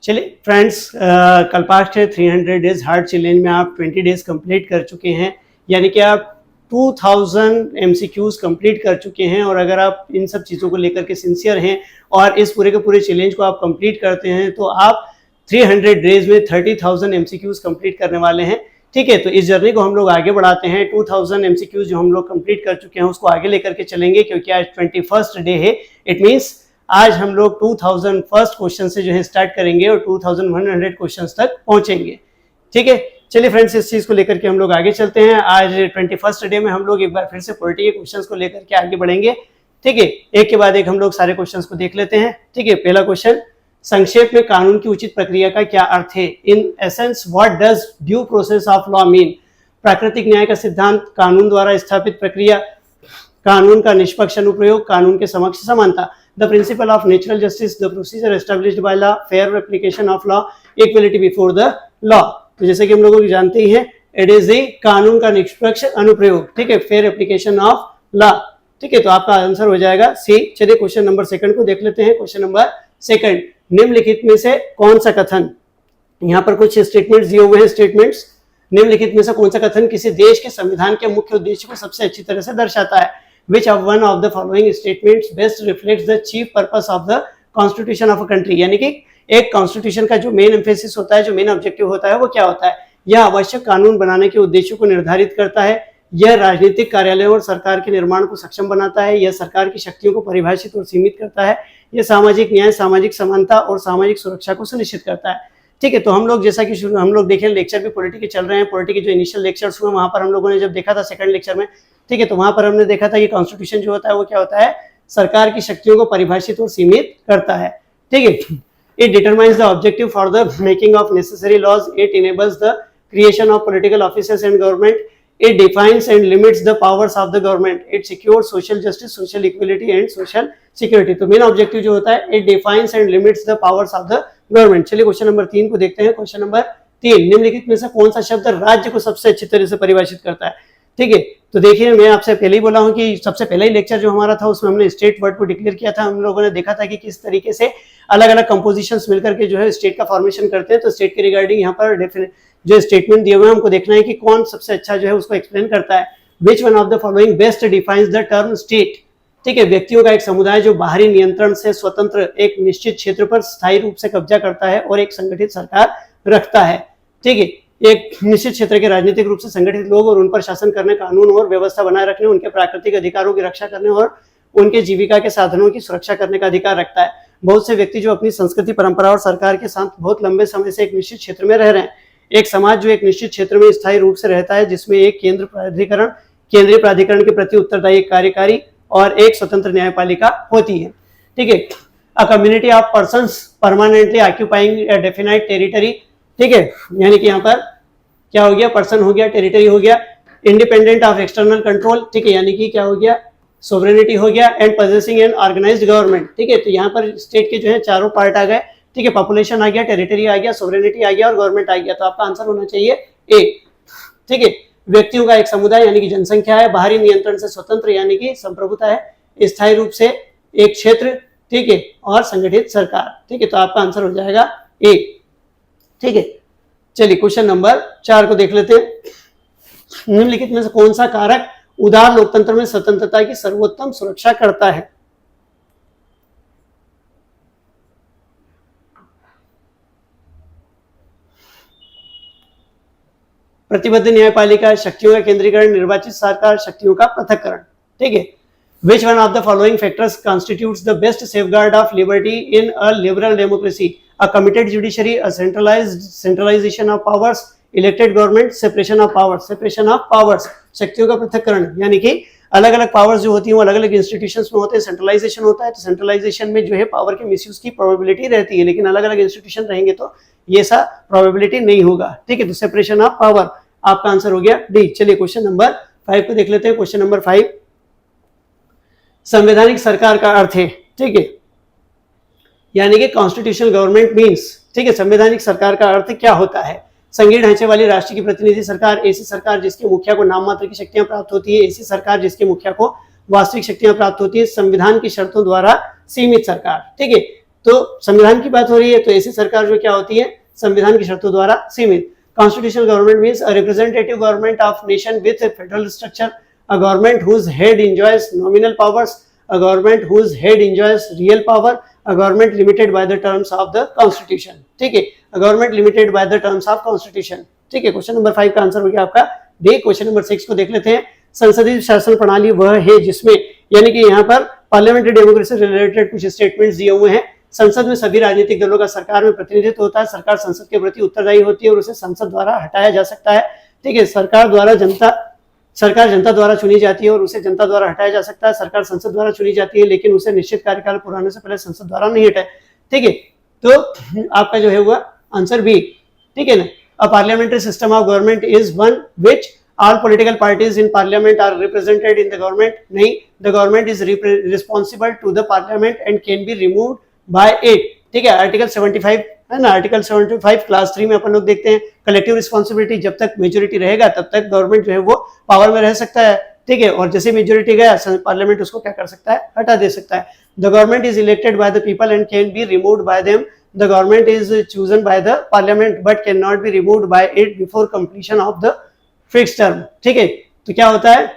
चलिए फ्रेंड्स, कल पास्ट है 300 डेज हार्ड चैलेंज में आप 20 डेज कंप्लीट कर चुके हैं, यानी कि आप 2000 एमसीक्यूज कंप्लीट कर चुके हैं। और अगर आप इन सब चीज़ों को लेकर के सिंसियर हैं और इस पूरे के पूरे चैलेंज को आप कंप्लीट करते हैं तो आप 300 डेज में 30,000 एमसीक्यूज कंप्लीट करने वाले हैं। ठीक है, तो इस जर्नी को हम लोग आगे बढ़ाते हैं। 2000 एमसीक्यूज जो हम लोग कंप्लीट कर चुके हैं उसको आगे लेकर के चलेंगे, क्योंकि आज 21st डे है। इट मीन्स आज हम लोग 2000 फर्स्ट क्वेश्चन से जो है स्टार्ट करेंगे और 2100 क्वेश्चंस तक पहुंचेंगे। ठीक है, चलिए फ्रेंड्स, इस चीज को लेकर के हम लोग आगे चलते हैं। आज 21st डे में हम लोग एक बार फिर से पॉलिटी के क्वेश्चंस को लेकर के आगे बढ़ेंगे। ठीक है, एक के बाद एक हम लोग सारे क्वेश्चंस को देख लेते हैं। ठीक है, पहला क्वेश्चन, संक्षेप में कानून की उचित प्रक्रिया का क्या अर्थ है? In essence what does due process of law mean? प्राकृतिक न्याय का सिद्धांत, कानून द्वारा स्थापित प्रक्रिया, कानून का निष्पक्ष अनुप्रयोग, कानून के समक्ष समानता, the principle of natural justice, the procedure established by law, fair application of law, equality before the law। तो जैसे कि हम लोगों को जानते ही हैं, इट इज द कानून का निष्पक्ष अनुप्रयोग। ठीक है, फेयर एप्लीकेशन ऑफ लॉ। ठीक है, तो आपका आंसर हो जाएगा सी। चलिए क्वेश्चन नंबर सेकंड को देख लेते हैं। क्वेश्चन नंबर सेकंड, निम्नलिखित में से कौन सा कथन, यहाँ पर कुछ स्टेटमेंट्स दिए हुए हैं। स्टेटमेंट्स, निम्नलिखित में से कौन सा कथन किसी देश के संविधान के मुख्य उद्देश्य को सबसे अच्छी तरह से दर्शाता है? Which of one of the following statements best reflects the chief purpose of the constitution of a country? यानी कि एक कॉन्स्टिट्यूशन का जो मेन एम्फेसिस होता है, जो मेन ऑब्जेक्टिव होता है, वो क्या होता है? यह आवश्यक कानून बनाने के उद्देश्यों को निर्धारित करता है, यह राजनीतिक कार्यालयों और सरकार के निर्माण को सक्षम बनाता है, यह सरकार की शक्तियों को परिभाषित और सीमित करता है, यह सामाजिक न्याय, सामाजिक समानता और सामाजिक सुरक्षा को सुनिश्चित करता है। ठीक है, तो हम लोग जैसा कि हम लोग देखें, लेक्चर भी पॉलिटी के चल रहे हैं। पॉलिटी के जो इनिशियल लेक्चर्स हुए वहां पर हम लोगों ने जब देखा था सेकंड लेक्चर में, ठीक है, तो वहां पर हमने देखा था कि कॉन्स्टिट्यूशन जो होता है वो क्या होता है? सरकार की शक्तियों को परिभाषित और सीमित करता है। ठीक है, it determines the objective for the making of necessary laws, it enables the creation of political officers and government, it defines and limits the powers of the government, it secures social justice, social equality and social security. तो main objective जो होता है, it defines and limits the powers of the government. चलिए question number 3 को देखते हैं। Question number 3, निम्नलिखित में से कौन सा शब्द राज्य को सबसे अच्छी तरह से परिभाषित करता है? ठीक है, तो देखिए, मैं आपसे पहले ही बोला हूं कि सबसे पहला ही लेक्चर जो हमारा था उसमें हमने स्टेट वर्ड को डिक्लेयर किया था। हम लोगों ने देखा था कि किस तरीके से अलग अलग कंपोजिशंस मिलकर के जो है स्टेट का फॉर्मेशन करते हैं। तो स्टेट के रिगार्डिंग यहाँ पर जो स्टेटमेंट दिए हुए हैं हमको देखना है कि कौन सबसे अच्छा जो है उसको एक्सप्लेन करता है। Which one of the following best defines the term state? ठीक है, व्यक्तियों का एक समुदाय जो बाहरी नियंत्रण से स्वतंत्र एक निश्चित क्षेत्र पर स्थायी रूप से कब्जा करता है और एक संगठित सरकार रखता है। ठीक है, एक निश्चित क्षेत्र के राजनीतिक रूप से संगठित लोग और उन पर शासन करने, कानून और व्यवस्था बनाए रखने, उनके प्राकृतिक अधिकारों की रक्षा करने और उनके जीविका के साधनों की सुरक्षा करने का अधिकार रखता है। बहुत से व्यक्ति जो अपनी संस्कृति, परंपरा और सरकार के साथ बहुत लंबे समय से एक निश्चित क्षेत्र में रह रहे हैं। एक समाज जो एक निश्चित क्षेत्र में स्थायी रूप से रहता है, जिसमें एक केंद्रीय प्राधिकरण के प्रति उत्तरदायी कार्यकारी और एक स्वतंत्र न्यायपालिका होती है। ठीक है, a community of persons permanently occupying a definite territory. ठीक है, यानी कि यहाँ पर क्या हो गया? पर्सन हो गया, टेरिटरी हो गया, इंडिपेंडेंट ऑफ एक्सटर्नल कंट्रोल। ठीक है, यानी कि क्या हो गया? सोवरेनिटी हो गया, and possessing an organised government. ठीक है, तो यहाँ पर स्टेट के जो है चारों पार्ट आ गए। ठीक है, पॉपुलेशन आ गया, टेरिटरी आ गया, सोवरेनिटी आ गया और गवर्नमेंट आ गया। तो आपका आंसर होना चाहिए ए। ठीक है, व्यक्तियों का एक समुदाय यानी कि जनसंख्या है, बाहरी नियंत्रण से स्वतंत्र यानी कि संप्रभुता है, स्थायी रूप से एक क्षेत्र, ठीक है, और संगठित सरकार। ठीक है, तो आपका आंसर हो जाएगा ए। ठीक है, चलिए क्वेश्चन नंबर 4 को देख लेते हैं। निम्नलिखित में से कौन सा कारक उदार लोकतंत्र में स्वतंत्रता की सर्वोत्तम सुरक्षा करता है? प्रतिबद्ध न्यायपालिका, शक्तियों का केंद्रीकरण, निर्वाचित सरकार, शक्तियों का पृथक्करण। ठीक है, which one of the following factors constitutes the best safeguard of liberty in a liberal democracy? A committed judiciary, a centralisation of powers, elected government, separation of powers. Separation of powers, शक्तियों का पृथक्करण, यानी कि अलग अलग powers जो होती हैं वो अलग अलग इंस्टीट्यूशंस में होते हैं। सेंट्रलाइजेशन होता है तो सेंट्रलाइजेशन में जो है पावर के मिसयूज की प्रोबेबिलिटी रहती है, लेकिन अलग अलग इंस्टीट्यूशन रहेंगे तो ये सा प्रोबेबिलिटी नहीं होगा। ठीक है, तो सेपरेशन ऑफ पावर आपका आंसर हो गया डी। चलिए क्वेश्चन नंबर 5 को देख लेते हैं। क्वेश्चन नंबर 5, संवैधानिक सरकार का अर्थ है। ठीक है, यानी कि कॉन्स्टिट्यूशनल गवर्नमेंट मीन्स। ठीक है, संवैधानिक सरकार का अर्थ क्या होता है? संघीय ढांचे वाली राष्ट्र की प्रतिनिधि सरकार, ऐसी सरकार जिसके मुखिया को नाम मात्र की शक्तियां प्राप्त होती है, ऐसी सरकार जिसके मुखिया को वास्तविक शक्तियां प्राप्त होती है, संविधान की शर्तों द्वारा सीमित सरकार। ठीक है, तो संविधान की बात हो रही है, तो ऐसी सरकार जो क्या होती है, संविधान की शर्तों द्वारा सीमित। Constitutional government means a representative government of nation with a federal structure, a government whose head enjoys nominal powers, a government whose head enjoys real power, a government limited by the terms of the constitution. ठीक है, a government limited by the terms of constitution. ठीक है, question number 5 का answer हो गया आपका D. Question number 6 को देख लेते हैं। संसदीय शासन प्रणाली वह है जिसमें, यानी कि यहाँ पर पार्लियामेंट्री डेमोक्रेसी से रिलेटेड कुछ स्टेटमेंट्स दिए हुए हैं। संसद में सभी राजनीतिक दलों का सरकार में प्रतिनिधित्व होता है, सरकार संसद के प्रति उत्तरदायी होती है और उसे संसद द्वारा हटाया जा सकता है। ठीक है, सरकार जनता द्वारा चुनी जाती है और उसे जनता द्वारा हटाया जा सकता है। सरकार संसद द्वारा चुनी जाती है लेकिन उसे निश्चित कार्यकाल पूरा होने से पहले संसद द्वारा नहीं हटाए। ठीक है, तो आपका जो है हुआ आंसर बी। ठीक है ना। अ parliamentary system of government is one which all political parties in parliament are represented in the government। नहीं, the government is responsible to the parliament and can be removed by it। ठीक है, article 75 है ना, article 75 class 3 में अपन लोग देखते हैं collective responsibility, जब तक मेजोरिटी रहेगा तब तक गवर्नमेंट जो है वो पावर में रह सकता है। ठीक है, और जैसे मेजोरिटी गया पार्लियामेंट उसको क्या कर सकता है, हटा दे सकता है। The government is elected by the people and can be removed by them. The government is chosen by the parliament but can not be removed by it before completion of the fix term. ठीक है, तो क्या होता है,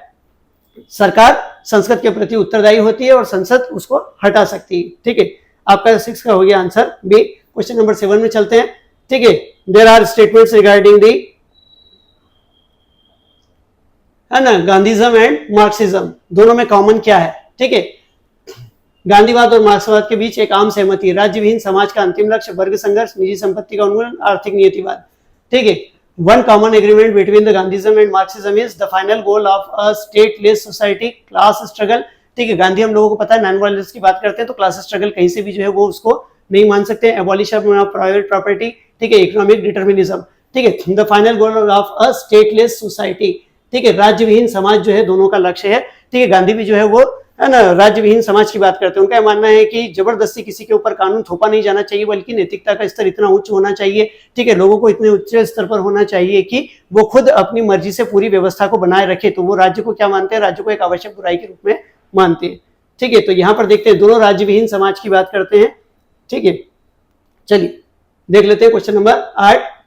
सरकार संसद के प्रति उत्तरदायी होती है और संसद उसको हटा सकती है। ठीक है, आपका 6 का हो गया आंसर बी। क्वेश्चन नंबर 7 में चलते हैं। ठीक है, there are statements regarding the, है ना, गांधीज्म एंड मार्क्सिज्म, दोनों में कॉमन क्या है। ठीक है, गांधीवाद और मार्क्सवाद के बीच एक आम सहमति है, राज्य विहीन समाज का अंतिम लक्ष्य वर्ग संघर्ष, निजी संपत्ति का उन्मूलन, आर्थिक नियतिवाद। ठीक है, one common agreement between the Gandhism and Marxism is the final goal of a stateless society, class struggle। ठीक है, गांधी हम लोगों को पता है नॉन वायलेंस की बात करते हैं, तो क्लास स्ट्रगल कहीं से भी जो है वो उसको नहीं मान सकते। एबॉलिशन ऑफ प्राइवेट प्रॉपर्टी, ठीक है, इकोनॉमिक डिटर्मिनिज्म। ठीक है, the final goal of a stateless society. ठीक है, राज्य विहीन समाज जो है दोनों का लक्ष्य है। ठीक है, गांधी भी जो है वो, है ना, राज्य विहीन समाज की बात करते हैं। उनका मानना है कि जबरदस्ती किसी के ऊपर कानून थोपा नहीं जाना चाहिए, बल्कि नैतिकता का स्तर इतना उच्च होना चाहिए। ठीक है, लोगों को इतने उच्च स्तर पर होना चाहिए कि वो खुद अपनी मर्जी से पूरी व्यवस्था को बनाए रखे। तो वो राज्य को क्या मानते हैं, राज्य को एक आवश्यक बुराई के रूप में मानते हैं। ठीक है, तो यहाँ पर देखते हैं दोनों राज्य विहीन समाज की बात करते हैं। ठीक है, चलिए देख लेते हैं क्वेश्चन नंबर 8।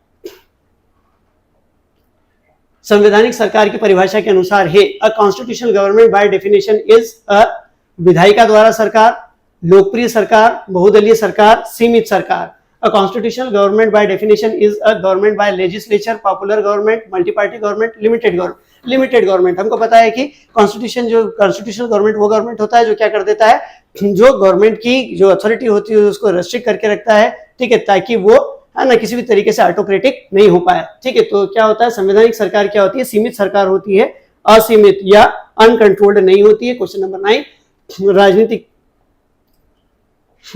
संवैधानिक सरकार की परिभाषा के अनुसार है, a constitutional government by definition is a विधायिका द्वारा सरकार, लोकप्रिय सरकार, बहुदलीय सरकार, सीमित सरकार। A constitutional government by definition is a government by legislature, popular government, multiparty government, limited government. Limited government हमको पता है कि कॉन्स्टिट्यूशनल गवर्नमेंट वो गवर्नमेंट होता है जो क्या कर देता है, जो गवर्नमेंट की जो अथॉरिटी होती है उसको रेस्ट्रिक्ट करके रखता है। ठीक है, ताकि वो, है ना, किसी भी तरीके से ऑटोक्रेटिक नहीं हो पाए। ठीक है, तो क्या होता है, संवैधानिक सरकार क्या होती है, सीमित सरकार होती है, असीमित या अनकंट्रोल्ड नहीं होती है। क्वेश्चन नंबर 9,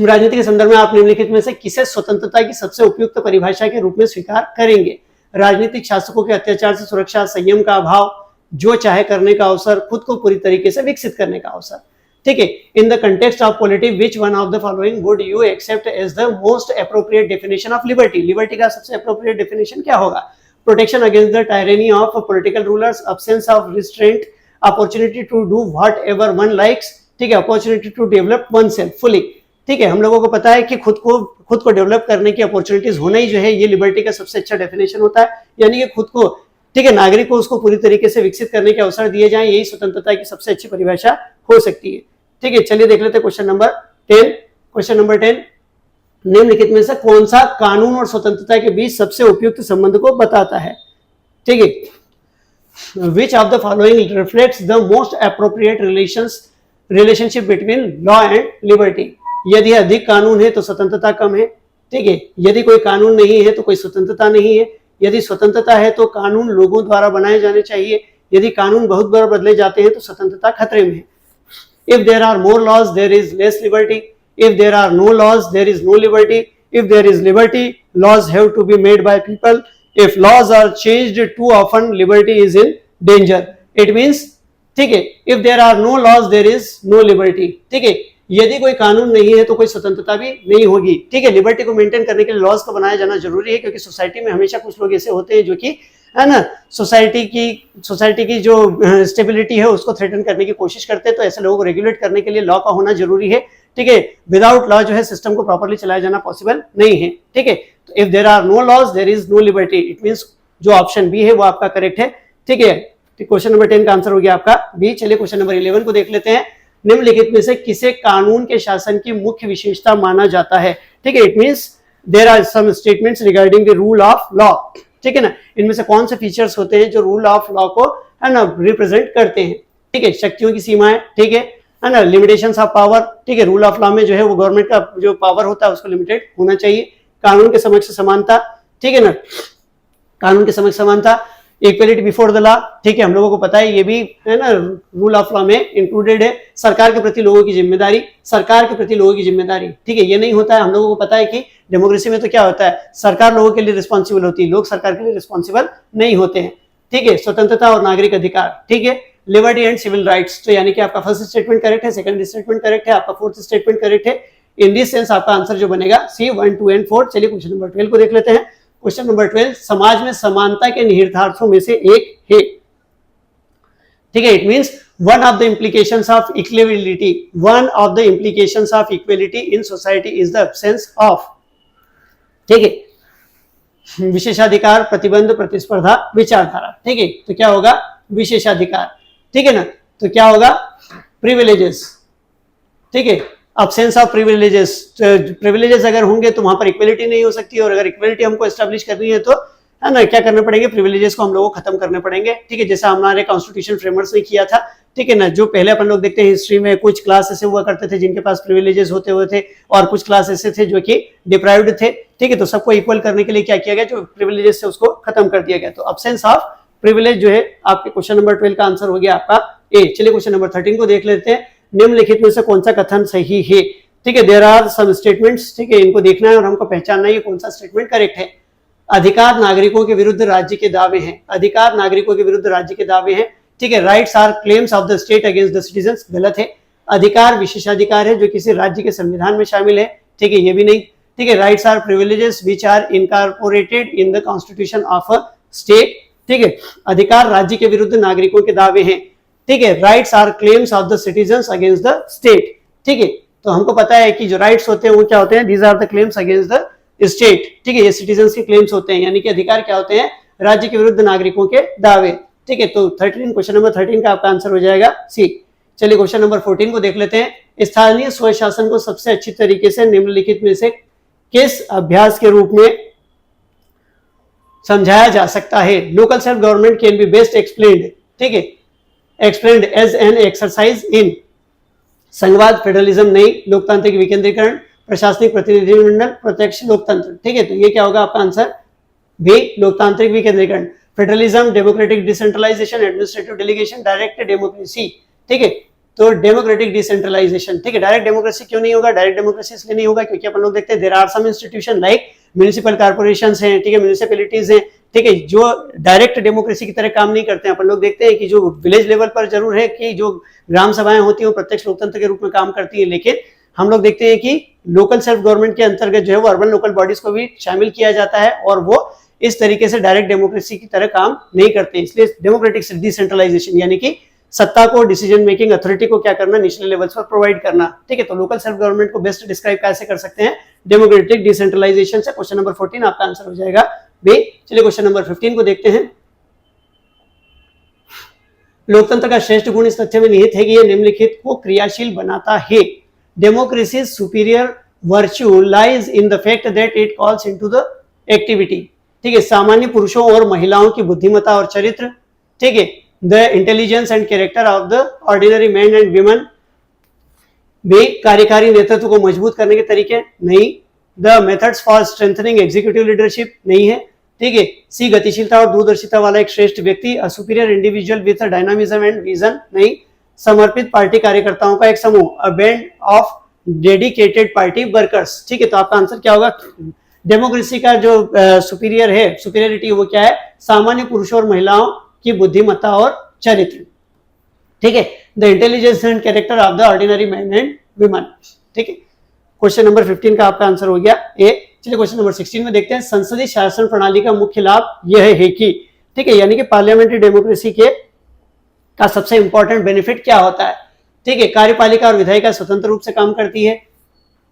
राजनीति के संदर्भ में आप निम्नलिखित में से किसे स्वतंत्रता की सबसे उपयुक्त परिभाषा के रूप में स्वीकार करेंगे। राजनीतिक शासकों के अत्याचार से सुरक्षा, संयम का अभाव, जो चाहे करने का अवसर, खुद को पूरी तरीके से विकसित करने का अवसर। ठीक है, in the context of polity which one of the following would you accept as the most appropriate definition of liberty. Liberty का सबसे अप्रोप्रिएट डेफिनेशन क्या होगा, protection against the tyranny of political rulers, absence of restraint, opportunity to do whatever one likes. ठीक है, opportunity to develop oneself fully. ठीक है, हम लोगों को पता है कि खुद को डेवलप करने की अपॉर्चुनिटीज होना ही जो है ये लिबर्टी का सबसे अच्छा डेफिनेशन होता है। यानी कि खुद को, ठीक है, नागरिक को उसको पूरी तरीके से विकसित करने के अवसर दिए जाएं, यही स्वतंत्रता की सबसे अच्छी परिभाषा हो सकती है। ठीक है, चलिए देख लेते हैं क्वेश्चन नंबर 10। क्वेश्चन नंबर 10, निम्नलिखित में से कौन सा कानून और स्वतंत्रता के बीच सबसे उपयुक्त संबंध को बताता है। ठीक है, which of the following reflects the most appropriate relationship between law and liberty. यदि अधिक कानून है तो स्वतंत्रता कम है। ठीक है, यदि कोई कानून नहीं है तो कोई स्वतंत्रता नहीं है। यदि स्वतंत्रता है तो कानून लोगों द्वारा बनाए जाने चाहिए। यदि कानून बहुत बार बदले जाते हैं तो स्वतंत्रता खतरे में है। If there are more laws, there is less liberty. If there are no laws, there is no liberty. If there is liberty, laws have to be made by people. If laws are changed too often, liberty is in danger. It means, ठीक है, if there are no laws, there is no liberty. ठीक है, यदि कोई कानून नहीं है तो कोई स्वतंत्रता भी नहीं होगी। ठीक है, लिबर्टी को मेंटेन करने के लिए लॉज को बनाया जाना जरूरी है, क्योंकि सोसाइटी में हमेशा कुछ लोग ऐसे होते हैं जो कि, है ना, सोसाइटी की जो स्टेबिलिटी है उसको थ्रेटन करने की कोशिश करते हैं। तो ऐसे लोगों को रेगुलेट करने के लिए लॉ का होना जरूरी है। ठीक है, विदाउट लॉ जो है सिस्टम को प्रॉपर्ली चलाया जाना पॉसिबल नहीं है, ठीक है। तो if there are no laws there is no liberty, it means जो ऑप्शन बी है वो आपका करेक्ट है, ठीक है। क्वेश्चन नंबर 10 का आंसर हो गया आपका बी। चलिए क्वेश्चन नंबर 11 को देख लेते हैं। निम्नलिखित में से किसे कानून के शासन की मुख्य विशेषता माना जाता है, ठीक है। It means there are some statements regarding the rule of law, ठीक है ना। इनमें से कौन से फीचर्स होते हैं जो रूल ऑफ लॉ को है ना रिप्रेजेंट करते हैं, ठीक है। शक्तियों की सीमाएं, ठीक है ना, लिमिटेशंस ऑफ पावर, ठीक है। रूल ऑफ लॉ में जो है वो गवर्नमेंट का जो पावर होता है उसको लिमिटेड होना चाहिए। कानून के समक्ष समानता, ठीक है ना, कानून के समक्ष समानता, इक्वलिटी बिफोर द लॉ, ठीक है। हम लोगों को पता है ये भी है ना रूल ऑफ लॉ में इंक्लूडेड है। सरकार के प्रति लोगों की जिम्मेदारी, सरकार के प्रति लोगों की जिम्मेदारी, ठीक है। ये नहीं होता है, हम लोगों को पता है कि डेमोक्रेसी में तो क्या होता है, सरकार लोगों के लिए रिस्पॉन्सिबल होती है, लोग सरकार के लिए रिस्पॉन्सिबल नहीं होते हैं, ठीक है। स्वतंत्रता और नागरिक अधिकार, ठीक है। लिबर्टी एंड सिविल राइट्स, तो यानी कि आपका फर्स्ट स्टेटमेंट करेक्ट है, सेकंड स्टेटमेंट करेक्ट है, आपका फोर्थ स्टेटमेंट करेक्ट है। इन दिस सेंस आपका आंसर जो बनेगा सी 1, 2 एंड 4। चलिए क्वेश्चन नंबर 12 को देख लेते हैं। क्वेश्चन नंबर 12, समाज में समानता के निहितार्थों में से एक है, ठीक है। It means one of the implications of equality, one of the implications of equality in society is the absence of, ठीक है, विशेषाधिकार, प्रतिबंध, प्रतिस्पर्धा, विचारधारा, ठीक है। तो क्या होगा विशेषाधिकार, ठीक है ना। तो क्या होगा प्रिविलेजेस, ठीक है, अब्सेंस ऑफ प्रिविलेजेस। प्रिविलेजेस अगर होंगे तो वहां पर इक्वलिटी नहीं हो सकती, और अगर इक्वलिटी हमको एस्टेब्लिश करनी है तो है ना क्या करने पड़ेंगे, प्रिविलेजेस को हम लोगों को खत्म करने पड़ेंगे, ठीक है। जैसा हमारे कॉन्स्टिट्यूशन फ्रेमवर्क्स ने किया था, ठीक है ना। जो पहले अपन लोग देखते हैं हिस्ट्री में कुछ क्लास ऐसे हुआ करते थे जिनके पास प्रिविलेजेस होते हुए थे, और कुछ क्लास ऐसे थे जो कि डिप्राइव्ड थे, ठीक है। तो सबको इक्वल करने के लिए क्या किया गया, जो प्रिविलेजेस थे उसको खत्म कर दिया गया। तो अब्सेंस ऑफ प्रिविलेज जो है आपके क्वेश्चन नंबर 12 का आंसर हो गया आपका ए। चलिए क्वेश्चन नंबर 13 को देख लेते हैं। निम्नलिखित में से कौन सा कथन सही है, ठीक है। देयर आर सम स्टेटमेंट्स, ठीक है, इनको देखना है और हमको पहचानना है कौन सा स्टेटमेंट करेक्ट है। अधिकार नागरिकों के विरुद्ध राज्य के दावे हैं, अधिकार नागरिकों के विरुद्ध राज्य के दावे हैं, ठीक है। Rights are claims of the state against the citizens, गलत है। अधिकार विशेषाधिकार है जो किसी राज्य के संविधान में शामिल है, ठीक है, ये भी नहीं, ठीक है। Rights are privileges which are incorporated in the constitution of a state, ठीक है। अधिकार राज्य के विरुद्ध नागरिकों के दावे हैं, ठीक है। Rights are claims of the citizens against the state, ठीक है। तो हमको पता है कि जो राइट्स होते हैं वो क्या होते हैं, these are the claims against the state, ठीक है। ये सिटीजंस के क्लेम्स होते हैं, यानी कि अधिकार क्या होते हैं, राज्य के विरुद्ध नागरिकों के दावे, ठीक है। तो 13 क्वेश्चन नंबर 13 का आपका आंसर हो जाएगा सी। चलिए क्वेश्चन नंबर 14 को देख लेते हैं। स्थानीय स्वशासन को सबसे अच्छी तरीके से निम्नलिखित में से किस अभ्यास के रूप में समझाया जा सकता है। Local self government can be best explained, ठीक है, explained as an exercise in संघवाद, फेडरलिज्म नहीं, लोकतांत्रिक विकेंद्रीकरण, प्रशासनिक प्रतिनिधिमंडल, प्रत्यक्ष लोकतंत्र, ठीक है। तो ये क्या होगा आपका आंसर बी, लोकतांत्रिक विकेंद्रीकरण। Federalism, democratic decentralisation, administrative delegation, direct democracy, ठीक है। तो डेमोक्रेटिक डिसेंट्रलाइजेशन, ठीक है। डायरेक्ट डेमोक्रेसी क्यों नहीं होगा, डायरेक्ट डेमोक्रेसी इसलिए नहीं होगा क्योंकि अपन लोग देखते हैं there are some institution like municipal corporations हैं, ठीक है, म्युनिसिपैलिटीज हैं, ठीक है, जो डायरेक्ट डेमोक्रेसी की तरह काम नहीं करते हैं। अपन लोग देखते हैं कि जो विलेज लेवल पर जरूर है कि जो ग्राम सभाएं होती हैं वो प्रत्यक्ष लोकतंत्र के रूप में काम करती है, लेकिन हम लोग देखते हैं कि लोकल सेल्फ गवर्नमेंट के अंतर्गत जो है वो अर्बन लोकल बॉडीज को भी शामिल किया जाता है, और वो इस तरीके से डायरेक्ट डेमोक्रेसी की तरह काम नहीं करते। इसलिए डेमोक्रेटिक डिसेंट्रलाइजेशन यानी कि सत्ता को, डिसीजन मेकिंग अथॉरिटी को क्या करना, नेशनल लेवल्स पर प्रोवाइड करना, ठीक है। तो लोकल सेल्फ गवर्नमेंट को बेस्ट डिस्क्राइब कैसे कर सकते हैं, डेमोक्रेटिक डिसेंट्रलाइजेशन से। क्वेश्चन नंबर 14 आपका आंसर हो जाएगा बी। चलिए क्वेश्चन नंबर 15 को देखते हैं। लोकतंत्र का श्रेष्ठ गुण इस तथ्य में निहित है कि यह निम्नलिखित को क्रियाशील बनाता है। Democracy superior virtue lies in the fact that it calls into the activity, ठीक है। सामान्य पुरुषों और महिलाओं की बुद्धिमत्ता और चरित्र, ठीक है। The intelligence and character of the ordinary man and women, भी कार्यकारी नेतृत्व को मजबूत करने के तरीके नहीं। The methods for strengthening executive leadership नहीं है, ठीक है। सी गतिशीलता और दूरदर्शिता वाला एक श्रेष्ठ व्यक्ति, a superior individual with dynamism and vision नहीं। समर्पित पार्टी कार्यकर्ताओं का एक समूह, a band of dedicated party workers, ठीक है। तो आपका आंसर क्या होगा, डेमोक्रेसी का जो सुपीरियर है, सुपीरियरिटी वो क्या है, सामान्य पुरुषों और महिलाओं की बुद्धिमत्ता और चरित्र, ठीक है। The intelligence and character of the ordinary man and women, ठीक है। क्वेश्चन नंबर 15 का आपका आंसर हो गया ए। चलिए क्वेश्चन नंबर 16 में देखते हैं। संसदीय शासन प्रणाली का मुख्य लाभ यह है कि, ठीक है, यानी कि पार्लियामेंट्री डेमोक्रेसी के का सबसे इंपॉर्टेंट बेनिफिट क्या होता है, ठीक है। कार्यपालिका और विधायिका स्वतंत्र रूप से काम करती है,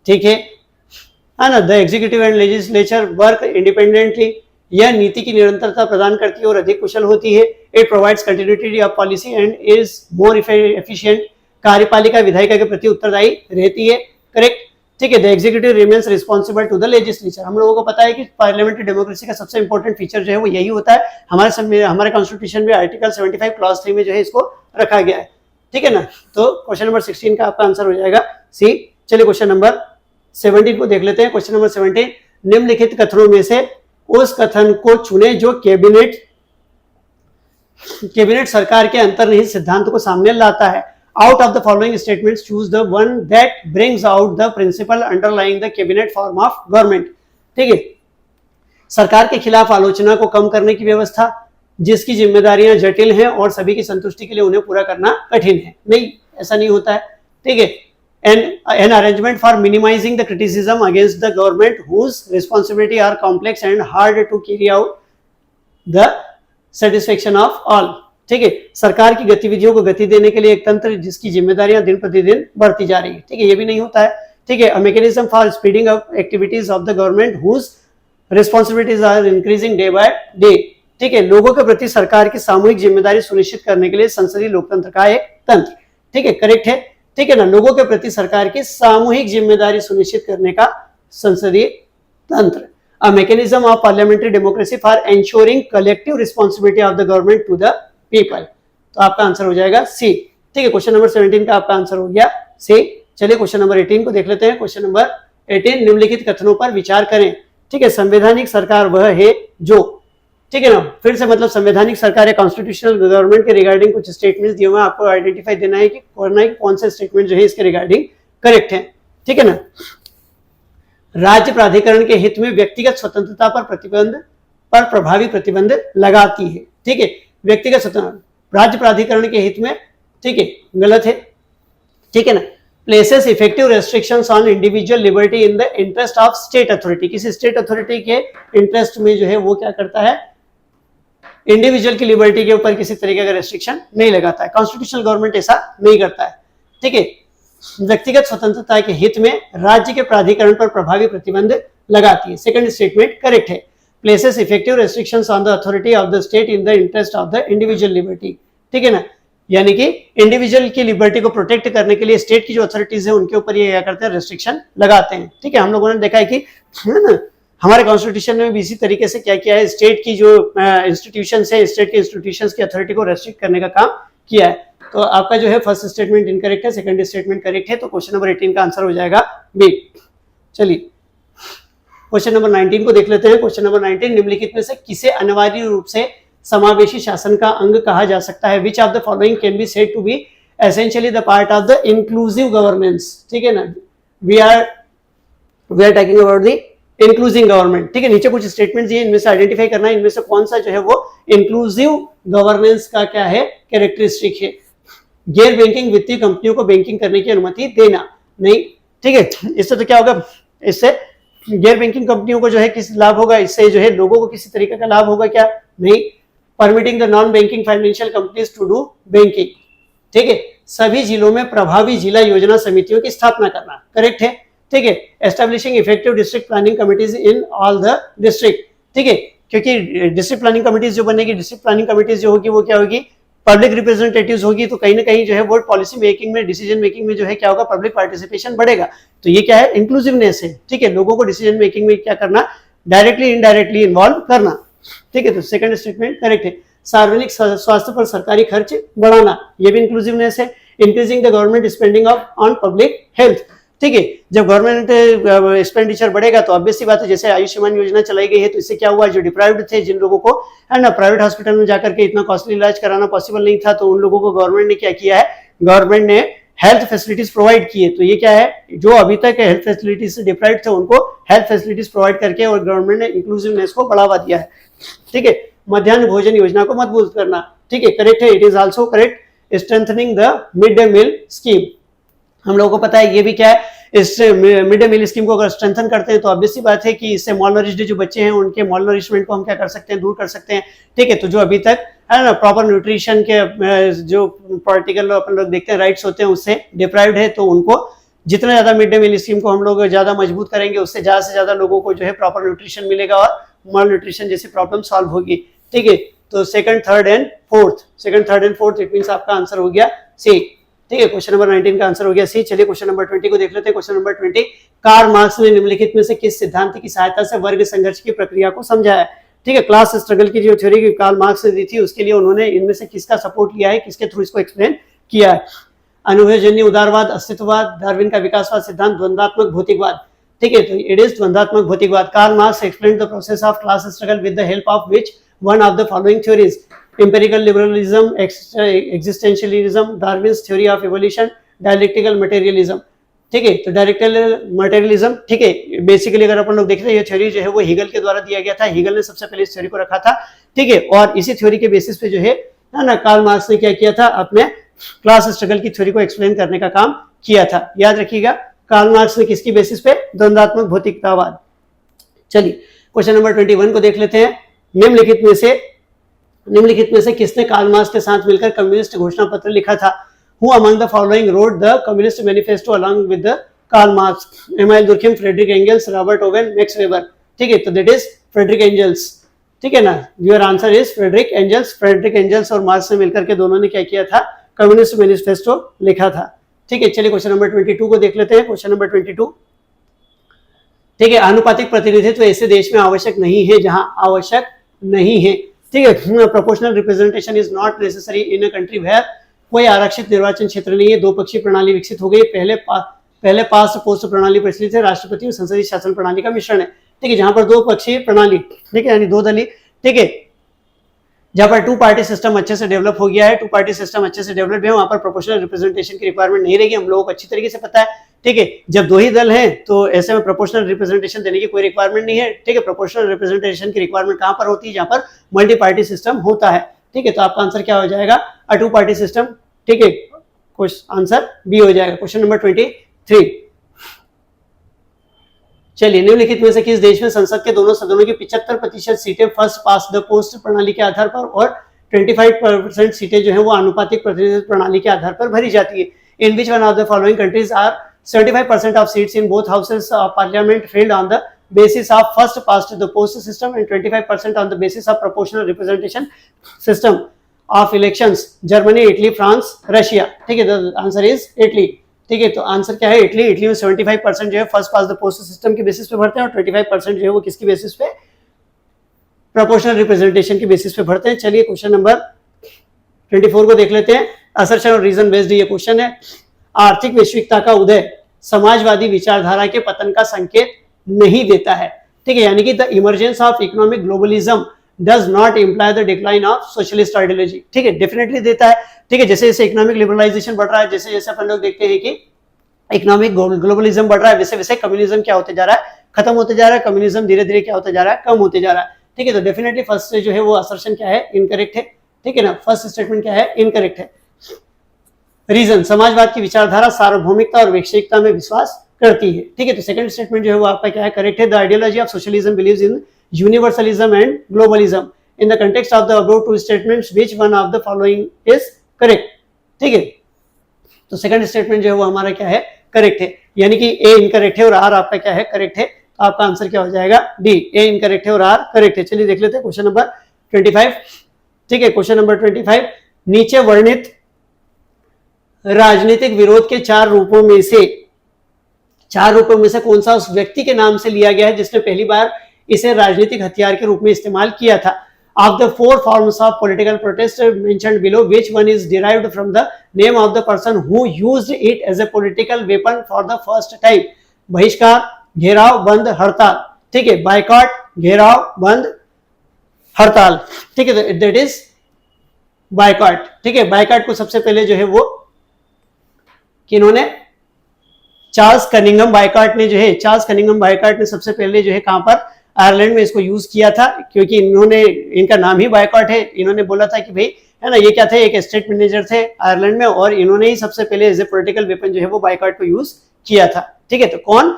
ठीक है ना। The executive and legislature work independently, यह नीति की निरंतरता प्रदान करती है और अधिक कुशल होती है। It provides continuity of policy and is more efficient, कार्यपालिका विधायिका के प्रति उत्तरदायी रहती है। करेक्ट, ठीक है। The executive remains responsible to the legislature, हम लोगों को पता है कि पार्लियामेंट्री डेमोक्रेसी का सबसे इंपॉर्टेंट फीचर जो है वो यही होता है। हमारे कॉन्स्टिट्यूशन में आर्टिकल 75 क्लॉज 3 में जो है इसको रखा गया है, ठीक है ना। तो क्वेश्चन नंबर 16 का आपका आंसर हो जाएगा सी। चलिए क्वेश्चन नंबर 17 को देख लेते हैं। क्वेश्चन नंबर 17, निम्नलिखित कथनों में से उस कथन को चुने जो कैबिनेट सरकार के अंतर्निहित सिद्धांत को सामने लाता है। Out of the following statements choose the one that brings out the principle underlying the cabinet form of government, ठीक है। सरकार के खिलाफ आलोचना को कम करने की व्यवस्था, जिसकी जिम्मेदारियां जटिल हैं और सभी की संतुष्टि के लिए उन्हें पूरा करना कठिन है। नहीं, ऐसा नहीं होता है, ठीक है। An arrangement for minimizing the criticism against the government whose responsibility are complex and hard to carry out the satisfaction of all, ठीक है। सरकार की गतिविधियों को गति देने के लिए एक तंत्र जिसकी जिम्मेदारियां दिन प्रतिदिन बढ़ती जा रही है, ठीक है, ये भी नहीं होता है, ठीक है। A mechanism for speeding up activities of the government whose responsibilities are increasing day by day, ठीक है। लोगों के प्रति सरकार की सामूहिक जिम्मेदारी सुनिश्चित करने के लिए संसदीय लोकतंत्र का एक तंत्र, ठीक है, करेक्ट है, ठीक है ना। लोगों के प्रति सरकार की सामूहिक जिम्मेदारी सुनिश्चित करने का संसदीय तंत्र। A mechanism of parliamentary democracy for ensuring collective responsibility of the government to the people, तो आपका आंसर हो जाएगा सी, ठीक है। क्वेश्चन नंबर 17 का आपका आंसर हो गया सी। चलिए क्वेश्चन नंबर 18 को देख लेते हैं। क्वेश्चन नंबर 18, निम्नलिखित कथनों पर विचार करें, ठीक है। संवैधानिक सरकार वह है जो, ठीक है ना, फिर से मतलब संवैधानिक सरकार या कॉन्स्टिट्यूशनल गवर्नमेंट के रिगार्डिंग कुछ स्टेटमेंट्स दिए हुए हैं, आपको आइडेंटिफाई देना है कि कौन से स्टेटमेंट जो है इसके रिगार्डिंग करेक्ट है, ठीक है ना। राज्य प्राधिकरण के हित में व्यक्तिगत स्वतंत्रता पर प्रभावी प्रतिबंध लगाती है, ठीक है। व्यक्तिगत स्वतंत्रता राज्य प्राधिकरण के हित में, ठीक है, गलत है, ठीक है ना। Places effective restrictions on individual liberty in the interest of state authority, किसी स्टेट अथॉरिटी के इंटरेस्ट में जो है वो क्या करता है, इंडिविजुअल की लिबर्टी के ऊपर किसी तरीके का रेस्ट्रिक्शन नहीं लगाता है। कॉन्स्टिट्यूशनल गवर्नमेंट ऐसा नहीं करता है, ठीक है। व्यक्तिगत स्वतंत्रता के हित में राज्य के प्राधिकरण पर प्रभावी प्रतिबंध लगाती है, सेकंड स्टेटमेंट करेक्ट है। Places effective restrictions on the authority of the state in the interest of the individual liberty, ठीक है ना। यानी कि इंडिविजुअल की लिबर्टी को प्रोटेक्ट करने के लिए स्टेट की जो अथॉरिटीज है उनके ऊपर ये क्या करते हैं, रेस्ट्रिक्शन लगाते हैं, ठीक है। हम लोगों ने देखा है कि है ना, हमारे कॉन्स्टिट्यूशन में भी इसी तरीके से क्या किया है, स्टेट की जो इंस्टीट्यूशंस है, स्टेट के इंस्टीट्यूशंस की अथॉरिटी को रेस्ट्रिक्ट करने का काम किया है। तो आपका जो है फर्स्ट स्टेटमेंट इनकरेक्ट है, सेकंड स्टेटमेंट करेक्ट है, तो क्वेश्चन नंबर 18 का आंसर हो जाएगा बी। चलिए क्वेश्चन नंबर 19 को देख लेते हैं। क्वेश्चन नंबर 19, निम्नलिखित में से किसे अनिवार्य रूप से समावेशी शासन का अंग कहा जा सकता है। Which of the following can be said to be essentially the part of the inclusive governance, ठीक है ना। We are talking about the inclusive government, ठीक है। नीचे कुछ स्टेटमेंट्स दिए, इनमें से आइडेंटिफाई करना है इनमें से कौन सा जो है वो इंक्लूसिव गवर्नेंस का क्या है, कैरेक्टरिस्टिक है। गैर बैंकिंग वित्तीय कंपनियों को बैंकिंग करने की अनुमति देना नहीं, ठीक है। इससे तो क्या होगा, इससे गैर बैंकिंग कंपनियों को जो है किस लाभ होगा, इससे जो है लोगों को किसी तरीके का लाभ होगा क्या, नहीं। Permitting the non banking financial companies to do banking, ठीक है। सभी जिलों में प्रभावी जिला योजना समितियों की स्थापना करना, करेक्ट है, ठीक है। Establishing effective district planning committees in all the district, ठीक है, क्योंकि डिस्ट्रिक्ट प्लानिंग कमिटीज जो बनेगी, डिस्ट्रिक्ट प्लानिंग कमिटीज जो होगी वो क्या होगी, पब्लिक रिप्रेजेंटेटिव्स होगी, तो कहीं ना कहीं जो है वो पॉलिसी मेकिंग में, डिसीजन मेकिंग में जो है क्या होगा, पब्लिक पार्टिसिपेशन बढ़ेगा। तो ये क्या है, इंक्लूसिवनेस है, ठीक है। लोगों को डिसीजन मेकिंग में क्या करना, डायरेक्टली इनडायरेक्टली इन्वॉल्व करना, ठीक है। तो सेकंड स्टेटमेंट करेक्ट है। सार्वजनिक स्वास्थ्य पर सरकारी खर्च बढ़ाना, ये भी इंक्लूसिवनेस है। Increasing the government spending on public health, ठीक है। जब गवर्नमेंट एक्सपेंडिचर बढ़ेगा तो ऑब्वियस सी बात है, जैसे आयुष्मान योजना चलाई गई है तो इससे क्या हुआ, जो डिप्राइव्ड थे, जिन लोगों को है ना प्राइवेट हॉस्पिटल में जाकर के इतना कॉस्टली इलाज कराना पॉसिबल नहीं था, तो उन लोगों को गवर्नमेंट ने क्या किया है, गवर्नमेंट ने हेल्थ फैसिलिटीज प्रोवाइड की है। तो ये क्या है, जो अभी तक हेल्थ फैसिलिटीज से डिप्राइव्ड थे उनको हेल्थ फैसिलिटीज प्रोवाइड करके और गवर्नमेंट ने इंक्लूसिवनेस को बढ़ावा दिया है, ठीक है। मध्याह्न भोजन योजना को मजबूत करना, ठीक है, करेक्ट है। It is also correct. Strengthening the mid day meal scheme, हम लोगों को पता है ये भी क्या है, इस मिड डे मील स्कीम को अगर स्ट्रेंथन करते हैं तो ऑब्वियस सी बात है कि इससे मॉल नरिश्ड जो बच्चे हैं उनके मॉल नरिशमेंट को हम क्या कर सकते हैं, दूर कर सकते हैं, ठीक है। तो जो अभी तक है ना प्रॉपर न्यूट्रिशन के जो पार्टिकल अपन लोग देखते हैं राइट्स होते हैं उससे डिप्राइव्ड है, तो उनको जितना ज्यादा मिड डे मील स्कीम को हम लोग ज्यादा मजबूत करेंगे, उससे ज्यादा लोगों को जो है प्रॉपर न्यूट्रिशन मिलेगा और माल न्यूट्रिशन जैसी प्रॉब्लम सॉल्व होगी। ठीक है, तो second third and fourth it means आपका आंसर हो गया सी। ठीक है, क्वेश्चन नंबर 19 का आंसर हो गया सी। चलिए क्वेश्चन नंबर 20 को देख लेते हैं। क्वेश्चन नंबर 20, कार्ल मार्क्स ने निम्नलिखित में से किस सिद्धांत की सहायता से वर्ग संघर्ष की प्रक्रिया को समझाया? ठीक है, क्लास स्ट्रगल की जो थ्योरी कार्ल मार्क्स ने दी थी, उसके लिए उन्होंने इनमें से किसका सपोर्ट लिया है, किसके थ्रू इसको एक्सप्लेन किया है? अनुभवजन्य उदारवाद, अस्तित्ववाद, डार्विन का विकासवाद सिद्धांत, द्वंद्वात्मक भौतिकवाद। ठीक है, तो इट इज द्वंद्वात्मक भौतिकवाद। Karl Marx explained the process of class struggle with the help of which one of the following theories? Empirical liberalism, existentialism, Darwin's theory of evolution, dialectical materialism. ठीक है, तो डायरेक्टिकल मटेरियलिज्म। ठीक है, बेसिकली अगर अपन लोग देखते हैं ये थ्योरी जो है वो हीगल के द्वारा दिया गया था। हीगल ने सबसे पहले इस थ्योरी को रखा था। ठीक है, और इसी थ्योरी के बेसिस पे जो है ना कार्ल मार्क्स ने क्या किया था, अपने क्लास स्ट्रगल की थ्योरी को एक्सप्लेन करने का काम किया था। याद रखिएगा, कार्ल मार्क्स ने किसकी बेसिस पे? द्वंद्वात्मक भौतिकतावाद। चलिए क्वेश्चन नंबर 21 को देख लेते हैं। निम्नलिखित में से किसने कार्ल मार्क्स के साथ मिलकर कम्युनिस्ट घोषणा पत्र लिखा था? Who among the following wrote the Communist Manifesto along with the Karl Marx? Emil Durkheim, Friedrich Engels, Robert Owen, Max Weber। ठीक है, तो that is Friedrich Engels। ठीक है ना, your answer is Friedrich Engels। Friedrich Engels और marks ने मिलकर के दोनों ने क्या किया था? कम्युनिस्ट मैनिफेस्टो लिखा था। ठीक है, चलिए क्वेश्चन नंबर 22 को देख लेते हैं। क्वेश्चन नंबर 22, ठीक है, आनुपातिक प्रतिनिधित्व ऐसे देश में आवश्यक नहीं है जहां आवश्यक नहीं है। ठीक है, proportional representation is not necessary in a country where कोई आरक्षित निर्वाचन क्षेत्र नहीं है। दो पक्षीय प्रणाली विकसित हो गई। पहले पास्ट पोस्ट प्रणाली प्रचलित है। राष्ट्रपति और संसदीय शासन प्रणाली का मिश्रण है। ठीक है, जहां पर दो पक्षीय प्रणाली, ठीक है, यानी दो दलीय, ठीक है, जहां पर टू पार्टी सिस्टम अच्छे से डेवलप हो गया है, टू पार्टी सिस्टम अच्छे से डेवलप है, वहां पर प्रोपोर्शनल रिप्रेजेंटेशन की रिक्वायरमेंट नहीं रहेगी। हम लोगों को अच्छी तरीके से पता है। ठीक है, जब दो ही दल हैं तो ऐसे में प्रोपोर्शनल रिप्रेजेंटेशन देने की कोई रिक्वायरमेंट नहीं है। ठीक है, प्रोपोर्शनल रिप्रेजेंटेशन की रिक्वायरमेंट कहां पर होती है? जहां पर मल्टी पार्टी सिस्टम होता है। ठीक है, तो आपका आंसर क्या हो जाएगा? अ टू पार्टी सिस्टम। ठीक है, आंसर बी हो जाएगा। क्वेश्चन नंबर 23, चलिए, निम्नलिखित में से किस देश में संसद के दोनों सदनों की 75% सीटें फर्स्ट पास द पोस्ट प्रणाली के आधार पर और 25% सीटें जो है वो आनुपातिक प्रतिनिधित्व प्रणाली के आधार पर भरी जाती है? In which one of the following countries are 75% of seats in both houses of parliament filled on the basis of first past the post system and 25% on the basis of proportional representation system of elections? Germany, Italy, France, Russia. ठीक है, the answer is Italy. ठीक है, तो answer क्या है? Italy. Italy में 75% जो है first pass the post system के बेसिस पे भरते हैं और 25% जो है वो किसकी बेसिस पे? प्रोपोर्शनल रिप्रेजेंटेशन के बेसिस पे भरते हैं। चलिए क्वेश्चन नंबर 24 को देख लेते हैं। असर्शन और रीजन बेस्ड ये क्वेश्चन है। आर्थिक वैश्विकता का उदय समाजवादी विचारधारा के पतन का संकेत नहीं देता है। ठीक है, यानी कि the emergence of economic globalism does not imply the decline of socialist ideology. ठीक है, डेफिनेटली देता है। ठीक है, जैसे जैसे इकोनॉमिक लिबरलाइजेशन बढ़ रहा है, जैसे जैसे अपन लोग देखते हैं कि इकोनॉमिक ग्लोबलिज्म बढ़ रहा है, वैसे वैसे कम्युनिज्म क्या होते जा रहा है? खत्म होते जा रहा है। कम्युनिज्म धीरे धीरे क्या होता जा रहा है? कम होते जा रहा है। ठीक है, तो डेफिनेटली फर्स्ट जो है वो असर्शन क्या है? इनकरेक्ट है। ठीक है ना, फर्स्ट स्टेटमेंट क्या है? इनकरेक्ट है। रीजन, समाजवाद की विचारधारा सार्वभौमिकता और वैश्विकता में विश्वास करती है। ठीक है, तो सेकंड स्टेटमेंट जो है वो आपका क्या है? करेक्ट है। The ideology of socialism believes in universalism and globalism. In the context of the above two statements which one of the following is correct? ठीक है, तो सेकंड स्टेटमेंट जो है वो हमारा क्या है? करेक्ट है, यानी कि ए इनकरेक्ट है और आर आपका क्या है? करेक्ट है। तो आपका आंसर क्या हो जाएगा? डी। ए इनकरेक्ट है और आर करेक्ट है। चलिए देख लेते हैं क्वेश्चन नंबर 25। ठीक है, क्वेश्चन नंबर 25, नीचे वर्णित राजनीतिक विरोध के चार रूपों में से कौन सा उस व्यक्ति के नाम से लिया गया है जिसने पहली बार इसे राजनीतिक हथियार के रूप में इस्तेमाल किया था? Of the four forms of political protest mentioned below, which one is derived from the name of the person who used it as a political weapon for the first time? बहिष्कार, घेराव, बंद, हड़ताल। ठीक है, बायकॉट, घेराव, बंद, हड़ताल। ठीक है, दैट इज बायकॉट। ठीक है, बायकॉट को सबसे पहले जो है वो किन्होंने? चार्ल्स कनिंघम बायकॉट ने जो है, चार्ल्स कनिंघम बायकॉट ने सबसे पहले जो है कहां पर? आयरलैंड में इसको यूज किया था, क्योंकि इनका नाम ही बायकॉट है। इन्होंने बोला था कि भाई है ना, ये क्या थे? एक स्टेट मैनेजर थे आयरलैंड में और इन्होंने ही सबसे पहले एज ए पॉलिटिकल वेपन जो है वो बायकॉट को यूज किया था। ठीक है, तो कौन?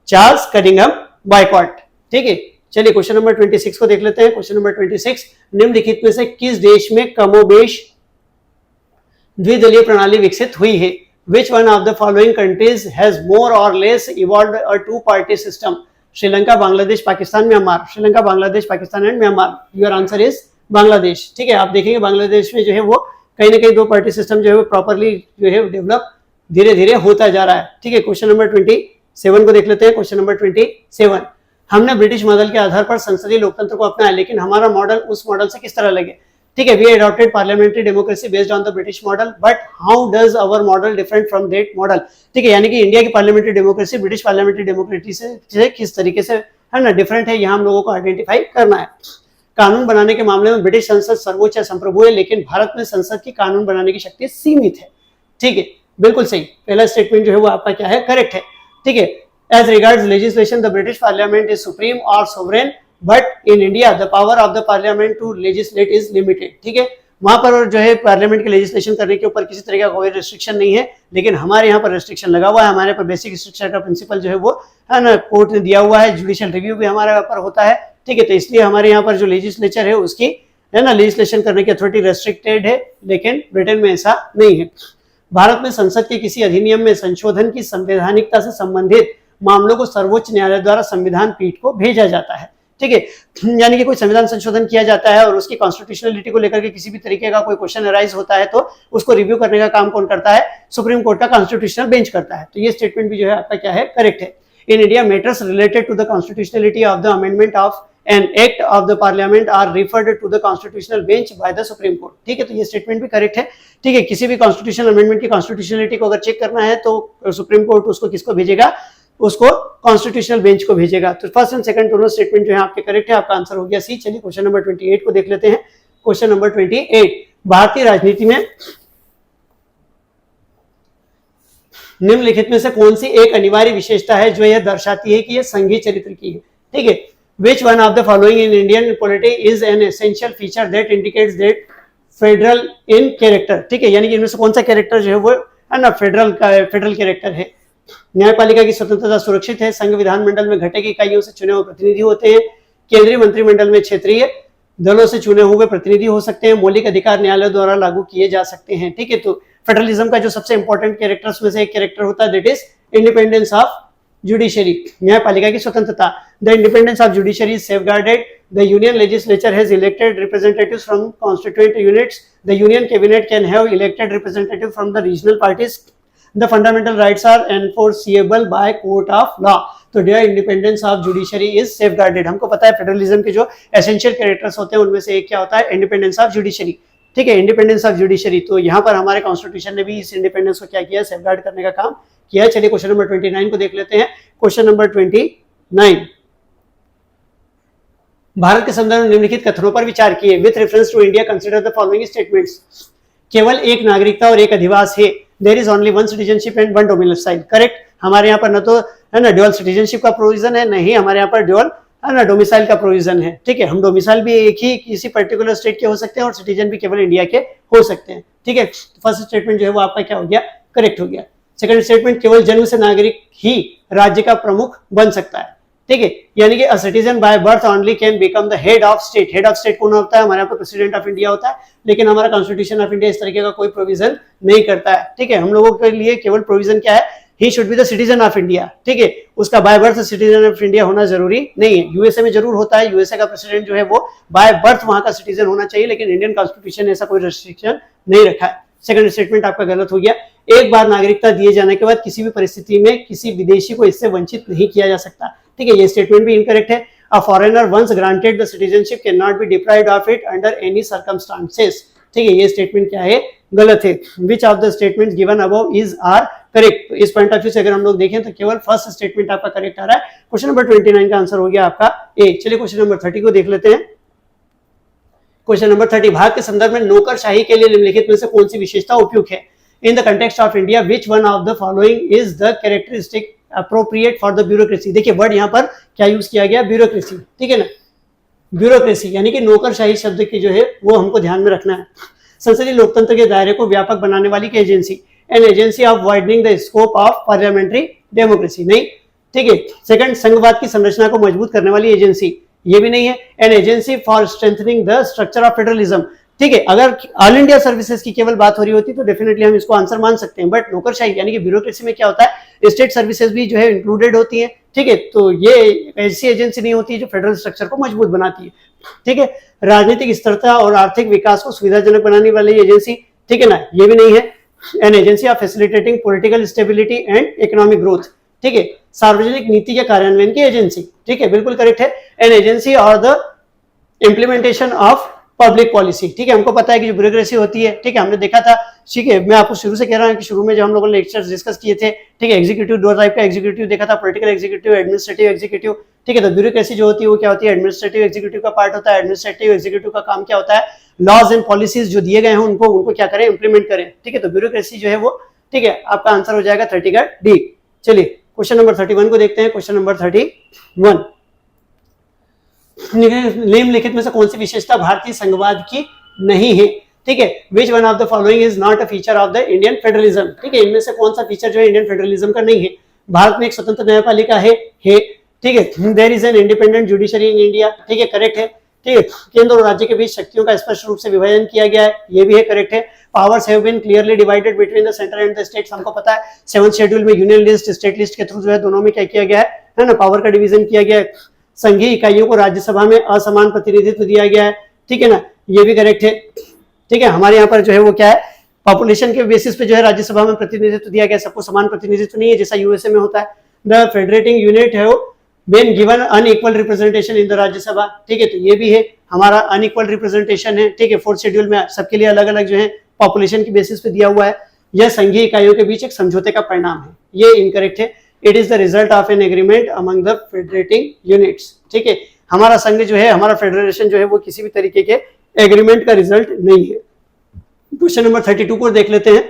Charles Cunningham boycott. ठीक है, चलिए क्वेश्चन नंबर 26 को देख लेते हैं। क्वेश्चन नंबर 26, निम्नलिखित में से किस देश में कमोबेश द्विदलीय प्रणाली विकसित हुई है? Which one of the following countries has more or less evolved a two-party system? Sri Lanka, Bangladesh, Pakistan, Myanmar. Sri Lanka, Bangladesh, Pakistan and Myanmar. Your answer is Bangladesh. ठीक है, आप देखेंगे बांग्लादेश में जो है वो कहीं ना कहीं दो पार्टी सिस्टम जो है वो प्रॉपरली जो है डेवलप धीरे धीरे होता जा रहा है। ठीक है, क्वेश्चन नंबर 27 को देख लेते हैं। क्वेश्चन नंबर 27, हमने ब्रिटिश मॉडल के आधार पर संसदीय लोकतंत्र को अपनाया, लेकिन हमारा मॉडल उस मॉडल से किस तरह लगे? ठीक है, we adopted parliamentary democracy based on the British model, but how does our model different from that model? ठीक है, यानी कि इंडिया की parliamentary democracy British parliamentary democracy से किस तरीके से है ना डिफरेंट है, यहाँ हम लोगों को आइडेंटिफाई करना है। कानून बनाने के मामले में ब्रिटिश संसद सर्वोच्च या संप्रभु है, लेकिन भारत में संसद की कानून बनाने की शक्ति सीमित है। ठीक है, बिल्कुल सही, पहला स्टेटमेंट जो है वो आपका क्या है, करेक्ट है। ठीक है, as regards legislation the British parliament is supreme और sovereign, but in India the power of the parliament to legislate is limited. ठीक है, वहां पर जो है पार्लियामेंट के लेजिस्लेशन करने के ऊपर किसी तरह का कोई रिस्ट्रिक्शन नहीं है, लेकिन हमारे यहाँ पर रिस्ट्रिक्शन लगा हुआ है। हमारे पर बेसिक स्ट्रक्चर का प्रिंसिपल जो है वो है ना कोर्ट ने दिया हुआ है, जुडिशियल रिव्यू भी हमारे यहाँ पर होता है। ठीक है, तो इसलिए हमारे यहाँ पर जो लेजिस्लेचर है उसकी है ना लेजिस्लेशन करने की अथॉरिटी रेस्ट्रिक्टेड है, लेकिन ब्रिटेन में ऐसा नहीं है। भारत में संसद के किसी अधिनियम में संशोधन की संवैधानिकता से संबंधित मामलों को सर्वोच्च न्यायालय द्वारा संविधान पीठ को भेजा जाता है। ठीक है, यानी कि कोई संविधान संशोधन किया जाता है और उसकी कॉन्स्टिट्यूशनलिटी को लेकर के किसी भी तरीके का कोई क्वेश्चन अराइज होता है तो उसको रिव्यू करने का काम कौन करता है? सुप्रीम कोर्ट का कॉन्स्टिट्यूशनल बेंच करता है। तो ये स्टेटमेंट भी जो है आपका क्या है, करेक्ट है। In India matters related to the constitutionality of the amendment of an act of the parliament are referred to the constitutional bench by the supreme court. ठीक है, तो ये स्टेटमेंट भी करेक्ट है। ठीक है, किसी भी कॉन्स्टिट्यूशनल अमेंडमेंट की कॉन्स्टिट्यूशनलिटी को अगर चेक करना है तो सुप्रीम कोर्ट उसको किसको भेजेगा? उसको कॉन्स्टिट्यूशनल बेंच को भेजेगा। तो फर्स्ट एंड सेकंड दोनों स्टेटमेंट जो है आपके करेक्ट है, आपका आंसर हो गया सी। चलिए क्वेश्चन नंबर 28 को देख लेते हैं। क्वेश्चन नंबर 28, भारतीय राजनीति में निम्नलिखित में से कौन सी एक अनिवार्य विशेषता है जो यह दर्शाती है कि यह संघीय चरित्र की है? ठीक है, which one of the following in Indian polity is an essential feature that indicates that federal in character? ठीक है, यानी कि इनमें से कौन सा कैरेक्टर जो है वो है ना फेडरल कैरेक्टर है? न्यायपालिका की स्वतंत्रता सुरक्षित है, संघ विधानमंडल में घटक इकाइयों से चुने हुए प्रतिनिधि होते हैं, केंद्रीय मंत्रिमंडल में क्षेत्रीय दलों से चुने हुए प्रतिनिधि हो सकते हैं, मौलिक अधिकार न्यायालय द्वारा लागू किए जा सकते हैं। ठीक है, तो फेडरलिज्म का जो सबसे इंपॉर्टेंट कैरेक्टर्स में से एक कैरेक्टर होता है that is independence of judiciary, न्यायपालिका की स्वतंत्रता। The independence of judiciary is safeguarded, the union legislature has elected representatives from constituent units, the union cabinet can have elected representative from the regional parties, the fundamental rights are enforceable by court of law। तो dear independence of judiciary is safeguarded. हमको पता है federalism के जो essential characters होते हैं उनमें से एक क्या होता है? Independence of judiciary. ठीक है, इंडिपेंडेंस ऑफ जुडिशरी, तो यहाँ पर हमारे कॉन्स्टिट्यूशन ने भी इस इंडिपेंडेंस को क्या किया? सेफगार्ड करने का काम किया है। चलिए क्वेश्चन नंबर 29 को देख लेते हैं। क्वेश्चन नंबर 29, भारत के संदर्भ में निम्नलिखित कथनों पर विचार किए। With reference to India consider the following statements. केवल एक नागरिकता और एक अधिवास है। There is only one citizenship and one domicile. Correct, हमारे यहाँ पर न तो है ना ड्यूअल सिटीजनशिप का प्रोविजन है, नहीं हमारे यहाँ पर ड्यूअल है ना डोमिसाइल का प्रोविजन है। ठीक है, हम डोमिसाइल भी एक ही किसी पर्टिकुलर स्टेट के हो सकते हैं और सिटीजन भी केवल इंडिया के हो सकते हैं। ठीक है, फर्स्ट स्टेटमेंट जो है वो आपका क्या हो गया? करेक्ट हो गया। सेकंड स्टेटमेंट, केवल जन्म से नागरिक ही राज्य का प्रमुख बन सकता है। ठीक है, यानी कि a citizen by birth only can become the head of state. Head of state कौन होता है? हमारे यहाँ पर प्रेसिडेंट ऑफ इंडिया होता है, लेकिन हमारा कॉन्स्टिट्यूशन ऑफ इंडिया इस तरीके का कोई प्रोविजन नहीं करता है। ठीक है, हम लोगों के लिए केवल प्रोविजन क्या है? He should be the citizen of India. ठीक है, उसका by birth citizen of India होना जरूरी नहीं है। यूएसए में जरूर होता है, यूएसए का प्रेसिडेंट जो है वो बाय बर्थ वहां का सिटीजन होना चाहिए, लेकिन इंडियन कॉन्स्टिट्यूशन ने ऐसा कोई रेस्ट्रिक्शन नहीं रखा है। सेकंड स्टेटमेंट आपका गलत हो गया। एक बार नागरिकता दिए जाने के बाद किसी भी परिस्थिति में किसी विदेशी को इससे वंचित नहीं किया जा सकता। ठीक है, ये स्टेटमेंट भी इनकरेक्ट है। A foreigner once granted the citizenship can not be deprived of it under any circumstances. ठीक है, ये स्टेटमेंट क्या है? गलत है। Which of the statements given above is are correct? इस पॉइंट ऑफ व्यू से अगर हम लोग देखें तो केवल फर्स्ट स्टेटमेंट आपका करेक्ट आ रहा है। क्वेश्चन नंबर 29 का आंसर हो गया आपका ए। चलिए क्वेश्चन नंबर 30 को देख लेते हैं। क्वेश्चन नंबर 30, भारत के संदर्भ में नौकरशाही के लिए निम्नलिखित में से कौन सी विशेषता उपयुक्त है? In the context of India which one of the following is the characteristic appropriate for the bureaucracy? देखिए वर्ड यहाँ पर क्या यूज किया गया? ब्यूरोक्रेसी। ठीक है ना, ब्यूरोक्रेसी यानी कि नौकरशाही शब्द की जो है वो हमको ध्यान में रखना है। संसदीय लोकतंत्र के दायरे को व्यापक बनाने वाली agency, an agency of widening the scope of parliamentary democracy, नहीं। ठीक है, सेकंड, संघवाद की संरचना को मजबूत करने वाली एजेंसी, ये भी नहीं है। An agency for strengthening the structure of federalism, ठीक है, अगर ऑल इंडिया सर्विसेज की केवल बात हो रही होती तो डेफिनेटली हम इसको आंसर मान सकते हैं, बट नौकरशाही यानी कि ब्यूरोक्रेसी में क्या होता है, स्टेट सर्विसेज भी जो है इंक्लूडेड होती है। ठीक है, तो ये ऐसी एजेंसी नहीं होती जो फेडरल स्ट्रक्चर को मजबूत बनाती है। ठीक है, राजनीतिक स्थिरता और आर्थिक विकास को सुविधाजनक बनाने वाली एजेंसी, ठीक है ना, ये भी नहीं है। An agency of facilitating political stability and economic growth, ठीक है, सार्वजनिक नीति के कार्यान्वयन की एजेंसी, ठीक है, बिल्कुल करेक्ट है। एन एजेंसी और the implementation of public policy, ठीक है, हमको पता है कि जो ब्यूरोक्रेसी होती है, ठीक है, हमने देखा था, ठीक है, मैं आपको शुरू से कह रहा हूं कि शुरू में जो हम लोगों ने लेक्चर्स डिस्कस किए थे, ठीक है, एग्जीक्यूटिव, दो टाइप का एग्जीक्यूटिव देखा था, पॉलिटिकल एग्जीक्यूटिव, एडमिनिस्ट्रेटिव एग्जीक्यूटिव। ठीक है, तो ब्यूरोक्रेसी जो होती है वो क्या होती है, एडमिनिस्ट्रेटिव एग्जीक्यूटिव का पार्ट होता है। एडमिनिस्ट्रेटिव एग्जीक्यूटिव का काम क्या होता है, लॉज एंड पॉलिसीज जो दिए गए हैं उनको क्या करें, इंप्लीमेंट करें। ठीक है, तो ब्यूरोक्रेसी जो है वो, ठीक है, आपका आंसर हो जाएगा 30 का डी। चलिए क्वेश्चन नंबर 31 को देखते हैं। क्वेश्चन नंबर 31, निम्नलिखित में से कौन सी विशेषता भारतीय संघवाद की नहीं है? ठीक है, which one of the following is not a feature of the Indian federalism? ठीक है, इनमें से कौन सा फीचर जो है इंडियन फेडरलिज्म का नहीं है? भारत में एक स्वतंत्र न्यायपालिका है। ठीक है, there is an independent judiciary in India, ठीक है, करेक्ट है। ठीक है, केंद्र और राज्य के बीच शक्तियों का स्पष्ट रूप से विभाजन किया गया है, ये भी है, करेक्ट है। Powers have been clearly divided between the centre and the states, हमको पता है 7th शेड्यूल में यूनियन लिस्ट, स्टेट लिस्ट के थ्रू जो है दोनों में क्या किया गया है ना, पावर का डिवीजन किया गया है। संघीय इकाइयों को राज्यसभा में असमान प्रतिनिधित्व दिया गया है, ठीक है ना, ये भी करेक्ट है। ठीक है, हमारे यहाँ पर जो है वो क्या है, पॉपुलेशन के बेसिस पे जो है राज्यसभा में प्रतिनिधित्व दिया गया, सबको समान प्रतिनिधित्व नहीं है जैसा यूएसए में होता है। द फेडरेटिंग यूनिट है been given unequal representation in the Rajya Sabha, ठीक है, तो ये भी है, हमारा अनइक्वल रिप्रेजेंटेशन है। ठीक है, 4th शेड्यूल में सबके लिए अलग अलग जो है पॉपुलेशन की बेसिस पे दिया हुआ है। यह संघीय इकाइयों के बीच एक समझौते का परिणाम है, ये इनकरेक्ट है। It is the result of an agreement among the federating units. ठीक है, हमारा संघ जो है, हमारा फेडरेशन जो है वो किसी भी तरीके के एग्रीमेंट का रिजल्ट नहीं है। क्वेश्चन नंबर 32 को देख लेते हैं।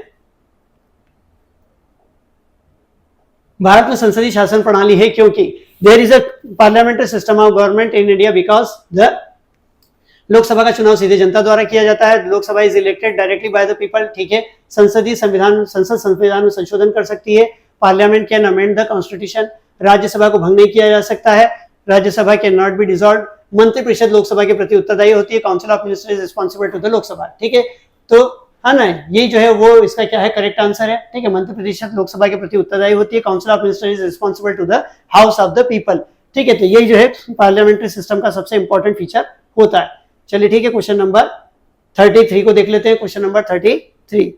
भारत में संसदीय शासन प्रणाली है क्योंकि there is a parliamentary system of government in India because the Lok Sabha का चुनाव सीधे जनता द्वारा किया जाता है। Lok Sabha is elected directly by the people. ठीक है, संसद संविधान में संशोधन कर सकती है। Parliament can amend the constitution. Rajya Sabha को भंग नहीं किया जा सकता है। Rajya Sabha can not be dissolved. मंत्रिपरिषद लोकसभा के प्रति उत्तरदायी होती है। Council of ministers is responsible to the Lok Sabha. ठीक है, तो है ना, ये जो है वो इसका क्या है, करेक्ट आंसर है। ठीक है, मंत्रिपरिषद लोकसभा के प्रति उत्तरदायी होती है। Council of ministers is responsible to the house of the people. ठीक है, तो ये जो है पार्लियामेंट्री सिस्टम का सबसे इंपॉर्टेंट फीचर होता है। चलिए ठीक है, क्वेश्चन नंबर 33 को देख लेते हैं। क्वेश्चन नंबर 33,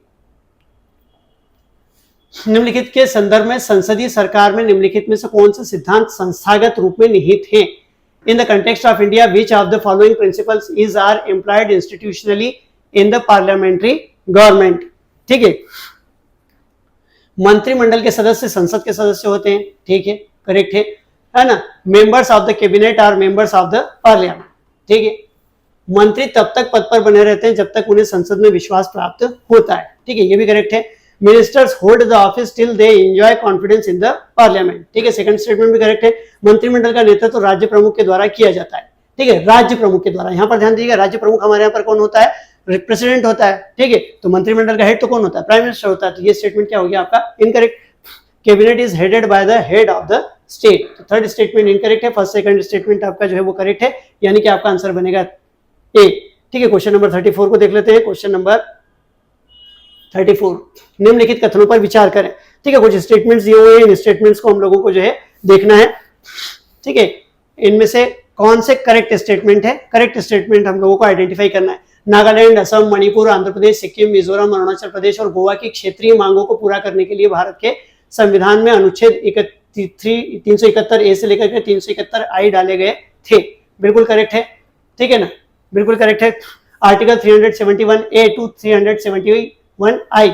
निम्नलिखित के संदर्भ में संसदीय सरकार में निम्नलिखित में से कौन सा सिद्धांत संस्थागत रूप में निहित है? In the context of India which of the following principles is are employed institutionally in the parliamentary government? ठीक है, मंत्रिमंडल के सदस्य संसद के सदस्य होते हैं। ठीक है, करेक्ट है ना। Members of the cabinet are members of the parliament. ठीक है, मंत्री तब तक पद पर बने रहते हैं जब तक उन्हें संसद में विश्वास प्राप्त होता है। ठीक है, ये भी करेक्ट है। Ministers hold the office till they enjoy confidence in the parliament. ठीक है, सेकंड स्टेटमेंट भी करेक्ट है। मंत्रिमंडल का नेतृत्व तो राज्य प्रमुख के द्वारा किया जाता है। ठीक है, राज्य प्रमुख के द्वारा। यहाँ पर ध्यान दीजिएगा, राज्य प्रमुख हमारे यहाँ पर कौन होता है? प्रेसिडेंट होता है। ठीक है, तो मंत्रिमंडल का हेड तो कौन होता है? प्राइम मिनिस्टर होता है। तो ये स्टेटमेंट क्या हो गया आपका? Incorrect. Cabinet is headed by the head of the state. तो थर्ड स्टेटमेंट इनकरेक्ट है। फर्स्ट सेकंड स्टेटमेंट आपका जो है वो करेक्ट है, यानी कि आपका आंसर बनेगा ए। ठीक है, क्वेश्चन नंबर 34 को देख लेते हैं। क्वेश्चन नंबर 34, निम्नलिखित कथनों पर विचार करें। ठीक है, कुछ स्टेटमेंट्स दिए हुए हैं, इन स्टेटमेंट्स को हम लोगों को जो है देखना है। ठीक है, इनमें से कौन से करेक्ट स्टेटमेंट है? करेक्ट स्टेटमेंट हम लोगों को आइडेंटिफाई करना है। नागालैंड, असम, मणिपुर, आंध्र प्रदेश, सिक्किम, मिजोरम, अरुणाचल प्रदेश और गोवा की क्षेत्रीय मांगों को पूरा करने के लिए भारत के संविधान में अनुच्छेद 371 ए से लेकर के 371 आई डाले गए थे। बिल्कुल करेक्ट है। ठीक है ना, बिल्कुल करेक्ट है। Article 371 A to 371 I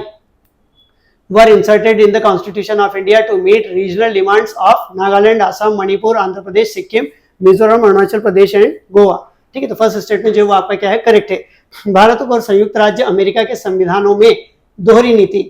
were inserted in the Constitution of India to meet regional demands of Nagaland, Assam, Manipur, Andhra Pradesh, Sikkim, Mizoram, Arunachal Pradesh and Goa। ठीक है, तो फर्स्ट स्टेटमेंट जो वो आपका क्या है? करेक्ट है। भारत और संयुक्त राज्य अमेरिका के संविधानों में दोहरी नीति,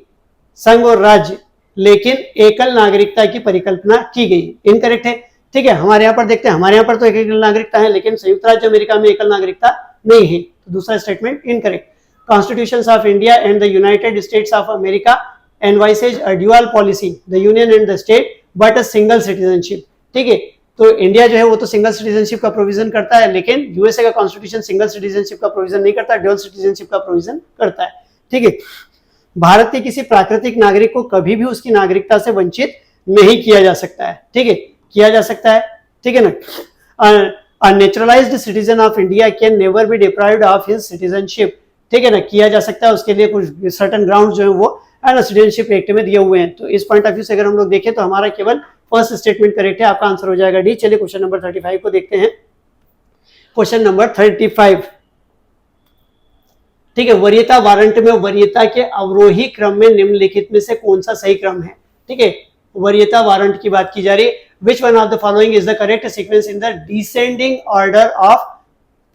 संघ और राज्य लेकिन एकल नागरिकता की परिकल्पना की गई। इनकरेक्ट है। ठीक है, हमारे यहाँ पर देखते हैं, हमारे यहाँ पर तो एकल नागरिकता है, लेकिन संयुक्त राज्य अमेरिका में एकल नागरिकता नहीं है। तो दूसरा statement incorrect. Constitutions of India and the United states of America envisages a dual policy, the union and the state, but a single citizenship। ठीक है, तो इंडिया जो है वो तो सिंगल सिटीजनशिप का प्रोविजन करता है, लेकिन यूएसए का कॉन्स्टिट्यूशन सिंगल सिटीजनशिप का प्रोविजन नहीं करता, ड्यूअल सिटीजनशिप का प्रोविजन करता है। ठीक है, भारत के किसी प्राकृतिक नागरिक को कभी भी उसकी नागरिकता से वंचित नहीं किया जा सकता है। ठीक है, किया जा सकता है, ठीक है ना। A naturalized citizen of India can never be deprived of his citizenship, ठीक है ना, किया जा सकता है, उसके लिए कुछ सर्टेन ग्राउंड जो है वो है ना सिटीजनशिप एक्ट में दिए हुए हैं। तो इस पॉइंट ऑफ व्यू से अगर हम लोग देखें तो हमारा केवल फर्स्ट स्टेटमेंट करेक्ट है, आपका आंसर हो जाएगा डी। चलिए क्वेश्चन नंबर 35 को देखते हैं। क्वेश्चन नंबर 35, ठीक है, वरीयता वारंट में वरीयता के अवरोही क्रम में निम्नलिखित में से कौन सा सही क्रम है। ठीक है, वरीयता वारंट की बात की जा रही है। Which one of the following is the correct sequence in the descending order of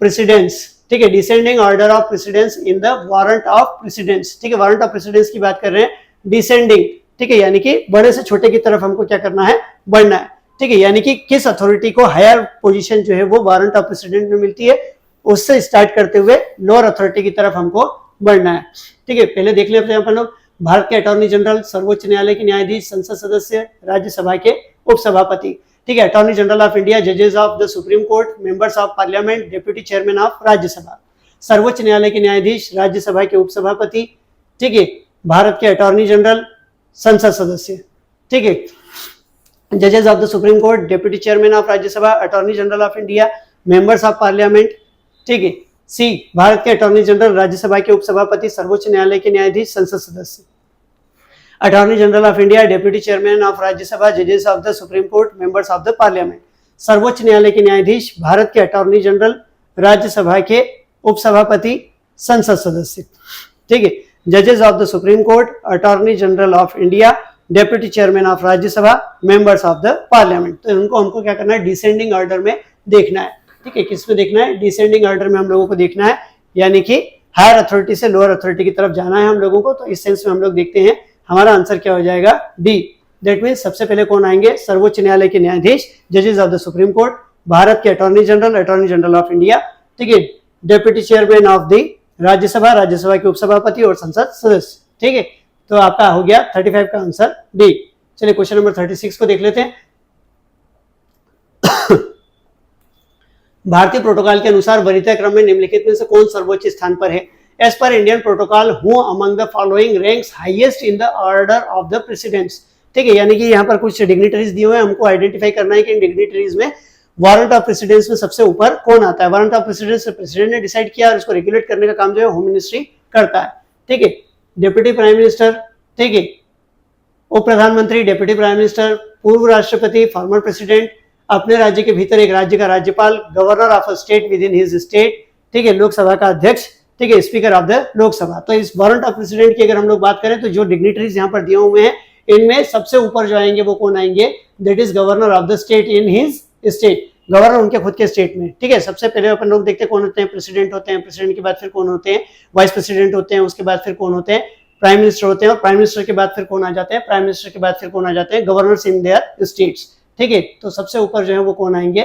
precedence? ठीक है, descending order of precedence in the warrant of precedence। ठीक है, warrant of precedence की बात कर रहे हैं, descending, ठीक है, यानी कि बड़े से छोटे की तरफ हमको क्या करना है, बढ़ना है। ठीक है, यानी कि किस अथॉरिटी को हायर पोजीशन जो है वो वारंट ऑफ प्रेसिडेंट में मिलती है, उससे स्टार्ट करते हुए लोअर अथॉरिटी की तरफ हमको बढ़ना है। ठीक है, पहले देख लेते हैं अपन लोग। भारत के अटॉर्नी जनरल, सर्वोच्च न्यायालय के न्यायाधीश, संसद सदस्य, राज्यसभा के उपसभापति। ठीक है, अटॉर्नी जनरल ऑफ इंडिया, जजेस of the supreme court, members of parliament, deputy chairman of Rajya Sabha. सर्वोच्च न्यायालय के न्यायाधीश, राज्यसभा के उपसभापति, ठीक है, भारत के अटॉर्नी जनरल, संसद सदस्य। ठीक है, जजेस of the supreme court, deputy chairman of Rajya Sabha, attorney general of India, members of parliament. ठीक है, सी, भारत के अटॉर्नी जनरल, राज्यसभा के उपसभापति, सर्वोच्च न्यायालय के न्यायाधीश, संसद सदस्य। Attorney general of India, deputy chairman of Rajya Sabha, जजेस of the supreme court, members of the parliament. सर्वोच्च न्यायालय के न्यायाधीश, भारत के अटॉर्नी जनरल, राज्यसभा के उपसभापति, संसद सदस्य। ठीक है, जजेस of the supreme court, attorney general of India, deputy chairman of Rajya Sabha, members of the parliament. तो इनको हमको क्या करना है, डिसेंडिंग ऑर्डर में देखना है। ठीक है, किस में देखना है, डिसेंडिंग ऑर्डर में हम लोगों को देखना है, यानी कि हायर अथॉरिटी से लोअर अथॉरिटी की तरफ जाना है हम लोगों को। तो इस सेंस में हम लोग देखते हैं, हमारा आंसर क्या हो जाएगा, डी। दैट मीन्स सबसे पहले कौन आएंगे, सर्वोच्च न्यायालय के न्यायाधीश, जजेस of the supreme court, Bharat के attorney general, attorney general of India, ठीक है, deputy chairman of the Rajya Sabha, Rajya Sabha के उपसभापति और संसद सदस्य। ठीक है, तो आपका हो गया 35 का आंसर डी। चलिए क्वेश्चन नंबर 36 को देख लेते हैं। भारतीय प्रोटोकॉल के अनुसार वरीयता क्रम में निम्नलिखित में से कौन सर्वोच्च स्थान पर है। As per Indian protocol, who among the following ranks highest in the order of the presidents. ठीक है, यानी कि यहाँ पर कुछ डिग्निटरीज दिए हुए हैं, हमको आइडेंटिफाई करना है कि इन डिग्निटरीज में वारंट ऑफ प्रेसिडेंस में सबसे ऊपर कौन आता है। वारंट ऑफ प्रेसिडेंस प्रेसिडेंट ने डिसाइड किया और उसको रेगुलेट करने का काम जो है होम मिनिस्ट्री करता है। ठीक है, डिप्टी प्राइम मिनिस्टर, ठीक है, उप प्रधानमंत्री, डिप्टी प्राइम मिनिस्टर, पूर्व राष्ट्रपति, फॉर्मर प्रेसिडेंट, अपने राज्य के भीतर एक राज्य का राज्यपाल, governor of a state with in his state, ठीक है, लोकसभा का अध्यक्ष, ठीक है, स्पीकर ऑफ द लोकसभा। तो इस वारंट ऑफ प्रेसिडेंट की अगर हम लोग बात करें तो जो डिग्निटरीज यहाँ पर दिए हुए हैं, इनमें सबसे ऊपर जो आएंगे वो कौन आएंगे, that is governor of the state in his state. Governor उनके खुद के स्टेट में। ठीक है, सबसे पहले अपन लोग देखते हैं कौन होते हैं, प्रेसिडेंट होते हैं, प्रेसिडेंट के बाद फिर कौन होते हैं, वाइस प्रेसिडेंट होते हैं, उसके बाद फिर कौन होते हैं, प्राइम मिनिस्टर होते हैं, और प्राइम मिनिस्टर के बाद फिर कौन आ जाते हैं, प्राइम मिनिस्टर के बाद फिर कौन आ जाते हैं, गवर्नर्स इन देयर स्टेट्स। ठीक है, तो सबसे ऊपर जो है वो कौन आएंगे,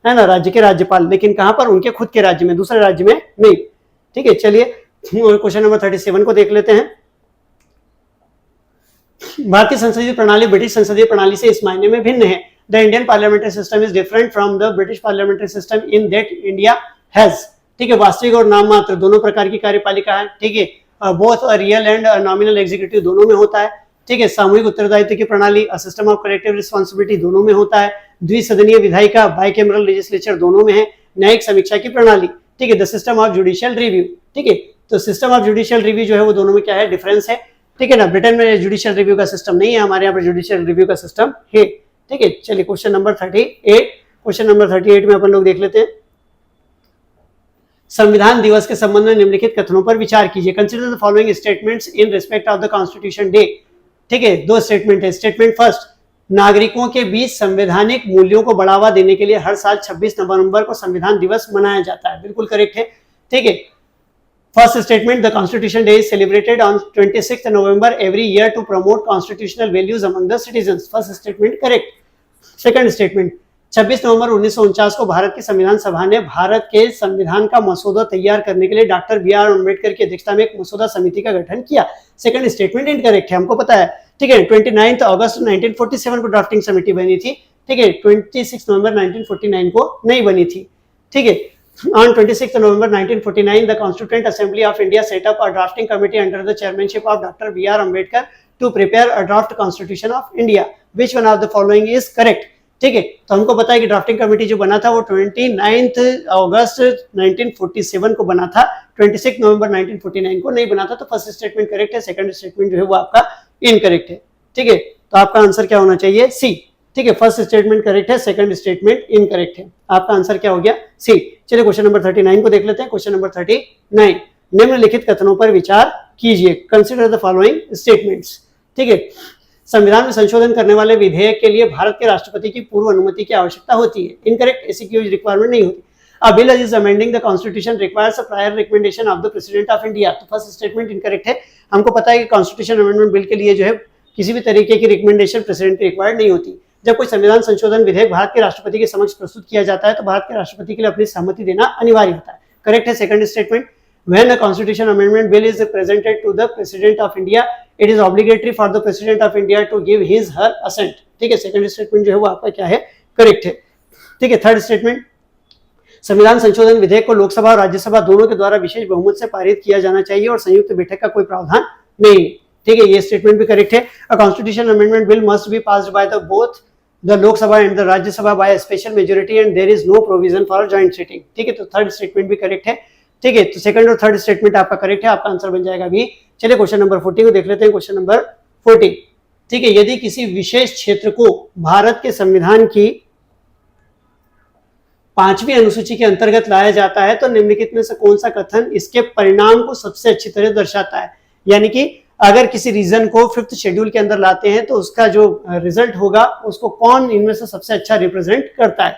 है ना, राज्य के राज्यपाल, लेकिन कहां पर, उनके खुद के राज्य में, दूसरे राज्य में नहीं। ठीक है, चलिए क्वेश्चन नंबर 37 को देख लेते हैं। भारतीय संसदीय प्रणाली ब्रिटिश संसदीय प्रणाली से इस मायने में भिन्न है। The Indian parliamentary system is different from the British parliamentary system in that India has, ठीक है, वास्तविक और नाम मात्र दोनों प्रकार की कार्यपालिका है। ठीक है, both real and nominal executive दोनों में होता है। ठीक है, सामूहिक उत्तरदायित्व की प्रणाली, a system of collective responsibility दोनों में होता है। द्विसदनीय विधायिका, बाइकैमरल लेजिस्लेचर दोनों में है। न्यायिक समीक्षा की प्रणाली, ठीक है, the system of judicial review. ठीक है, तो सिस्टम ऑफ जुडिशियल रिव्यू जो है वो दोनों में क्या है, डिफरेंस है। ठीक है ना, ब्रिटेन में जुडिशियल रिव्यू का सिस्टम नहीं है, हमारे यहाँ पर जुडिशियल रिव्यू का सिस्टम है। ठीक है, चलिए क्वेश्चन नंबर 38, क्वेश्चन नंबर 38 में अपन लोग देख लेते हैं। संविधान दिवस के संबंध में निम्नलिखित कथनों पर विचार कीजिए। Consider the following statements in respect of the constitution day. ठीक है, दो स्टेटमेंट है। स्टेटमेंट फर्स्ट, नागरिकों के बीच संवैधानिक मूल्यों को बढ़ावा देने के लिए हर साल 26 नवंबर को संविधान दिवस मनाया जाता है। बिल्कुल करेक्ट है। ठीक है, first statement, the constitution day is celebrated on 26 November every year to promote constitutional values among the citizens. First statement correct. Second statement, 26 नवंबर 1949 को भारत की संविधान सभा ने भारत के संविधान का मसौदा तैयार करने के लिए डॉक्टर बी.आर. अम्बेडकर की अध्यक्षता में एक मसौदा समिति का गठन किया। सेकंड स्टेटमेंट इनकरेक्ट है, हमको पता है। ठीक है, 29 अगस्त 1947 को ड्राफ्टिंग समिति बनी थी। ठीक है, 26 नवंबर 1949 को नहीं बनी थी। ठीक है, on 26 November 1949 the Constituent Assembly of India set up a drafting committee under the chairmanship of Dr. B.R. Ambedkar to prepare a draft constitution of India. Which one of the following is correct? ठीक है, तो हमको पता है कि drafting committee जो बना था वो 29 अगस्त 1947 को बना था, 26 नवंबर 1949 को नहीं बना था। तो फर्स्ट स्टेटमेंट करेक्ट है, सेकंड स्टेटमेंट जो है वो आपका इनकरेक्ट है। ठीक है, तो आपका आंसर क्या होना चाहिए? सी। ठीक है, फर्स्ट स्टेटमेंट करेक्ट है, सेकंड स्टेटमेंट इनकरेक्ट है। आपका आंसर क्या हो गया? सी। चलिए क्वेश्चन नंबर 39 को देख लेते हैं। क्वेश्चन नंबर 39, निम्नलिखित कथनों पर विचार कीजिए। Consider the following statements. ठीक है, संविधान में संशोधन करने वाले विधेयक के लिए भारत के राष्ट्रपति की पूर्व अनुमति की आवश्यकता होती है। इनकरेक्ट, ऐसी कोई रिक्वायरमेंट नहीं होती। A bill is amending the constitution requires a prior recommendation of the president of India। तो फर्स्ट स्टेटमेंट इनकरेक्ट है। हमको पता है कि कॉन्स्टिट्यूशन अमेंडमेंट बिल के लिए जो है किसी भी तरीके की रिकमेंडेशन प्रेसिडेंट की रिक्वायर्ड नहीं होती। जब कोई संविधान संशोधन विधेयक भारत के राष्ट्रपति के समक्ष प्रस्तुत किया जाता है तो भारत के राष्ट्रपति के लिए अपनी सहमति देना अनिवार्य होता है। करेक्ट है second statement. When a constitution amendment bill is presented to the president of India, it is obligatory for the president of India to give his her assent। ठीक है, सेकंड स्टेटमेंट जो है वो आपका क्या है? करेक्ट है। ठीक है, थर्ड स्टेटमेंट, संविधान संशोधन विधेयक को लोकसभा और राज्यसभा दोनों के द्वारा विशेष बहुमत से पारित किया जाना चाहिए और संयुक्त बैठक का कोई प्रावधान नहीं है। ठीक है, ये स्टेटमेंट भी करेक्ट है। A constitution amendment bill must be passed by the both the Lok Sabha and the Rajya Sabha by a special majority and there is no provision for joint sitting। ठीक है, तो third statement भी correct है। ठीक है, तो second और third statement आपका करेक्ट है, आपका आंसर बन जाएगा बी। चलिए क्वेश्चन नंबर 40 को देख लेते हैं। क्वेश्चन नंबर 40, ठीक है, यदि किसी विशेष क्षेत्र को भारत के संविधान की 5वीं अनुसूची के अंतर्गत लाया जाता है तो निम्नलिखित में से कौन सा कथन इसके परिणाम को सबसे अच्छी तरह दर्शाता है? यानी कि अगर किसी रीजन को 5th शेड्यूल के अंदर लाते हैं तो उसका जो रिजल्ट होगा उसको कौन इनमें से सबसे अच्छा रिप्रेजेंट करता है?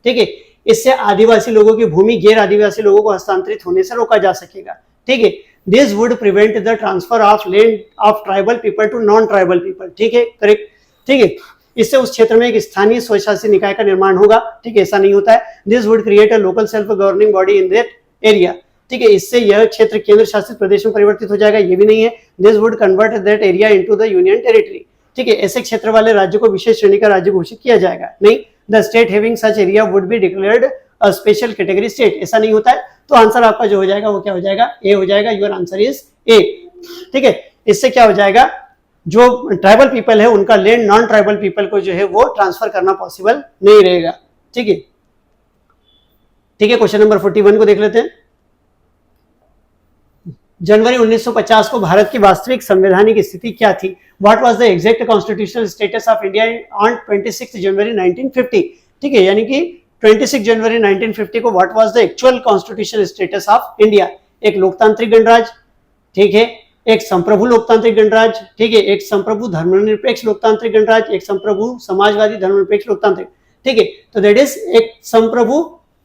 ठीक है, इससे आदिवासी लोगों की भूमि गैर आदिवासी लोगों को हस्तांतरित होने से रोका जा सकेगा। ठीक है, this would prevent the transfer of land of tribal people to non tribal people. ठीक है, करेक्ट। ठीक है, इससे उस क्षेत्र में एक स्थानीय स्वशासी निकाय का निर्माण होगा। ठीक है, ऐसा नहीं होता है। This would create a local self governing body in that area. ठीक है, इससे यह क्षेत्र केंद्र शासित प्रदेश में परिवर्तित हो जाएगा, ये भी नहीं है। This would convert that area into the union territory. ठीक है, ऐसे क्षेत्र वाले राज्य को विशेष श्रेणी का राज्य घोषित किया जाएगा, नहीं। The state having such area would be declared a special category state. ऐसा नहीं होता है। तो आंसर आपका जो हो जाएगा वो क्या हो जाएगा? ए हो जाएगा। Your answer is a. ठीक है, इससे क्या हो जाएगा? जो ट्राइबल पीपल है उनका लैंड नॉन ट्राइबल पीपल को जो है वो ट्रांसफर करना पॉसिबल नहीं रहेगा। ठीक है, ठीक है, क्वेश्चन नंबर 41 को देख लेते हैं। जनवरी 1950 को भारत की वास्तविक संवैधानिक स्थिति क्या थी? What was the exact constitutional status of India on 26 जनवरी 1950? ठीक है, यानी कि 26 जनवरी 1950 को what was the actual constitutional status of India? एक लोकतांत्रिक गणराज्य, ठीक है, एक संप्रभु लोकतांत्रिक गणराज्य, ठीक है, एक संप्रभु धर्मनिरपेक्ष लोकतांत्रिक गणराज्य, एक संप्रभु समाजवादी धर्मनिरपेक्ष लोकतांत्रिक। ठीक है, तो दैट इज एक संप्रभु,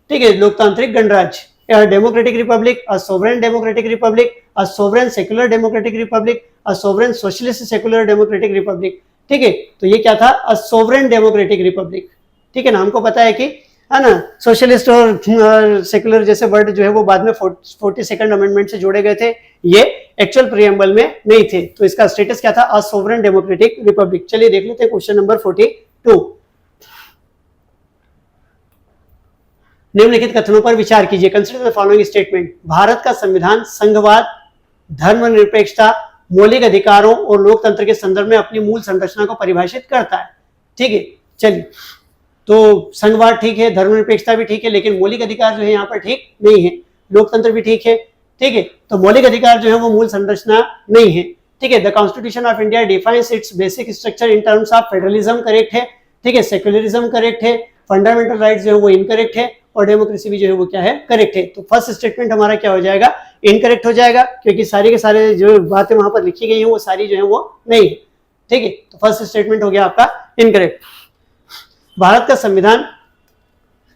ठीक है, लोकतांत्रिक गणराज्य। A democratic republic, a sovereign democratic republic, a sovereign secular democratic republic, a sovereign socialist secular democratic republic। ठीक है, तो ये क्या था? a sovereign democratic republic। ठीक है ना, हमको पता है कि है ना सोशलिस्ट और सेकुलर जैसे वर्ड जो है वो बाद में 42nd अमेंडमेंट से जोड़े गए थे, ये एक्चुअल प्रीएम्बल में नहीं थे। तो इसका स्टेटस क्या था? a sovereign democratic republic। चलिए देख लेते हैं क्वेश्चन नंबर 42। निम्नलिखित कथनों पर विचार कीजिए। Consider the following statement. Bharat का संविधान संघवाद, धर्मनिरपेक्षता, मौलिक अधिकारों और लोकतंत्र के संदर्भ में अपनी मूल संरचना को परिभाषित करता है। ठीक है, चलिए, तो संघवाद ठीक है, धर्मनिरपेक्षता भी ठीक है, लेकिन मौलिक अधिकार जो है यहाँ पर ठीक नहीं है। लोकतंत्र भी ठीक है, ठीक है, तो मौलिक अधिकार जो है वो मूल संरचना नहीं है। ठीक है, the constitution of India defines it's basic structure in terms of federalism, correct है। ठीक है, सेक्युलरिज्म करेक्ट है, फंडामेंटल राइट्स जो है वो इनकरेक्ट है और डेमोक्रेसी भी जो है वो क्या है? करेक्ट है। तो फर्स्ट स्टेटमेंट हमारा क्या हो जाएगा? इनकरेक्ट हो जाएगा, क्योंकि सारे के सारे जो बातें वहां पर लिखी गई हैं वो सारी जो है वो नहीं है। ठीक है, तो फर्स्ट स्टेटमेंट हो गया आपका इनकरेक्ट। भारत का संविधान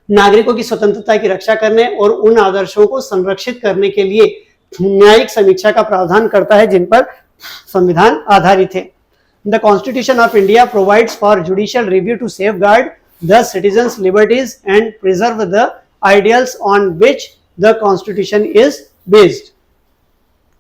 नागरिकों की स्वतंत्रता की रक्षा करने और उन आदर्शों को संरक्षित करने के लिए न्यायिक समीक्षा का प्रावधान करता है जिन पर संविधान आधारित है। The constitution of India provides for judicial review to safeguard the citizens' liberties and preserve the ideals on which the constitution is based।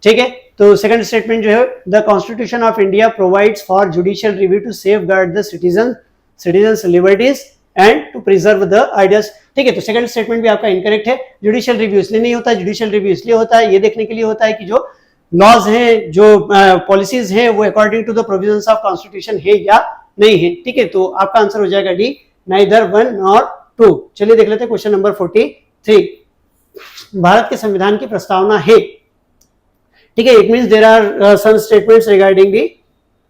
ठीक है, तो सेकंड स्टेटमेंट जो है the constitution of India provides for judicial review to safeguard the citizen citizens liberties and to preserve the ideas. ठीक है, तो second statement भी आपका इनकरेक्ट है। जुडिशियल रिव्यू इसलिए नहीं होता, जुडिशियल रिव्यू इसलिए होता है, ये देखने के लिए होता है कि जो लॉज हैं, जो पॉलिसीज हैं, वो according to the provisions of constitution है या नहीं है। ठीक है, तो आपका आंसर हो जाएगा डी, नाइदर 1 नॉर 2। चलिए देख लेते हैं क्वेश्चन नंबर 43। भारत के संविधान की प्रस्तावना है। ठीक है, it means there are some statements regarding the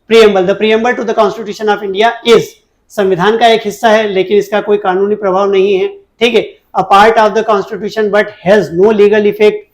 preamble. The preamble to the constitution of India is, संविधान का एक हिस्सा है लेकिन इसका कोई कानूनी प्रभाव नहीं है। ठीक है, a part of the constitution but has no legal effect,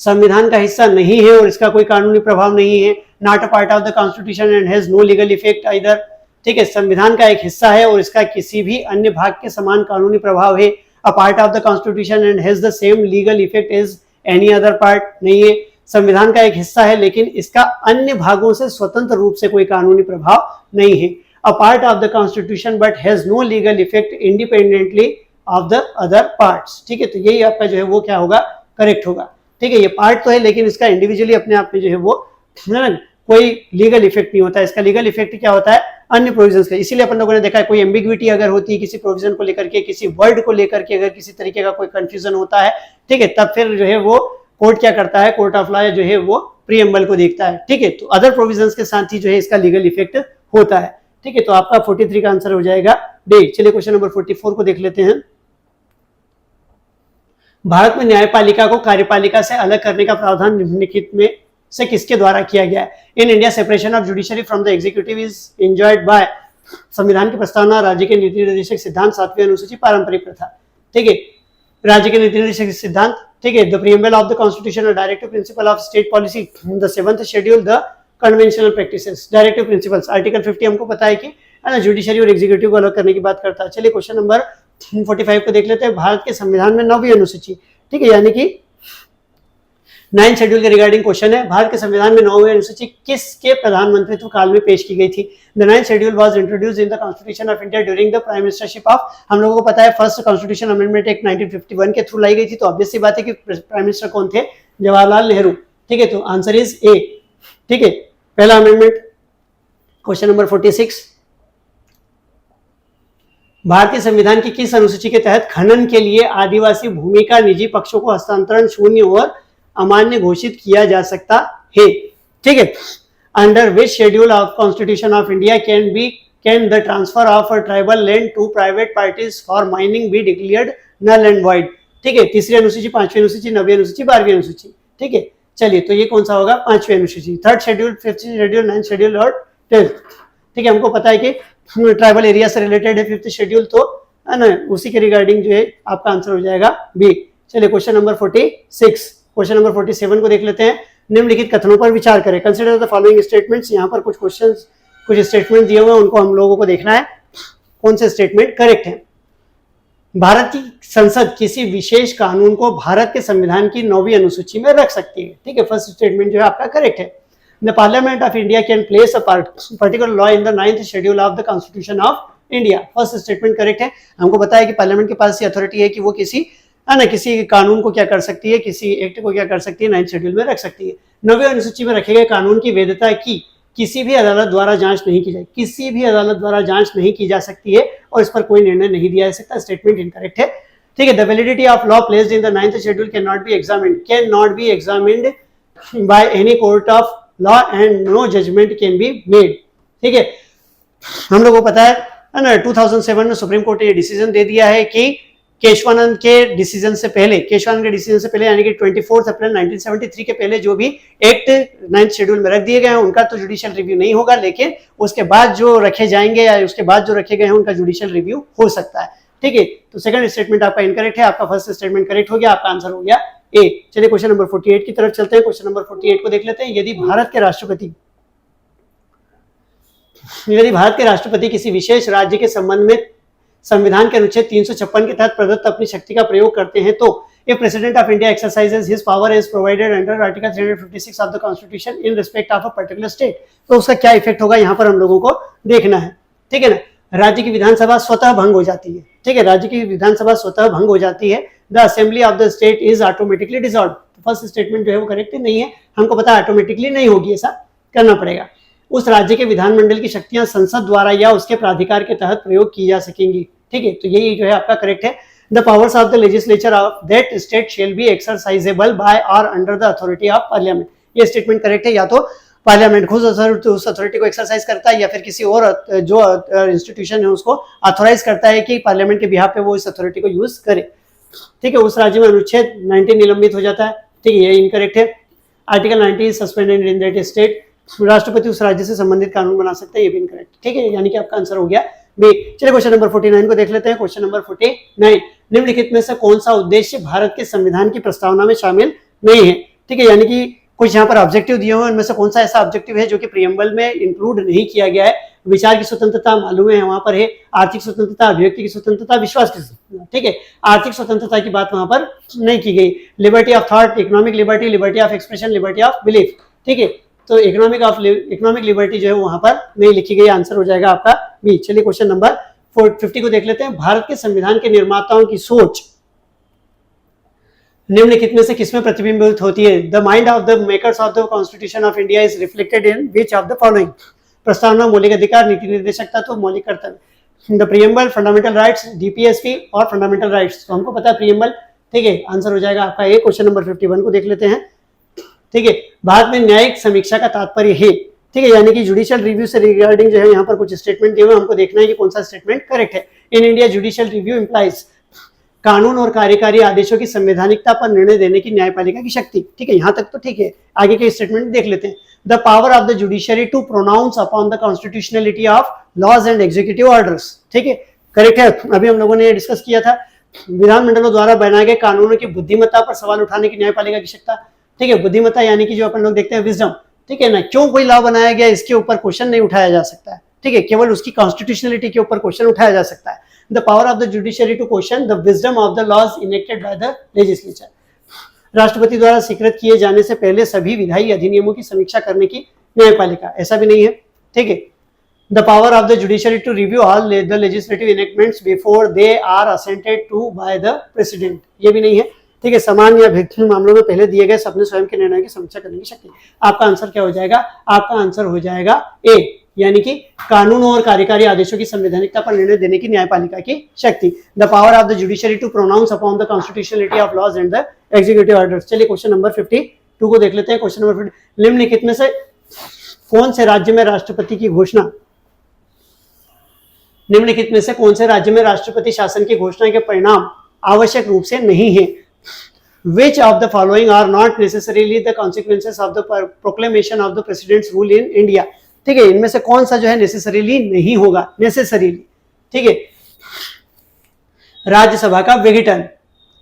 संविधान का हिस्सा नहीं है और इसका कोई कानूनी प्रभाव नहीं है। Not a part of the constitution and has no legal effect either. ठीक है, संविधान का एक हिस्सा है और इसका किसी भी अन्य भाग के समान कानूनी प्रभाव है। A part of the constitution and has the same legal effect as any other part, नहीं है। संविधान का एक हिस्सा है लेकिन इसका अन्य भागों से स्वतंत्र रूप से कोई कानूनी प्रभाव नहीं है। A part of the constitution but has no legal effect independently of the other parts. ठीक है, तो यही आपका जो है वो क्या होगा, करेक्ट होगा। ठीक है, ये पार्ट तो है लेकिन इसका इंडिविजुअली अपने आप में जो है वो कोई लीगल इफेक्ट नहीं होता है। इसका लीगल इफेक्ट क्या होता है, अन्य प्रोविजंस का। इसीलिए अपन लोगों ने देखा है कोई एम्बिग्विटी अगर होती है किसी प्रोविजन को लेकर के, किसी वर्ड को लेकर के, अगर किसी तरीके का कोई कंफ्यूजन होता है, ठीक है, तब फिर जो है वो कोर्ट क्या करता है, कोर्ट ऑफ लॉ जो है वो प्रीएम्बल को देखता है। ठीक है, तो अदर प्रोविजंस के साथ ही जो है इसका लीगल इफेक्ट होता है। ठीक है, तो आपका 43 का आंसर हो जाएगा डी। चलिए क्वेश्चन नंबर 44 को देख लेते हैं। भारत में न्यायपालिका को कार्यपालिका से अलग करने का प्रावधान निम्नलिखित में से किसके द्वारा किया गया है? In India separation of judiciary from the executive is enjoyed by, संविधान की प्रस्तावना, राज्य के नीति निर्देशक सिद्धांत, 7वीं अनुसूची, पारंपरिक प्रथा। ठीक है, राज्य के नीति निर्देशक सिद्धांत। ठीक है, the preamble of the constitution, directive principle of state policy, the 7th schedule, the conventional practices, directive principles. Article 50 हमको पता है कि जुडिशरी और एग्जीक्यूटिव को अलग करने की बात करता है। चलिए क्वेश्चन नंबर 45 को देख लेते हैं। भारत के संविधान में 9वीं अनुसूची, ठीक है, यानी कि 9th शेड्यूल के रिगार्डिंग क्वेश्चन है। भारत के संविधान में 9वीं अनुसूची किसके प्रधानमंत्रित्व काल में पेश की गई थी? The 9th schedule was introduced in the constitution of India during the prime ministership of, हम लोगों को पता है फर्स्ट कॉन्स्टिट्यूशन अमेंडमेंट एक्ट 1951 के थ्रू लाई गई थी। तो ऑब्वियस सी बात है कि प्राइम मिनिस्टर कौन थे? जवाहरलाल नेहरू। ठीक है, तो आंसर इज ए। ठीक है, पहला अमेंडमेंट। क्वेश्चन नंबर 46, भारतीय संविधान की किस अनुसूची के तहत खनन के लिए आदिवासी भूमि का निजी पक्षों को हस्तांतरण शून्य और अमान्य घोषित किया जा सकता है? ठीक है, under which schedule of constitution of India can the transfer of a tribal land to private parties for mining be declared null and void? ठीक है, तीसरी अनुसूची, 5वीं अनुसूची, 9वीं अनुसूची, 12वीं अनुसूची। ठीक है, चलिए तो ये कौन सा होगा? 5वीं अनुसूची। 3rd schedule, 5th schedule, 9th schedule और 12th। ठीक है, हमको पता है कि ट्राइबल एरिया से रिलेटेड है 5th शेड्यूल, तो है ना, उसी के रिगार्डिंग जो है आपका आंसर हो जाएगा बी। चलिए क्वेश्चन नंबर 46, क्वेश्चन नंबर 47 को देख लेते हैं। निम्नलिखित कथनों पर विचार करें। Consider the following statements. यहाँ पर कुछ क्वेश्चंस, कुछ स्टेटमेंट दिए हुए हैं, उनको हम लोगों को देखना है कौन से स्टेटमेंट करेक्ट है। भारत की संसद किसी विशेष कानून को भारत के संविधान की 9वीं अनुसूची में रख सकती है। ठीक है, फर्स्ट स्टेटमेंट जो है आपका करेक्ट है। The Parliament of India can place a particular law in the 9th schedule of the Constitution of India. First statement correct है। हमको पता है कि पार्लियामेंट के पास ये अथॉरिटी है कि वो किसी कानून को क्या कर सकती है, किसी एक्ट को क्या कर सकती है, 9th शेड्यूल में रख सकती है। 9वीं अनुसूची में रखे गए कानून की वैधता की किसी भी अदालत द्वारा जांच नहीं की जाए, किसी भी अदालत द्वारा जांच नहीं की जा सकती है और इस पर कोई निर्णय नहीं दिया जा सकता। स्टेटमेंट इनकरेक्ट है। ठीक है, the validity of law placed in the 9th schedule can not be examined by any court of law and no judgment can be made. ठीक है, हम लोगों को पता है ना 2007 में सुप्रीम कोर्ट ने डिसीजन दे दिया है कि केशवानंद के डिसीजन से पहले, यानी कि 24 अप्रैल 1973 के पहले जो भी एक्ट 9th शेड्यूल में रख दिए गए हैं उनका तो जुडिशियल रिव्यू नहीं होगा, लेकिन उसके बाद जो रखे जाएंगे या उसके बाद जो रखे गए हैं उनका जुडिशियल रिव्यू हो सकता है। ठीक है, तो सेकंड स्टेटमेंट आपका इनकरेक्ट है, आपका फर्स्ट स्टेटमेंट करेक्ट हो गया, आपका आंसर हो गया ए। चलिए क्वेश्चन नंबर 48 की तरफ चलते हैं। क्वेश्चन नंबर 48 को देख लेते हैं। यदि भारत के राष्ट्रपति किसी विशेष राज्य के संबंध में संविधान के अनुच्छेद 356 के तहत प्रदत्त अपनी शक्ति का प्रयोग करते हैं तो if president of India exercises his power as provided under article 356 of the constitution in respect of a particular state, तो उसका क्या इफेक्ट होगा यहाँ पर हम लोगों को देखना है। ठीक है ना, राज्य की विधानसभा स्वतः भंग हो जाती है। ठीक है, राज्य की विधानसभा स्वतः भंग हो जाती है। The assembly of the state is automatically dissolved. First statement जो है वो करेक्ट नहीं है, हमको पता है ऑटोमेटिकली नहीं होगी, ऐसा करना पड़ेगा। उस राज्य के विधानमंडल की शक्तियां संसद द्वारा या उसके प्राधिकार के तहत प्रयोग की जा सकेंगी। ठीक है, तो यही जो है आपका करेक्ट है। The powers of the legislature of that state shall be exercisable by और under the authority of parliament. ये स्टेटमेंट करेक्ट है, या तो पार्लियामेंट खुद उस अथॉरिटी को एक्सरसाइज करता है या फिर किसी और जो इंस्टीट्यूशन है उसको ऑथोराइज करता है कि पार्लियामेंट के बिहाफ पे वो इस अथॉरिटी को यूज करे। ठीक है, उस राज्य में अनुच्छेद 19 निलंबित हो जाता है। ठीक है, ये इनकरेक्ट है। Article 90 is suspended in that state. राष्ट्रपति उस राज्य से संबंधित कानून बना सकता है, ये भी इनकरेक्ट। ठीक है, यानी कि आपका आंसर हो गया बी। चलिए क्वेश्चन नंबर 49 को देख लेते हैं। क्वेश्चन नंबर 49, निम्नलिखित में से कौन सा उद्देश्य भारत के संविधान की प्रस्तावना में शामिल नहीं है? ठीक है, यानी कि कुछ यहाँ पर ऑब्जेक्टिव दिए हुए हैं, उनमें से कौन सा ऐसा ऑब्जेक्टिव है जो कि प्रीएम्बल में इंक्लूड नहीं किया गया है? विचार की स्वतंत्रता मालूम है वहां पर है, आर्थिक स्वतंत्रता, अभिव्यक्ति की स्वतंत्रता, विश्वास की स्वतंत्रता। ठीक है, आर्थिक स्वतंत्रता की बात वहां पर नहीं की गई। Liberty of thought, economic liberty, liberty of expression, liberty of belief. ठीक है, तो इकोनॉमिक लिबर्टी जो है वहां पर नहीं लिखी गई। आंसर हो जाएगा आपका बी। चलिए क्वेश्चन नंबर 50 को देख लेते हैं। भारत के संविधान के निर्माताओं की सोच निम्नलिखित में से किसमें प्रतिबिंबित होती है? The mind of the makers of the constitution of India is reflected in which of the following? प्रस्तावना, मौलिक अधिकार, नीति निर्देशक तत्व, मौलिक कर्तव्य। The preamble, fundamental rights, DPSP और फंडामेंटल राइट्स। तो हमको पता है प्रीएम्बल। ठीक है, आंसर हो जाएगा आपका ए। क्वेश्चन नंबर 51 को देख लेते हैं। ठीक है, भारत में न्यायिक समीक्षा का तात्पर्य है। ठीक है, यानी कि जुडिशियल रिव्यू से रिगार्डिंग जो है यहाँ पर कुछ स्टेटमेंट दिए हुए, हमको देखना है कि कौन सा स्टेटमेंट करेक्ट है। In India judicial review implies कानून और कार्यकारी आदेशों की संवैधानिकता पर निर्णय देने की न्यायपालिका की शक्ति। ठीक है, यहां तक तो ठीक है। आगे के स्टेटमेंट देख लेते हैं। The power of the judiciary to pronounce upon the constitutionality of laws and executive orders. ठीक है, करेक्ट है। अभी हम लोगों ने डिस्कस किया था विधानमंडलों द्वारा बनाए गए कानूनों की बुद्धिमत्ता पर सवाल उठाने की न्यायपालिका की क्षमता। ठीक है, बुद्धिमत्ता यानी कि जो अपन लोग देखते हैं विजडम। ठीक है ना, क्यों कोई लॉ बनाया गया इसके ऊपर क्वेश्चन नहीं उठाया जा सकता है। ठीक है, केवल उसकी कॉन्स्टिट्यूशनलिटी के ऊपर क्वेश्चन उठाया जा सकता है। The power of the judiciary to question the wisdom of the laws enacted by the legislature. राष्ट्रपति द्वारा स्वीकृत किए जाने से पहले सभी विधायी अधिनियमों की समीक्षा करने की न्यायपालिका। ऐसा भी नहीं है। ठीक है, the power of the judiciary to review all the legislative enactments before they are assented to by the president. ये भी नहीं है। ठीक है, समान या भिन्न मामलों में पहले दिए गए अपने स्वयं के निर्णय की समीक्षा करने की शक्ति। आपका आंसर क्या हो जाएगा? आपका आंसर हो जाएगा ए, यानी कि कानून और कार्यकारी आदेशों की संवैधानिकता पर निर्णय देने की न्यायपालिका की शक्ति। The power of the judiciary to pronounce upon the constitutionality of laws and the executive orders. चलिए क्वेश्चन नंबर 52 को देख लेते हैं। क्वेश्चन नंबर 50, निम्नलिखित में से कौन से राज्य में राष्ट्रपति की घोषणा निम्नलिखित में से कौन से राज्य में राष्ट्रपति शासन की घोषणा के परिणाम आवश्यक रूप से नहीं है? Which of the following are not necessarily the consequences of the proclamation of the president's rule in India? ठीक है, इनमें से कौन सा जो है नेसेसरीली नहीं होगा? नेसेसरीली। ठीक है, राज्यसभा का विघटन।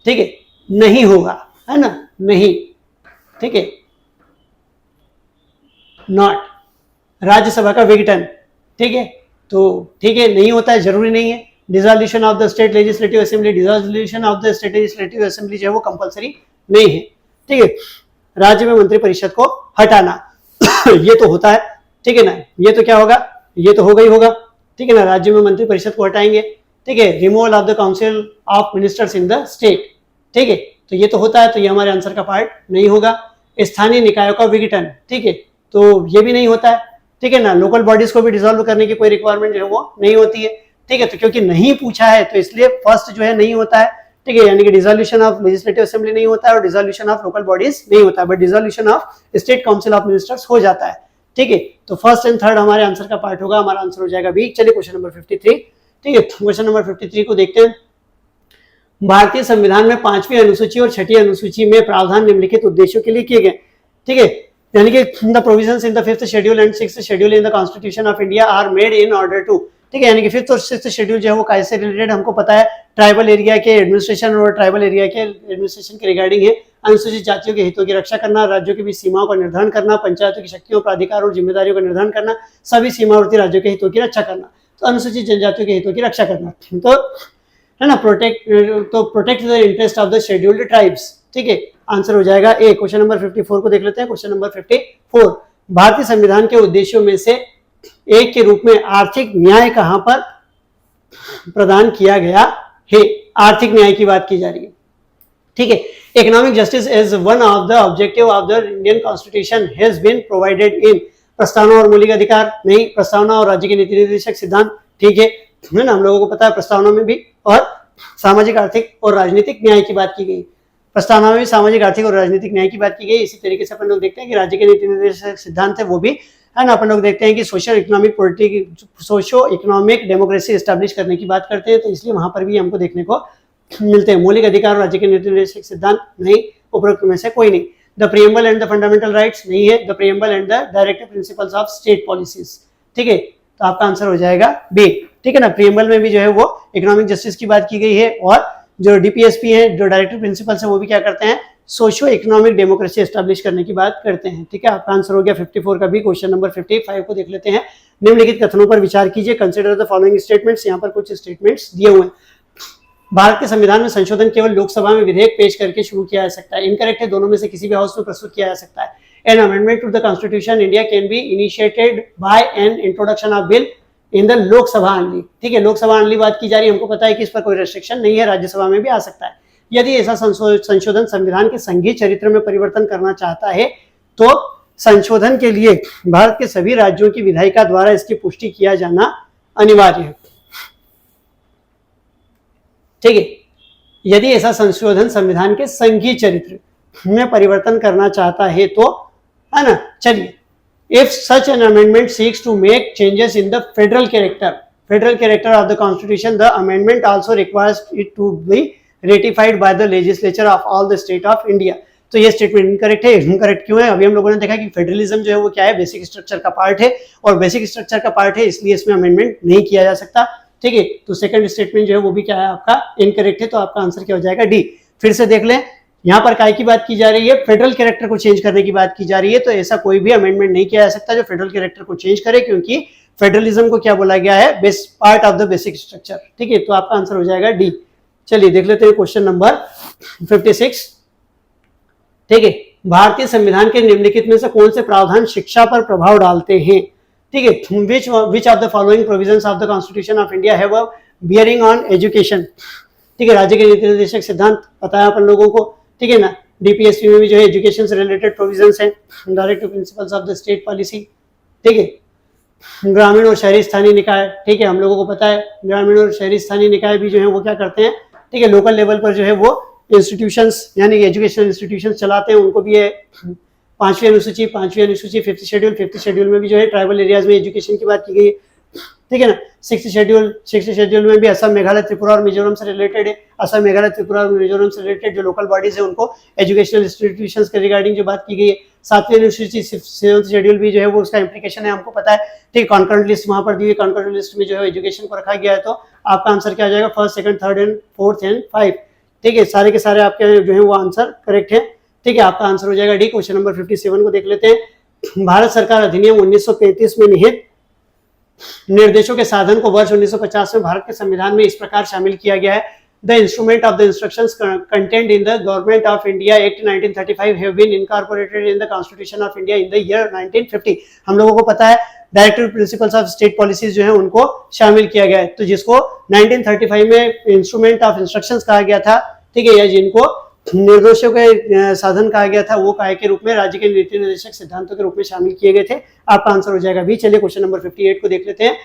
ठीक है, नहीं होगा, है ना? नहीं। ठीक है, नॉट राज्यसभा का विघटन। ठीक है, तो ठीक है, नहीं होता है, जरूरी नहीं है। Dissolution of the state legislative assembly, dissolution of the state legislative assembly जो है वो कंपलसरी नहीं है। ठीक है, राज्य में मंत्री परिषद को हटाना ये तो होता है। ठीक है ना, ये तो क्या होगा? ये तो होगा ही होगा। ठीक है ना, राज्य में मंत्री परिषद को हटाएंगे। ठीक है, removal of the council of ministers in the state. ठीक है, तो ये तो होता है, तो ये हमारे आंसर का पार्ट नहीं होगा। स्थानीय निकायों का विघटन। ठीक है, तो ये भी नहीं होता है। ठीक है ना, लोकल बॉडीज को भी डिसॉल्व करने की कोई रिक्वायरमेंट जो है वो नहीं होती है। ठीक है, तो क्योंकि नहीं पूछा है तो इसलिए फर्स्ट जो है नहीं होता है। ठीक है, यानी कि डिसॉल्यूशन ऑफ लेजिस्लेटिव असेंबली नहीं होता है और डिसॉल्यूशन ऑफ लोकल बॉडीज नहीं होता है, but dissolution of state council of ministers हो जाता है। ठीक है, तो फर्स्ट एंड थर्ड हमारे आंसर का पार्ट होगा। हमारा आंसर हो जाएगा बी। चलिए क्वेश्चन नंबर 53। ठीक है, क्वेश्चन नंबर 53 को देखते हैं। भारतीय संविधान में 5वीं अनुसूची और 6ठी अनुसूची में प्रावधान निम्नलिखित उद्देश्यों के लिए किए गए। ठीक है, यानी कि the provisions in the 5th schedule and 6th schedule in the constitution of India are made in order to. ठीक है, यानी कि 5th और 6th शेड्यूल जो है वो कैसे रिलेटेड हमको पता है, ट्राइबल एरिया के एडमिनिस्ट्रेशन और ट्राइबल एरिया के एडमिनिस्ट्रेशन के रिगार्डिंग है। अनुसूचित जातियों के हितों की रक्षा करना, राज्यों के बीच सीमाओं का निर्धारण करना, पंचायतों की शक्तियों, प्राधिकार और जिम्मेदारियों का निर्धारण करना, सभी सीमावर्ती राज्यों के हितों की रक्षा करना। तो अनुसूचित जनजातियों के हितों की रक्षा करना, तो है ना, protect the interest of the scheduled tribes. ठीक है, आंसर हो जाएगा ए। क्वेश्चन नंबर 54 को देख लेते हैं। क्वेश्चन नंबर 54, भारतीय संविधान के उद्देश्यों में से एक के रूप में आर्थिक न्याय कहां पर प्रदान किया गया है? आर्थिक न्याय की बात की जा रही है। ठीक है, economic justice is one of the objective of the Indian constitution has been provided in. प्रस्तावना और मौलिक अधिकार नहीं, प्रस्तावना और राज्य के नीति निर्देशक सिद्धांत ठीक है ना, हम लोगों को पता है प्रस्तावना में भी, और सामाजिक आर्थिक और राजनीतिक न्याय की बात की गई, प्रस्तावना में भी सामाजिक आर्थिक और राजनीतिक न्याय की बात की गई। इसी तरीके से अपन लोग देखते हैं कि राज्य के नीति निर्देशक सिद्धांत है वो भी है ना, अपन लोग देखते हैं कि सोशो इकोनॉमिक डेमोक्रेसी एस्टैब्लिश करने की बात करते हैं, तो इसलिए वहां पर भी हमको देखने को मिलते हैं। मौलिक अधिकार और राज्य के नीति निर्देशक सिद्धांत नहीं, उपरोक्त में से कोई नहीं। The preamble and the fundamental rights नहीं है, the preamble and the directive principles of state policies, ठीक है, तो आपका आंसर हो जाएगा बी, ठीक है ना। प्रीएम्बल में भी जो है वो इकोनॉमिक जस्टिस की बात की गई है, और जो डीपीएसपी है, जो डायरेक्टिव प्रिंसिपल्स है, वो भी क्या करते हैं, सोशियो इकोनॉमिक डेमोक्रेसी एस्टैब्लिश करने की बात करते हैं, ठीक है। आपका आंसर हो गया 54 का भी। क्वेश्चन नंबर 55 को देख लेते हैं। निम्नलिखित कथनों पर विचार कीजिए, कंसीडर द फॉलोइंग स्टेटमेंट्स। यहाँ पर कुछ स्टेटमेंट्स दिए हुए हैं। भारत के संविधान में संशोधन केवल लोकसभा में विधेयक पेश करके शुरू किया जा सकता है। इनकरेक्ट है, दोनों में से किसी भी हाउस में प्रस्तुत किया जा सकता है। An amendment to the constitution India can be initiated by an introduction of bill in the Lok Sabha only, ठीक है, लोकसभा ओनली बात की जा रही है। हमको पता है कि इस पर कोई रेस्ट्रिक्शन नहीं है, राज्यसभा में भी आ सकता है। यदि ऐसा संशोधन संविधान के संघीय चरित्र में परिवर्तन करना चाहता है तो संशोधन के लिए भारत के सभी राज्यों की विधायिका द्वारा इसकी पुष्टि किया जाना अनिवार्य है, ठीक है। यदि ऐसा संशोधन संविधान के संघीय चरित्र में परिवर्तन करना चाहता है तो, है ना, चलिए, if such an amendment seeks to make changes in the federal character of the constitution, the amendment also requires it to be ratified by the legislature of all the state of India। तो ये statement incorrect है। Incorrect क्यों है? अभी हम लोगों ने देखा कि फेडरलिज्म जो है वो क्या है, बेसिक स्ट्रक्चर का पार्ट है, और बेसिक स्ट्रक्चर का पार्ट है इसलिए इसमें अमेंडमेंट नहीं किया जा सकता, ठीक है। तो सेकंड स्टेटमेंट जो है वो भी क्या है, आपका इनकरेक्ट है, तो आपका आंसर क्या हो जाएगा, डी। फिर से देख लें, यहाँ पर काय की बात की जा रही है, फेडरल कैरेक्टर को चेंज करने की बात की जा रही है, तो ऐसा कोई भी अमेंडमेंट नहीं किया जा सकता जो फेडरल कैरेक्टर को चेंज करे, क्योंकि फेडरलिज्म को क्या बोला गया है, part of the basic structure, ठीक है। तो आपका आंसर हो जाएगा डी। चलिए देख लेते हैं क्वेश्चन नंबर 56, ठीक है। भारतीय संविधान के निम्नलिखित में से कौन से प्रावधान शिक्षा पर प्रभाव डालते हैं, ठीक है। Which of the following provisions of the constitution of India have a bearing on education, ठीक है। राज्य के नीति निर्देशक सिद्धांत पता है अपन लोगों को, ठीक है ना। डीपीएसपी में भी जो है एजुकेशन से रिलेटेड प्रोविजंस हैं, directive principles of the state policy, ठीक है। ग्रामीण और शहरी स्थानीय निकाय, ठीक है, हम लोगों को पता है ग्रामीण और शहरी स्थानीय निकाय भी जो है वो क्या करते हैं, ठीक है, लोकल लेवल पर जो है वो इंस्टीट्यूशंस यानी कि एजुकेशनल इंस्टीट्यूशंस चलाते हैं, उनको भी है 5वीं अनुसूची 5th शेड्यूल में भी जो है ट्राइबल एरियाज में एजुकेशन की बात की गई है, ठीक है ना। 6th शेड्यूल में भी असम, मेघालय, त्रिपुरा और मिजोरम से रिलेटेड है। असम, मेघालय, त्रिपुरा और मिजोरम से रिलेटेड जो लोकल बॉडीज है उनको एजुकेशनल इंस्टीट्यूशंस के रिगार्डिंग जो बात की गई है। 7वीं अनुसूची 7th शेड्यूल भी जो है वो उसका इंप्लीकेशन है, हमको पता है, ठीक। कॉन्करेंट लिस्ट वहां पर दी हुई, कॉन्करेंट लिस्ट में जो है एजुकेशन को रखा गया है, तो आपका आंसर क्या आ जाएगा, 1st, 2nd, 3rd and 4th and 5, ठीक है। सारे के सारे आपके जो है वो आंसर करेक्ट है, ठीक है। आपका आंसर हो जाएगा डी। क्वेश्चन नंबर 57 को देख लेते हैं। भारत सरकार अधिनियम 1935 में निहित निर्देशों के साधन को वर्ष 1950 में भारत के संविधान में इस प्रकार शामिल किया गया है। The instrument of the instructions content in the government of India act 1935 have been incorporated in the constitution of India in the year 1950। हम लोगों को पता है directive principles of state policies जो है उनको शामिल किया गया है, तो जिसको 1935 में इंस्ट्रूमेंट ऑफ इंस्ट्रक्शंस कहा गया था, ठीक है, या जिनको निर्देशों के साधन कहा गया था, वो काय के रूप में, राज्य के नीति निर्देशक सिद्धांतों के रूप में शामिल किए गए थे। आपका आंसर हो जाएगा बी। चलिए क्वेश्चन नंबर 58 को देख लेते हैं।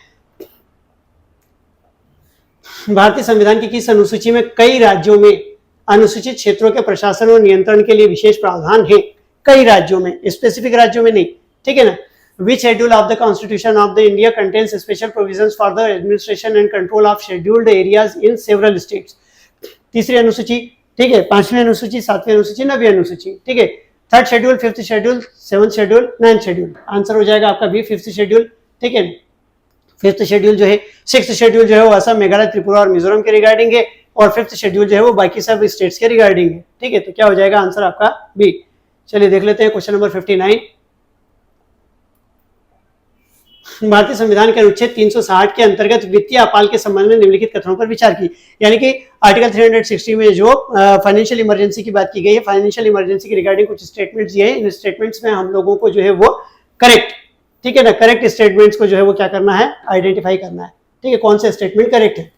भारतीय संविधान की किस अनुसूची में कई राज्यों में अनुसूचित क्षेत्रों के प्रशासन और नियंत्रण के लिए विशेष प्रावधान है? कई राज्यों में, स्पेसिफिक राज्यों में नहीं, ठीक है ना। Which schedule of the Constitution of the India contains special provisions for the administration and control of scheduled areas in several states? तीसरी अनुसूची, ठीक है, 5वीं अनुसूची, 7वीं अनुसूची, 9वीं अनुसूची, ठीक है। 3rd schedule, 5th schedule, 7th schedule, 9th schedule. Answer हो जाएगा आपका बी, 5th शेड्यूल, ठीक है। 5th शेड्यूल जो है, 6th शेड्यूल जो है वो असम, मेघालय, त्रिपुरा और मिजोरम के रिगार्डिंग है, और 5th शेड्यूल जो है वो बाकी सब स्टेट्स के रिगार्डिंग है, ठीक है। तो क्या हो जाएगा आंसर आपका बी। चलिए देख लेते हैं क्वेश्चन नंबर 59। भारतीय संविधान के अनुच्छेद 360 के अंतर्गत वित्तीय आपाल के संबंध में निम्नलिखित कथनों पर विचार की, यानी कि आर्टिकल 360 में जो फाइनेंशियल इमरजेंसी की बात की गई है, फाइनेंशियल इमरजेंसी की रिगार्डिंग कुछ स्टेटमेंट्स दिए हैं। इन स्टेटमेंट्स में हम लोगों को जो है वो करेक्ट, ठीक है ना, करेक्ट स्टेटमेंट्स को जो है वो क्या करना है, आइडेंटिफाई करना है, ठीक है, कौन सा स्टेटमेंट करेक्ट है।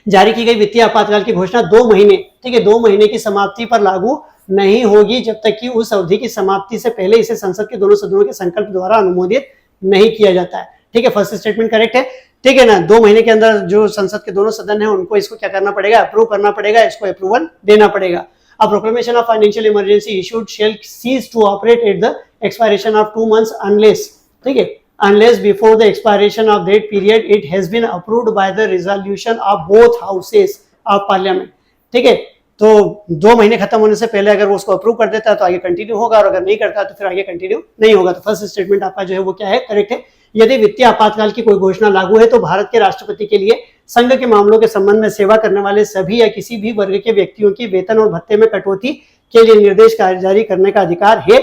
जारी की गई वित्तीय आपातकाल की घोषणा 2 महीने, ठीक है, 2 महीने की समाप्ति पर लागू नहीं होगी जब तक कि उस अवधि की समाप्ति से पहले इसे संसद के दोनों सदनों के संकल्प द्वारा अनुमोदित नहीं किया जाता है। ठीक है, फर्स्ट स्टेटमेंट करेक्ट है। ठीक है ना, 2 महीने के अंदर जो संसद के दोनों सदन है उनको इसको क्या करना पड़ेगा, अप्रूव करना पड़ेगा, इसको अप्रूवल देना पड़ेगा। A proclamation of financial emergency issued shall cease to operate at the expiration of 2 months unless, ठीक है, unless before the expiration of that period it has been approved by the resolution of both houses of parliament। ठीक है, तो 2 महीने खत्म होने से पहले अगर वो उसको अप्रूव कर देता है तो आगे कंटिन्यू होगा, और अगर नहीं करता तो फिर आगे कंटिन्यू नहीं होगा। तो फर्स्ट स्टेटमेंट आपका जो है वो क्या है, करेक्ट है। यदि वित्तीय आपातकाल की कोई घोषणा लागू है तो भारत के राष्ट्रपति के लिए संघ के मामलों के संबंध में सेवा करने वाले सभी या किसी भी वर्ग के व्यक्तियों की वेतन और भत्ते में कटौती के लिए निर्देश जारी करने का अधिकार है,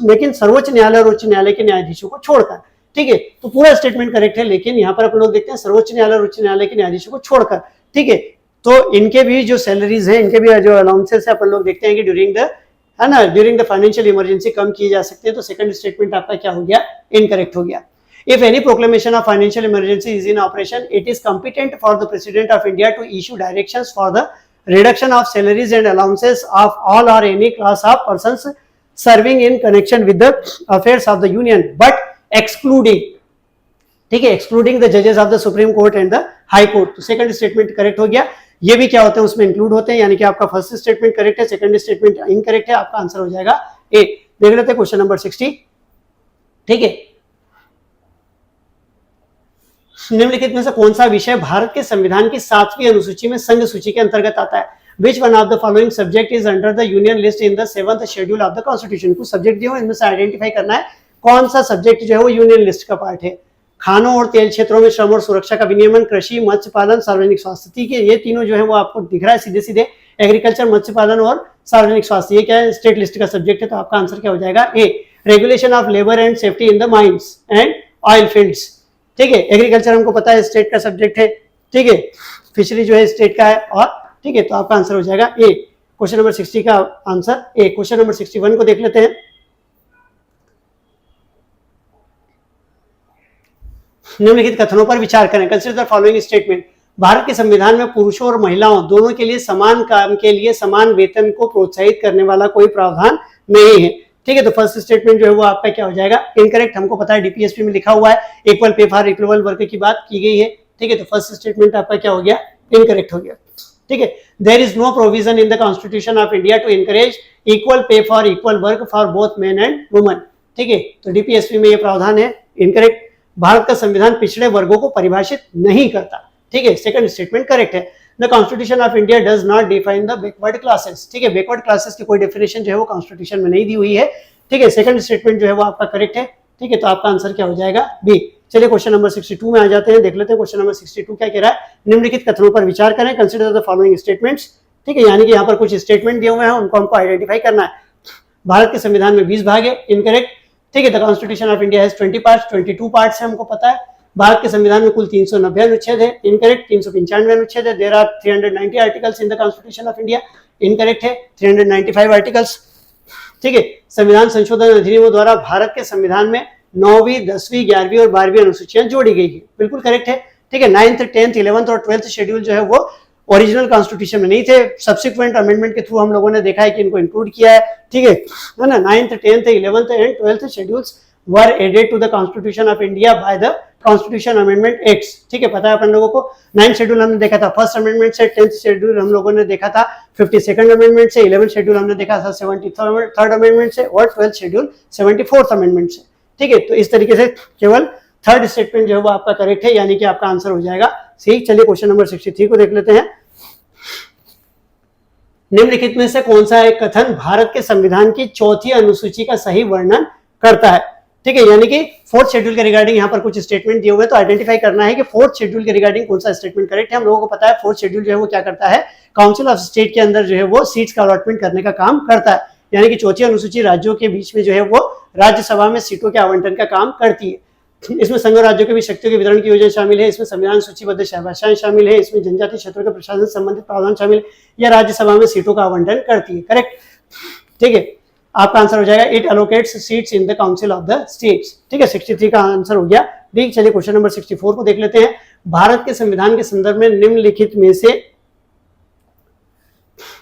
लेकिन सर्वोच्च न्यायालय और उच्च न्यायालय के न्यायाधीशों को छोड़कर। ठीक है, तो पूरा स्टेटमेंट करेक्ट है, लेकिन यहाँ पर अपन लोग देखते हैं सर्वोच्च न्यायालय और उच्च न्यायालय के न्यायाधीशों को छोड़कर। ठीक है, तो इनके भी जो सैलरीज है, इनके भी जो अलाउंसेस है, अपन लोग देखते हैं कि ड्यूरिंग द फाइनेंशियल इमरजेंसी कम किए जा सकते हैं। तो सेकंड स्टेटमेंट आपका क्या हो गया, इनकरेक्ट हो गया। If any proclamation of financial emergency is in operation, it is competent for the President of India to issue directions for the reduction of salaries and allowances of all or any class of persons serving in connection with the affairs of the Union, but excluding, ठीक है, excluding the judges of the Supreme Court and the High Court। तो second statement correct हो गया। ये भी क्या होते हैं, उसमें इंक्लूड होते हैं, यानी कि आपका फर्स्ट स्टेटमेंट करेक्ट है, सेकंड स्टेटमेंट इनकरेक्ट है, आपका आंसर हो जाएगा ए। देख लेते हैं क्वेश्चन नंबर 60। ठीक है, निम्नलिखित में से कौन सा विषय भारत के संविधान की 7वीं अनुसूची में संघ सूची के अंतर्गत आता है। Which one of the following subject is under the union list in the 7th schedule of the constitution। कुछ सब्जेक्ट दिए हुए, इनमें से आइडेंटिफाई करना है कौन सा सब्जेक्ट जो है वो यूनियन लिस्ट का पार्ट है। खानों और तेल क्षेत्रों में श्रम और सुरक्षा का विनियमन, कृषि, मत्स्य पालन, सार्वजनिक स्वास्थ्य। ठीक है, ये तीनों जो है वो आपको दिख रहा है सीधे सीधे, एग्रीकल्चर, मत्स्य पालन और सार्वजनिक स्वास्थ्य। ये क्या है, स्टेट लिस्ट का सब्जेक्ट है, तो आपका आंसर क्या हो जाएगा, A. Regulation of labour and safety in the mines and oil fields. ठीक है, एग्रीकल्चर हमको पता है स्टेट का सब्जेक्ट है। ठीक है, फिशरी जो है स्टेट का है, और ठीक है, तो आपका आंसर हो जाएगा ए। क्वेश्चन नंबर 60 का आंसर ए। क्वेश्चन नंबर 61 को देख लेते हैं। निम्नलिखित कथनों पर विचार करें। Consider the following statement. Bharat के संविधान में पुरुषों और महिलाओं दोनों के लिए समान काम के लिए समान वेतन को प्रोत्साहित करने वाला कोई प्रावधान नहीं है। ठीक है, तो फर्स्ट स्टेटमेंट जो है वो आपका क्या हो जाएगा, इनकरेक्ट। हमको पता है डीपीएसपी में लिखा हुआ है equal pay for equal work की बात की गई है। ठीक है, तो फर्स्ट स्टेटमेंट आपका क्या हो गया, इनकरेक्ट हो गया। ठीक है, there is no provision in the constitution of India to encourage equal pay for equal work for both men and women. ठीक है, तो डीपीएसपी में ये प्रावधान है, इनकरेक्ट। भारत का संविधान पिछड़े वर्गों को परिभाषित नहीं करता। ठीक है, सेकंड स्टेटमेंट करेक्ट है। The constitution of India does not define the backward classes. ठीक है, बैकवर्ड क्लासेस की कोई डेफिनेशन जो है वो कॉन्स्टिट्यूशन में नहीं दी हुई है। ठीक है, सेकंड स्टेटमेंट जो है वो आपका करेक्ट है। ठीक है, तो आपका आंसर क्या हो जाएगा, बी। चलिए क्वेश्चन नंबर 62 में आ जाते हैं, देख लेते हैं क्वेश्चन नंबर 62 क्या कह रहा है। निम्नलिखित कथनों पर विचार करें। Consider the following statements. ठीक है, यानी कि यहाँ पर कुछ स्टेटमेंट दिए हुए हैं, उनको हमको आइडेंटिफाई करना है। भारत के संविधान में 20 भाग है, इनकरेक्ट। ठीक है, the constitution of India has 20 parts, 22 parts है, हमको पता है। भारत के संविधान में कुल 390 अनुच्छेद है, इनकरेक्ट। 395 अनुच्छेद है। There are 390 articles in the constitution of India, incorrect है। 395 आर्टिकल्स। ठीक है, संविधान संशोधन अधिनियमों द्वारा भारत के संविधान में 9वीं, 10वीं, 11वीं और 12वीं अनुसूचियां जोड़ी गई है, बिल्कुल करेक्ट है। ठीक है, 9th, 10th, 11th और 12th शेड्यूल जो है वो ओरिजिनल कॉन्स्टिट्यूशन में नहीं थे, सब्सिक्वेंट अमेंडमेंट के थ्रू हम लोगों ने देखा है कि इनको इंक्लूड किया है। ठीक है ना, 9th, 10th, 11th and 12th schedules were added to the constitution of India by the constitution amendment acts. ठीक है, पता है अपन लोगों को। 9th शेड्यूल हमने देखा था फर्स्ट अमेंडमेंट से, 10th शेड्यूल हम लोगों ने देखा था 52nd अमेंडमेंट से, 11th शेड्यूल हमने देखा था 73rd अमेंडमेंट से, और 12th शेड्यूल 74th अमेंडमेंट से। ठीक है, तो इस तरीके से केवल थर्ड स्टेटमेंट जो है वो आपका करेक्ट है, यानी कि आपका आंसर हो जाएगा सी। चलिए क्वेश्चन नंबर 63 को देख लेते हैं। निम्नलिखित में से कौन सा एक कथन भारत के संविधान की 4थी अनुसूची का सही वर्णन करता है। ठीक है, यानी कि 4th शेड्यूल के रिगार्डिंग यहाँ पर कुछ स्टेटमेंट दिए हुए हैं, तो आइडेंटिफाई करना है कि 4th शेड्यूल के रिगार्डिंग कौन सा स्टेटमेंट करेक्ट है। हम लोगों को पता है 4th शेड्यूल जो है वो क्या करता है, काउंसिल ऑफ स्टेट के अंदर जो है वो सीट्स का अलॉटमेंट करने का काम करता है, यानी कि 4थी अनुसूची राज्यों के बीच में जो है वो राज्यसभा में सीटों के आवंटन का काम करती है। इसमें संघ राज्यों के बीच शक्तियों के वितरण की योजना शामिल है, इसमें संविधान सूचीबद्ध भाषाएं शामिल है, इसमें जनजातीय क्षेत्रों के प्रशासन से संबंधित प्रावधान शामिल है, या राज्यसभा में सीटों का आवंटन करती है, करेक्ट। ठीक है, आपका आंसर हो जाएगा it allocates seats in the council of the states. ठीक है, 63 का आंसर हो गया डी। चलिए क्वेश्चन नंबर 64 को देख लेते हैं। भारत के संविधान के संदर्भ में निम्नलिखित में से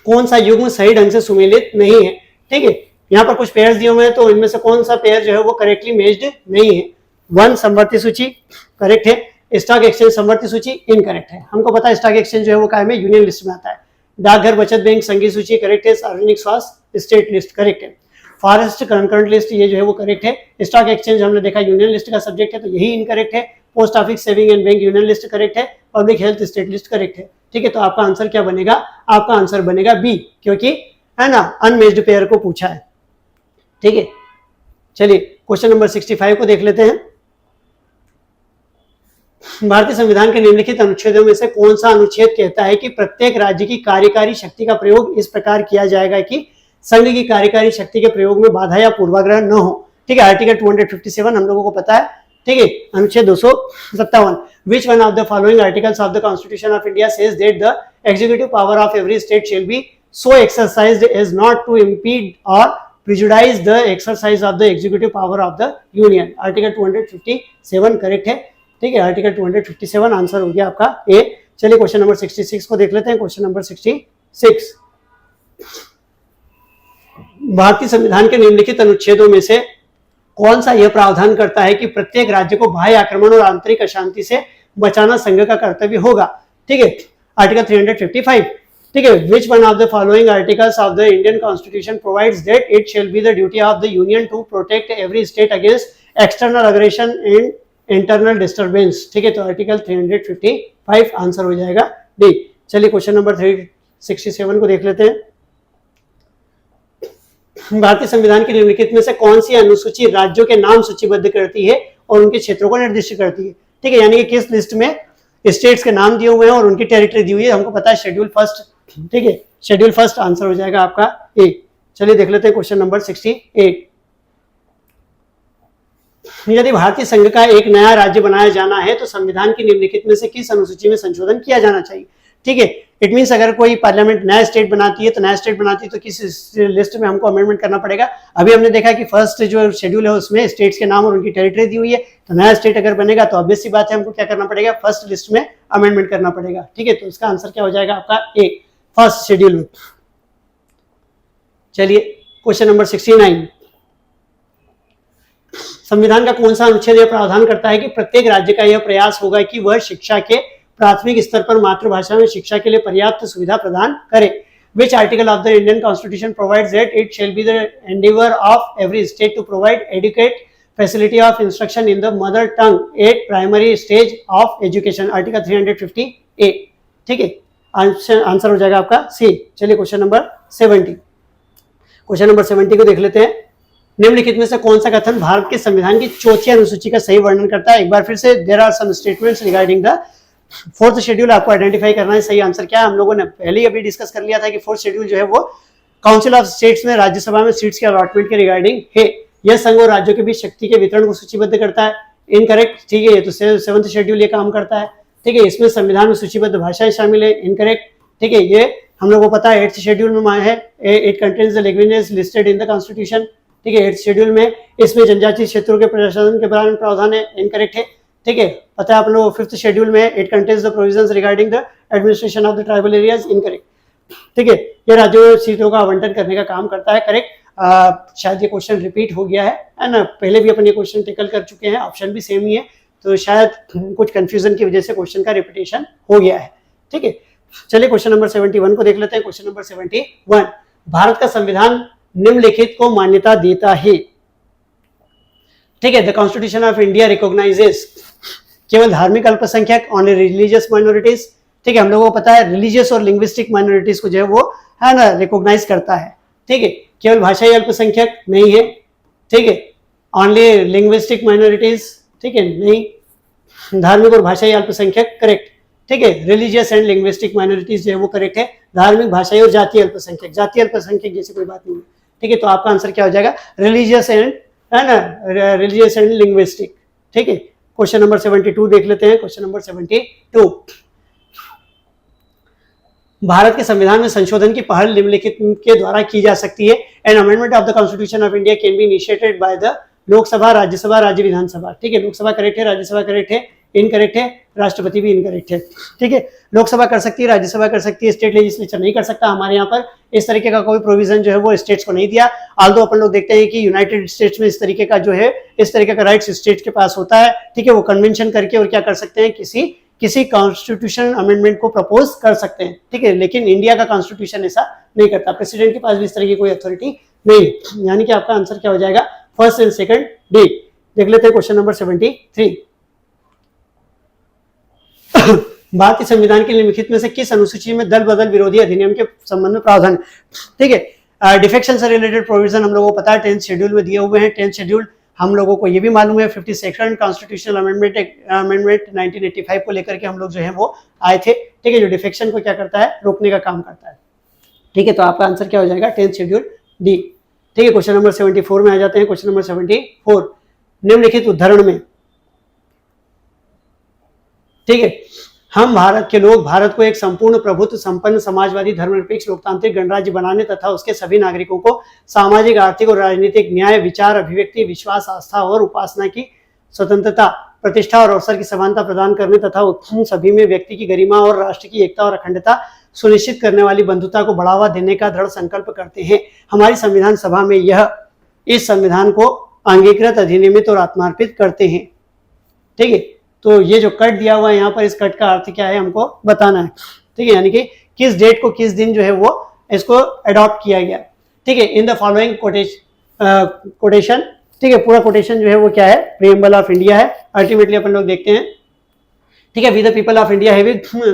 कौन सा युग्म सही ढंग से सुमेलित नहीं है। ठीक है, यहाँ पर कुछ पेयर्स दिए हुए हैं, तो इनमें से कौन सा पेयर जो है वो करेक्टली मैच्ड नहीं है। 1 समवर्ती सूची करेक्ट है, स्टॉक एक्सचेंज समवर्ती सूची इनकरेक्ट है। हमको पता है स्टॉक एक्सचेंज जो है वो काय में यूनियन लिस्ट में आता है। डाकघर बचत बैंक संघीय सूची करेक्ट है, सार्वजनिक स्वास्थ्य स्टेट लिस्ट करेक्ट है, फॉरेस्ट कंकरेंट लिस्ट ये जो है वो करेक्ट है। स्टॉक एक्सचेंज हमने देखा यूनियन लिस्ट का सब्जेक्ट है, तो यही इनकरेक्ट है। Post office saving and bank union list correct है, public health state list correct है। ठीक है, तो आपका आंसर क्या बनेगा, आपका आंसर बनेगा बी, क्योंकि है ना अनमेच्ड पेयर को पूछा है। ठीक है, चलिए क्वेश्चन नंबर 65 को देख लेते हैं। भारतीय संविधान के निम्नलिखित अनुच्छेदों में से कौन सा अनुच्छेद कहता है कि प्रत्येक राज्य की कार्यकारी शक्ति का प्रयोग इस प्रकार किया जाएगा कि संघ की कार्यकारी शक्ति के प्रयोग में बाधा या पूर्वाग्रह न हो। ठीक है, आर्टिकल 257 हम लोगों को पता है। ठीक है, अनुच्छेद 257, which one of the following articles of the constitution of India says that the executive power of every state shall be so exercised as not to impede और prejudice the exercise of the executive power of the union. Article 257 correct है। ठीक है, article 257 answer हो गया आपका ए। चलिए question number 66 को देख लेते हैं। क्वेश्चन नंबर 66, भारतीय संविधान के निम्नलिखित अनुच्छेदों में से कौन सा यह प्रावधान करता है कि प्रत्येक राज्य को बाह्य आक्रमण और आंतरिक अशांति से बचाना संघ का कर्तव्य होगा। ठीक है, आर्टिकल 355। ठीक है, which one of the following articles of the Indian constitution provides that it shall be the duty of the union to protect every state against external aggression and internal disturbance. ठीक है, तो article 355 answer हो जाएगा D. चलिए question number 367 को देख लेते हैं। भारतीय संविधान के निम्नलिखित में से कौन सी अनुसूची राज्यों के नाम सूचीबद्ध करती है और उनके क्षेत्रों को निर्दिष्ट करती है। ठीक है, यानी कि किस लिस्ट में स्टेट्स के नाम दिए हुए हैं और उनकी टेरिटरी दी हुई है, हमको पता है शेड्यूल फर्स्ट। ठीक है, शेड्यूल फर्स्ट आंसर हो जाएगा आपका ए। चलिए देख लेते हैं क्वेश्चन नंबर 68। यदि भारतीय संघ का एक नया राज्य बनाया जाना है तो संविधान की निम्नलिखित में से किस अनुसूची में संशोधन किया जाना चाहिए। ठीक है, इट मींस अगर कोई पार्लियामेंट नया स्टेट बनाती है तो नया स्टेट बनाती है तो किस लिस्ट में हमको अमेंडमेंट करना पड़ेगा। अभी हमने देखा कि फर्स्ट जो शेड्यूल है उसमें स्टेट्स के नाम और उनकी टेरिटरी दी हुई है, तो नया स्टेट अगर बनेगा तो ऑब्वियस सी बात है हमको क्या करना पड़ेगा, फर्स्ट लिस्ट में अमेंडमेंट करना पड़ेगा। ठीक है, तो इसका आंसर क्या हो जाएगा आपका ए, फर्स्ट शेड्यूल में। चलिए क्वेश्चन नंबर 69, संविधान का कौन सा अनुच्छेद यह प्रावधान करता है कि प्रत्येक राज्य का यह प्रयास होगा कि वह शिक्षा के प्राथमिक स्तर पर मातृभाषा में शिक्षा के लिए पर्याप्त सुविधा प्रदान करे। Which article of the Indian Constitution provides that it shall be the endeavor of every state to provide adequate facility of instruction in the mother tongue at primary stage of education? Article 350A। ठीक है, answer हो जाएगा आपका सी। चलिए question number 70, question number 70 को देख लेते हैं। निम्नलिखित में से कौन सा कथन भारत के संविधान की चौथी अनुसूची का सही वर्णन करता है। एक बार फिर से, there are some statements regarding the fourth schedule, आपको आइडेंटिफाई करना है सही आंसर क्या है। हम लोगों ने पहले ही अभी डिस्कस कर लिया था कि फोर्थ शेड्यूल जो है वो काउंसिल ऑफ स्टेट्स में राज्यसभा में सीट्स के अलॉटमेंट के रिगार्डिंग है। यह संघ और राज्यों के बीच शक्ति के वितरण को सूचीबद्ध करता है। इनकरेक्ट। ठीक है, ये तो सेवंथ शेड्यूल ये काम करता है। ठीक है, इसमें संविधान में सूचीबद्ध भाषाएं शामिल है। इनकरेक्ट। ठीक है, ये हम लोगों को पता है 8th शेड्यूल में है, it contains the languages listed in the constitution. ठीक है, 8th शेड्यूल में इसमें जनजातीय क्षेत्रों के प्रशासन के बारे में प्रावधान है। इनकरेक्ट है। ठीक है, पता है आप लोग 5th शेड्यूल में it contains the provisions regarding the administration of the tribal areas. Incorrect. ठीक है, ये राज्यों में सीटों का आवंटन करने का काम करता है। करेक्ट। शायद ये क्वेश्चन रिपीट हो गया है ना, पहले भी अपन ये क्वेश्चन टेकल कर चुके हैं, ऑप्शन भी सेम ही है, तो शायद कुछ कंफ्यूजन की वजह से क्वेश्चन का रिपीटेशन हो गया है। ठीक है, चलिए क्वेश्चन नंबर 71 को देख लेते हैं। क्वेश्चन नंबर 71, भारत का संविधान निम्नलिखित को मान्यता देता है। ठीक है, the constitution of India recognises केवल धार्मिक अल्पसंख्यक, ओनली रिलीजियस माइनॉरिटीज। ठीक है, हम लोगों को पता है रिलीजियस और लिंग्विस्टिक माइनॉरिटीज को जो है वो है ना रिकॉग्नाइज करता है। ठीक है, केवल भाषाई अल्पसंख्यक नहीं है। ठीक है, ओनली लिंग्विस्टिक माइनॉरिटीज। ठीक है, नहीं, धार्मिक और भाषाई अल्पसंख्यक करेक्ट। ठीक है, रिलीजियस एंड लिंग्विस्टिक माइनॉरिटीज जो है वो करेक्ट है। धार्मिक, भाषाई और जातीय अल्पसंख्यक, जातीय अल्पसंख्यक जैसी कोई बात नहीं है। ठीक है, तो आपका आंसर क्या हो जाएगा, रिलीजियस एंड, है ना, रिलीजियस एंड लिंग्विस्टिक। ठीक है, क्वेश्चन नंबर 72 देख लेते हैं। क्वेश्चन नंबर 72, भारत के संविधान में संशोधन की पहल निम्नलिखित के द्वारा की जा सकती है। An amendment of the constitution of India can be initiated by the Lok Sabha, Rajya Sabha, राज्य विधानसभा। ठीक है, लोकसभा करेक्ट है, राज्यसभा करेक्ट है, इनकरेक्ट है, राष्ट्रपति भी इनकरेक्ट है। ठीक है, लोकसभा कर सकती है, राज्यसभा कर सकती है, स्टेट लेजिस्लेचर नहीं कर सकता। हमारे यहाँ पर इस तरीके का कोई प्रोविजन जो है वो स्टेट्स को नहीं दिया। आल्दो अपन लोग देखते हैं कि यूनाइटेड स्टेट्स में इस तरीके का जो है, इस तरीके का राइट्स स्टेट के पास होता है। ठीक है, वो कन्वेंशन करके और क्या कर सकते हैं, किसी कॉन्स्टिट्यूशन अमेंडमेंट को प्रपोज कर सकते हैं। ठीक है, लेकिन इंडिया का कॉन्स्टिट्यूशन ऐसा नहीं करता, प्रेसिडेंट के पास भी इस तरह की कोई अथॉरिटी नहीं। यानी कि आपका आंसर क्या हो जाएगा, फर्स्ट एंड सेकंड डी। देख लेते हैं क्वेश्चन नंबर 73। भारतीय संविधान के निम्नलिखित में से किस अनुसूची में दल बदल विरोधी अधिनियम के संबंध में प्रावधान। ठीक है, डिफेक्शन से रिलेटेड प्रोविजन हम लोगों को पता है 10th शेड्यूल में दिए हुए हैं। 10th शेड्यूल हम लोगों को ये भी मालूम है 52nd कॉन्स्टिट्यूशनल अमेंडमेंट 1985 को लेकर के हम लोग जो है वो आए थे। ठीक है, जो डिफेक्शन को क्या करता है, रोकने का काम करता है। ठीक है, तो आपका आंसर क्या हो जाएगा, 10th शेड्यूल डी। ठीक है, क्वेश्चन नंबर 74 में आ जाते हैं। क्वेश्चन नंबर 74, निम्नलिखित उदाहरण में, ठीक है, हम भारत के लोग भारत को एक संपूर्ण प्रभुत्व संपन्न समाजवादी धर्मनिरपेक्ष लोकतांत्रिक गणराज्य बनाने तथा उसके सभी नागरिकों को सामाजिक, आर्थिक और राजनीतिक न्याय, विचार, अभिव्यक्ति, विश्वास, आस्था और उपासना की स्वतंत्रता, प्रतिष्ठा और अवसर की समानता प्रदान करने तथा उन सभी में व्यक्ति की गरिमा और राष्ट्र की एकता और अखंडता सुनिश्चित करने वाली बंधुता को बढ़ावा देने का दृढ़ संकल्प करते हैं। हमारी संविधान सभा में यह इस संविधान को अंगीकृत, अधिनियमित और आत्मार्पित करते हैं। ठीक है, तो ये जो कट दिया हुआ है यहाँ पर, इस कट का अर्थ क्या है हमको बताना है। ठीक है, यानी कि किस डेट को, किस दिन जो है वो इसको अडॉप्ट किया गया। ठीक है, इन द फॉलोइंग कोटेशन। ठीक है, पूरा कोटेशन जो है वो क्या है, प्रीएम्बल ऑफ इंडिया है। अल्टीमेटली अपन लोग देखते हैं। ठीक है, we the people of India have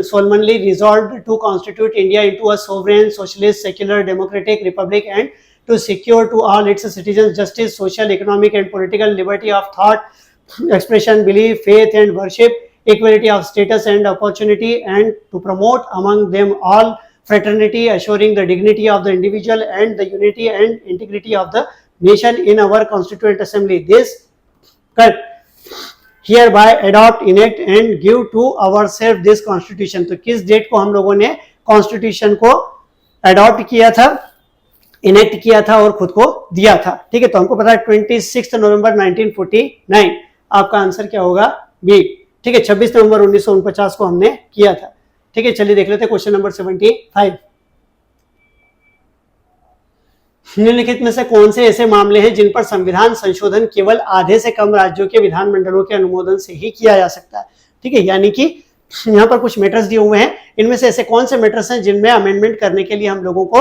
solemnly resolved to constitute India into a sovereign, socialist, secular, democratic republic and to secure to all its citizens justice, social, economic and political liberty of thought, expression, belief, faith and worship, equality of status and opportunity, and to promote among them all fraternity, assuring the dignity of the individual and the unity and integrity of the nation in our constituent assembly. This hereby adopt, enact and give to ourselves this constitution। तो किस date को हम लोगों ने constitution को adopt किया था, enact किया था और खुद को दिया था। ठीक है, तो हमको पता है 26 नवंबर 1949। आपका आंसर क्या होगा, बी। ठीक है, 26 नवंबर 1949 को हमने किया था। ठीक है, चलिए देख लेते हैं क्वेश्चन नंबर 75। निम्नलिखित में से कौन से ऐसे मामले हैं जिन पर संविधान संशोधन केवल आधे से कम राज्यों के विधानमंडलों के अनुमोदन से ही किया जा सकता है। ठीक है, यानी कि यहाँ पर कुछ मैटर्स दिए हुए हैं, इनमें से ऐसे कौन से मैटर्स हैं जिनमें अमेंडमेंट करने के लिए हम लोगों को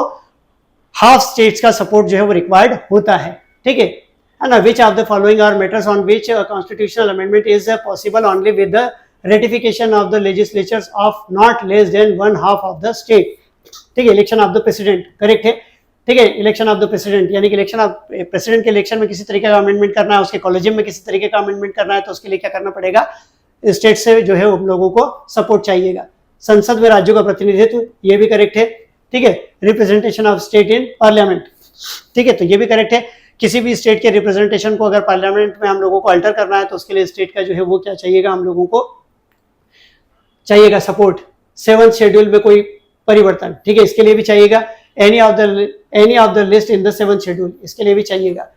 हाफ स्टेट्स का सपोर्ट जो है वो रिक्वायर्ड होता है। ठीक है ना, which of the following are matters on which constitutional amendment is possible only with the ratification of the legislatures of not less than 1/2 of the state. ठीक है, election of the president correct है। ठीक है, election of the president, यानी कि election of president के election में किसी तरीके का अमेंडमेंट करना है, उसके कॉलेजियम में किसी तरीके का अमेंडमेंट करना है, तो उसके लिए क्या करना पड़ेगा, स्टेट से जो है उन लोगों को सपोर्ट चाहिएगा। संसद में राज्यों का प्रतिनिधित्व, ये भी करेक्ट है। ठीक है, representation of state in parliament. ठीक है, तो ये भी करेक्ट है। किसी भी स्टेट के रिप्रेजेंटेशन को अगर पार्लियामेंट में हम लोगों को अल्टर करना है तो उसके लिए स्टेट का जो है वो क्या चाहिएगा, हम लोगों को चाहिएगा सपोर्ट। 7th शेड्यूल में कोई परिवर्तन, ठीक है, इसके लिए भी चाहिएगा। Any of the list in the 7th schedule, इसके लिए भी चाहिएगा।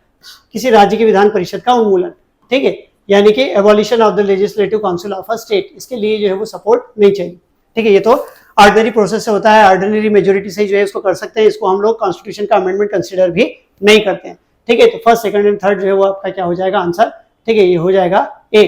किसी राज्य की विधान परिषद का उन्मूलन, ठीक है, यानी कि abolition of the legislative council of a state, इसके लिए जो है वो सपोर्ट नहीं चाहिए। ठीक है, ये तो ऑर्डिनरी प्रोसेस से होता है, ऑर्डिनरी मेजोरिटी से जो है इसको कर सकते हैं, इसको हम लोग कॉन्स्टिट्यूशन का अमेंडमेंट कंसीडर भी नहीं करते हैं। ठीक है, तो फर्स्ट, सेकंड एंड थर्ड जो है वो आपका क्या हो जाएगा आंसर। ठीक है, ये हो जाएगा ए।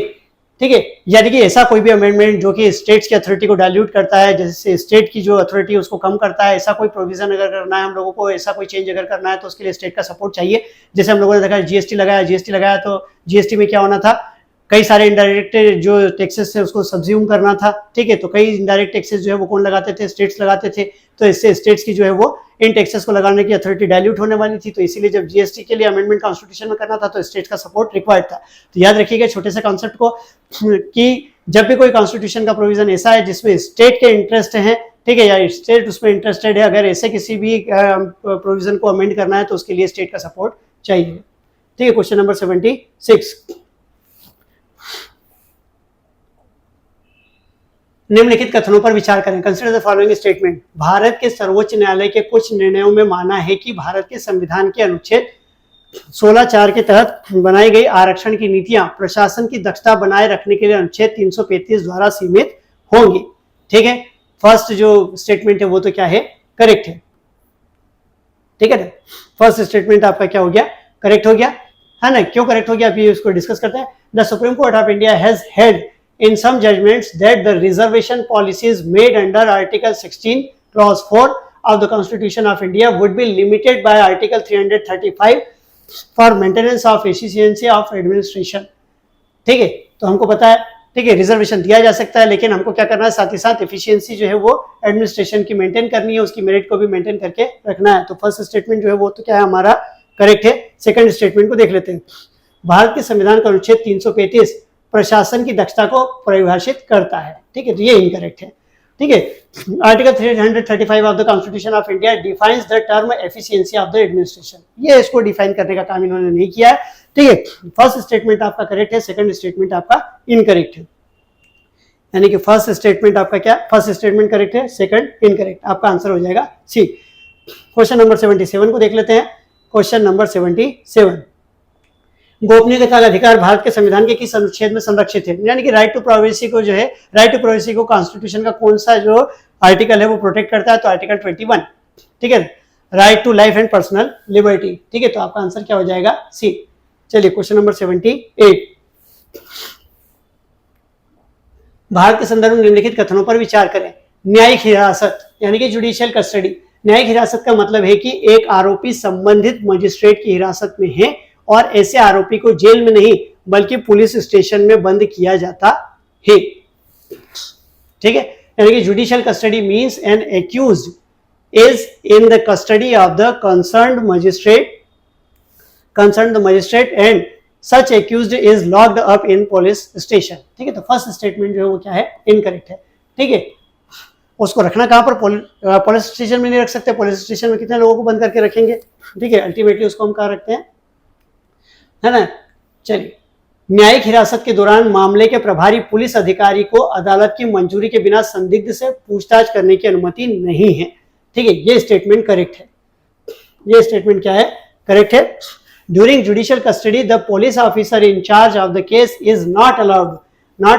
ठीक है, यानी कि ऐसा कोई भी अमेंडमेंट जो कि स्टेट्स की अथॉरिटी को डाइल्यूट करता है, जैसे स्टेट की जो अथॉरिटी है उसको कम करता है, ऐसा कोई प्रोविजन अगर करना है हम लोगों को, ऐसा कोई चेंज अगर करना है तो उसके लिए स्टेट का सपोर्ट चाहिए। जैसे हम लोगों ने देखा जीएसटी लगाया तो जीएसटी में क्या होना था, कई सारे इनडायरेक्ट जो टैक्सेस थे उसको सब्ज्यूम करना था। ठीक है, तो कई इनडायरेक्ट टैक्सेस जो है वो कौन लगाते थे, स्टेट्स लगाते थे। तो इससे स्टेट्स की जो है वो इन टैक्सेस को लगाने की अथॉरिटी डाइल्यूट होने वाली थी, तो इसीलिए जब जीएसटी के लिए अमेंडमेंट कॉन्स्टिट्यूशन में करना था तो स्टेट का सपोर्ट रिक्वायर्ड था। तो याद रखिएगा छोटे से कॉन्सेप्ट को कि जब भी कोई कॉन्स्टिट्यूशन का प्रोविजन ऐसा है जिसमें स्टेट के इंटरेस्ट हैं, ठीक है, या स्टेट उसमें इंटरेस्टेड है, अगर ऐसे किसी भी प्रोविजन को अमेंड करना है तो उसके लिए स्टेट का सपोर्ट चाहिए। ठीक है, क्वेश्चन नंबर 76, निम्नलिखित कथनों पर विचार करें। Consider the following statement. Bharat के सर्वोच्च न्यायालय के कुछ निर्णयों में माना है कि भारत के संविधान के अनुच्छेद 16(4) के तहत बनाई गई आरक्षण की नीतियां प्रशासन की दक्षता बनाए रखने के लिए अनुच्छेद 335 द्वारा सीमित होंगी। ठीक है, फर्स्ट जो स्टेटमेंट है वो तो क्या है, करेक्ट है। ठीक है, फर्स्ट स्टेटमेंट आपका क्या हो गया, करेक्ट हो गया है ना। क्यों करेक्ट हो गया, अभी इसको डिस्कस करते हैं। The supreme court of India has held in some judgments that the reservation policies made under Article 16 Clause 4 of the Constitution of India would be limited by Article 335 for maintenance of efficiency of administration। ठीक है, तो हमको पता है, ठीक है, reservation दिया जा सकता है, लेकिन हमको क्या करना है, साथ ही साथ एफिशिएंसी जो है वो एडमिनिस्ट्रेशन की मेंटेन करनी है, उसकी मेरिट को भी मेंटेन करके रखना है। तो फर्स्ट स्टेटमेंट जो है वो तो क्या है, हमारा करेक्ट है। सेकंड स्टेटमेंट को देख लेते हैं। भारत के संविधान का अनुच्छेद 335 प्रशासन की दक्षता को परिभाषित करता है। ठीक है, तो ये इनकरेक्ट है। ठीक है, article 335 of the constitution of India defines the term efficiency of the administration. ये इसको डिफाइन करने का काम इन्होंने नहीं किया है। ठीक है, फर्स्ट स्टेटमेंट आपका करेक्ट है, सेकंड स्टेटमेंट आपका इनकरेक्ट है। यानी कि फर्स्ट स्टेटमेंट आपका क्या, फर्स्ट स्टेटमेंट करेक्ट है, सेकंड इनकरेक्ट। आपका आंसर हो जाएगा सी। क्वेश्चन नंबर 77 को देख लेते हैं। क्वेश्चन नंबर 77, गोपनीयता का अधिकार भारत के संविधान के किस अनुच्छेद में संरक्षित है। यानी कि राइट टू प्राइवेसी को जो है, राइट टू प्राइवेसी को कॉन्स्टिट्यूशन का कौन सा जो आर्टिकल है वो प्रोटेक्ट करता है, तो आर्टिकल 21। ठीक है, right to life and personal liberty. ठीक है, तो आपका आंसर क्या हो जाएगा, सी। चलिए क्वेश्चन नंबर 78, भारत के संदर्भ में निम्नलिखित कथनों पर विचार करें। न्यायिक हिरासत यानी कि जुडिशियल कस्टडी। न्यायिक हिरासत का मतलब है कि एक आरोपी संबंधित मजिस्ट्रेट की हिरासत में है और ऐसे आरोपी को जेल में नहीं बल्कि पुलिस स्टेशन में बंद किया जाता है। ठीक है, यानी कि judicial custody means N accused is in the custody of the concerned magistrate and such accused is locked up in police station. ठीक है, तो फर्स्ट स्टेटमेंट जो है वो क्या है, इनकरेक्ट है। ठीक है, उसको रखना कहां पर, पुलिस स्टेशन में नहीं रख सकते। पुलिस स्टेशन में कितने लोगों को बंद करके रखेंगे। ठीक है, अल्टीमेटली उसको हम कहां रखते हैं, है ना। चलिए, न्यायिक हिरासत के दौरान मामले के प्रभारी पुलिस अधिकारी को अदालत की मंजूरी के बिना संदिग्ध से पूछताछ करने की अनुमति नहीं है। ठीक है, ये स्टेटमेंट करेक्ट है। ये स्टेटमेंट क्या है, करेक्ट है। During judicial custody the police officer in charge of the case is not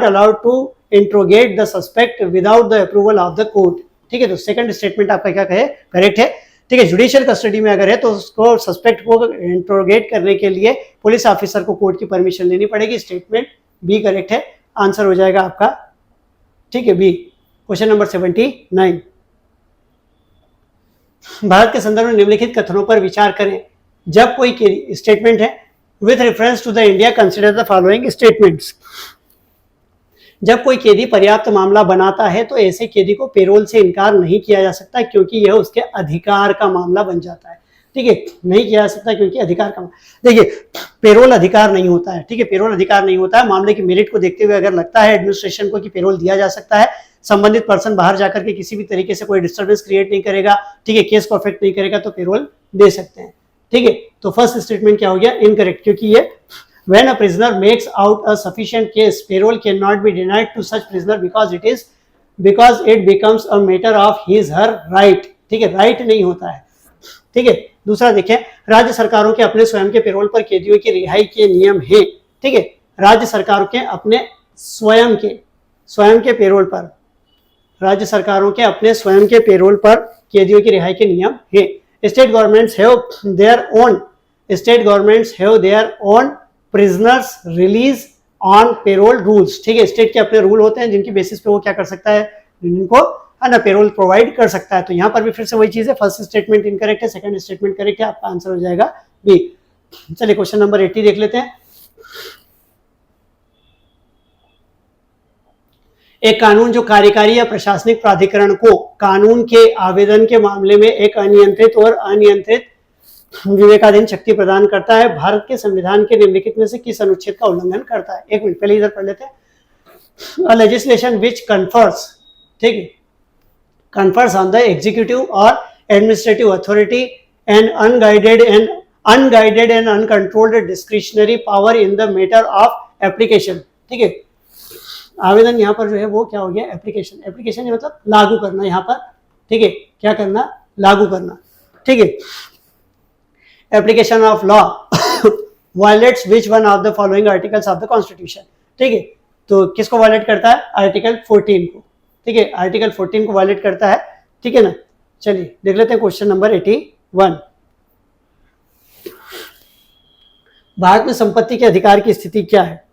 allowed to interrogate the suspect without the approval of the court. ठीक है, तो सेकंड स्टेटमेंट आपका क्या कहे, करेक्ट है। ठीक है, जुडिशियल कस्टडी में अगर है तो उसको सस्पेक्ट को इंट्रोगेट करने के लिए पुलिस ऑफिसर को कोर्ट की परमिशन लेनी पड़ेगी। स्टेटमेंट बी करेक्ट है, आंसर हो जाएगा आपका, ठीक है, बी। क्वेश्चन नंबर 79, भारत के संदर्भ में निम्नलिखित कथनों पर विचार करें। जब कोई स्टेटमेंट है with reference to the India consider the following statements. जब कोई कैदी पर्याप्त मामला बनाता है तो ऐसे कैदी को पेरोल से इनकार नहीं किया जा सकता क्योंकि यह उसके अधिकार का मामला बन जाता है। ठीक है, नहीं किया जा सकता क्योंकि अधिकार का, देखिए पेरोल अधिकार नहीं होता है। ठीक है, पेरोल अधिकार नहीं होता है। मामले की मेरिट को देखते हुए अगर लगता है एडमिनिस्ट्रेशन को कि पेरोल दिया जा सकता है, संबंधित पर्सन बाहर जाकर के किसी भी तरीके से कोई डिस्टर्बेंस क्रिएट नहीं करेगा, ठीक है, केस को अफेक्ट नहीं करेगा, तो पेरोल दे सकते हैं। ठीक है, तो फर्स्ट स्टेटमेंट क्या हो गया, इनकरेक्ट, क्योंकि ये when a prisoner makes out a sufficient case parole cannot be denied to such prisoner because it becomes a matter of his her right। ठीक है, राइट नहीं होता है। ठीक है, दूसरा देखें, राज्य सरकारों के अपने स्वयं के पेरोल पर कैदियों की रिहाई के नियम हैं। ठीक है, राज्य सरकारों के अपने स्वयं के पेरोल पर, राज्य सरकारों के अपने स्वयं के पेरोल पर कैदियों की रिहाई के नियम है। State governments have their own prisoners release on payroll rules. ठीक है, स्टेट के अपने रूल होते हैं जिनकी बेसिस पे वो क्या कर सकता है, इनको है ना पेरोल प्रोवाइड कर सकता है। तो यहाँ पर भी फिर से वही चीज है, फर्स्ट स्टेटमेंट इनकरेक्ट है, सेकंड स्टेटमेंट करेक्ट है, आपका आंसर हो जाएगा बी। चलिए क्वेश्चन नंबर 80 देख लेते हैं। एक कानून जो कार्यकारी या प्रशासनिक प्राधिकरण को कानून के आवेदन के मामले में एक अनियंत्रित और अनियंत्रित विवेकाधीन शक्ति प्रदान करता है, भारत के संविधान के निम्नलिखित में से किस अनुच्छेद का उल्लंघन करता है। एक मिनट पहले इधर पढ़ लेते हैं। अ लेजिस्लेशन विच कन्फर्स, ठीक है, कन्फर्स ऑन द एग्जीक्यूटिव और administrative authority and unguided and uncontrolled discretionary power in the matter of application. ठीक है, आवेदन यहाँ पर जो है वो क्या हो गया, एप्लीकेशन। एप्लीकेशन मतलब लागू करना यहाँ पर। ठीक है, क्या करना, लागू करना। ठीक है, application of law violets which one of the following articles of the constitution. ठीक है, तो किसको वायलेट करता है? आर्टिकल 14 को। ठीक है, आर्टिकल 14 को वायलेट करता है। ठीक है ना, चलिए देख लेते हैं क्वेश्चन नंबर 81। भारत में संपत्ति के अधिकार की स्थिति क्या है,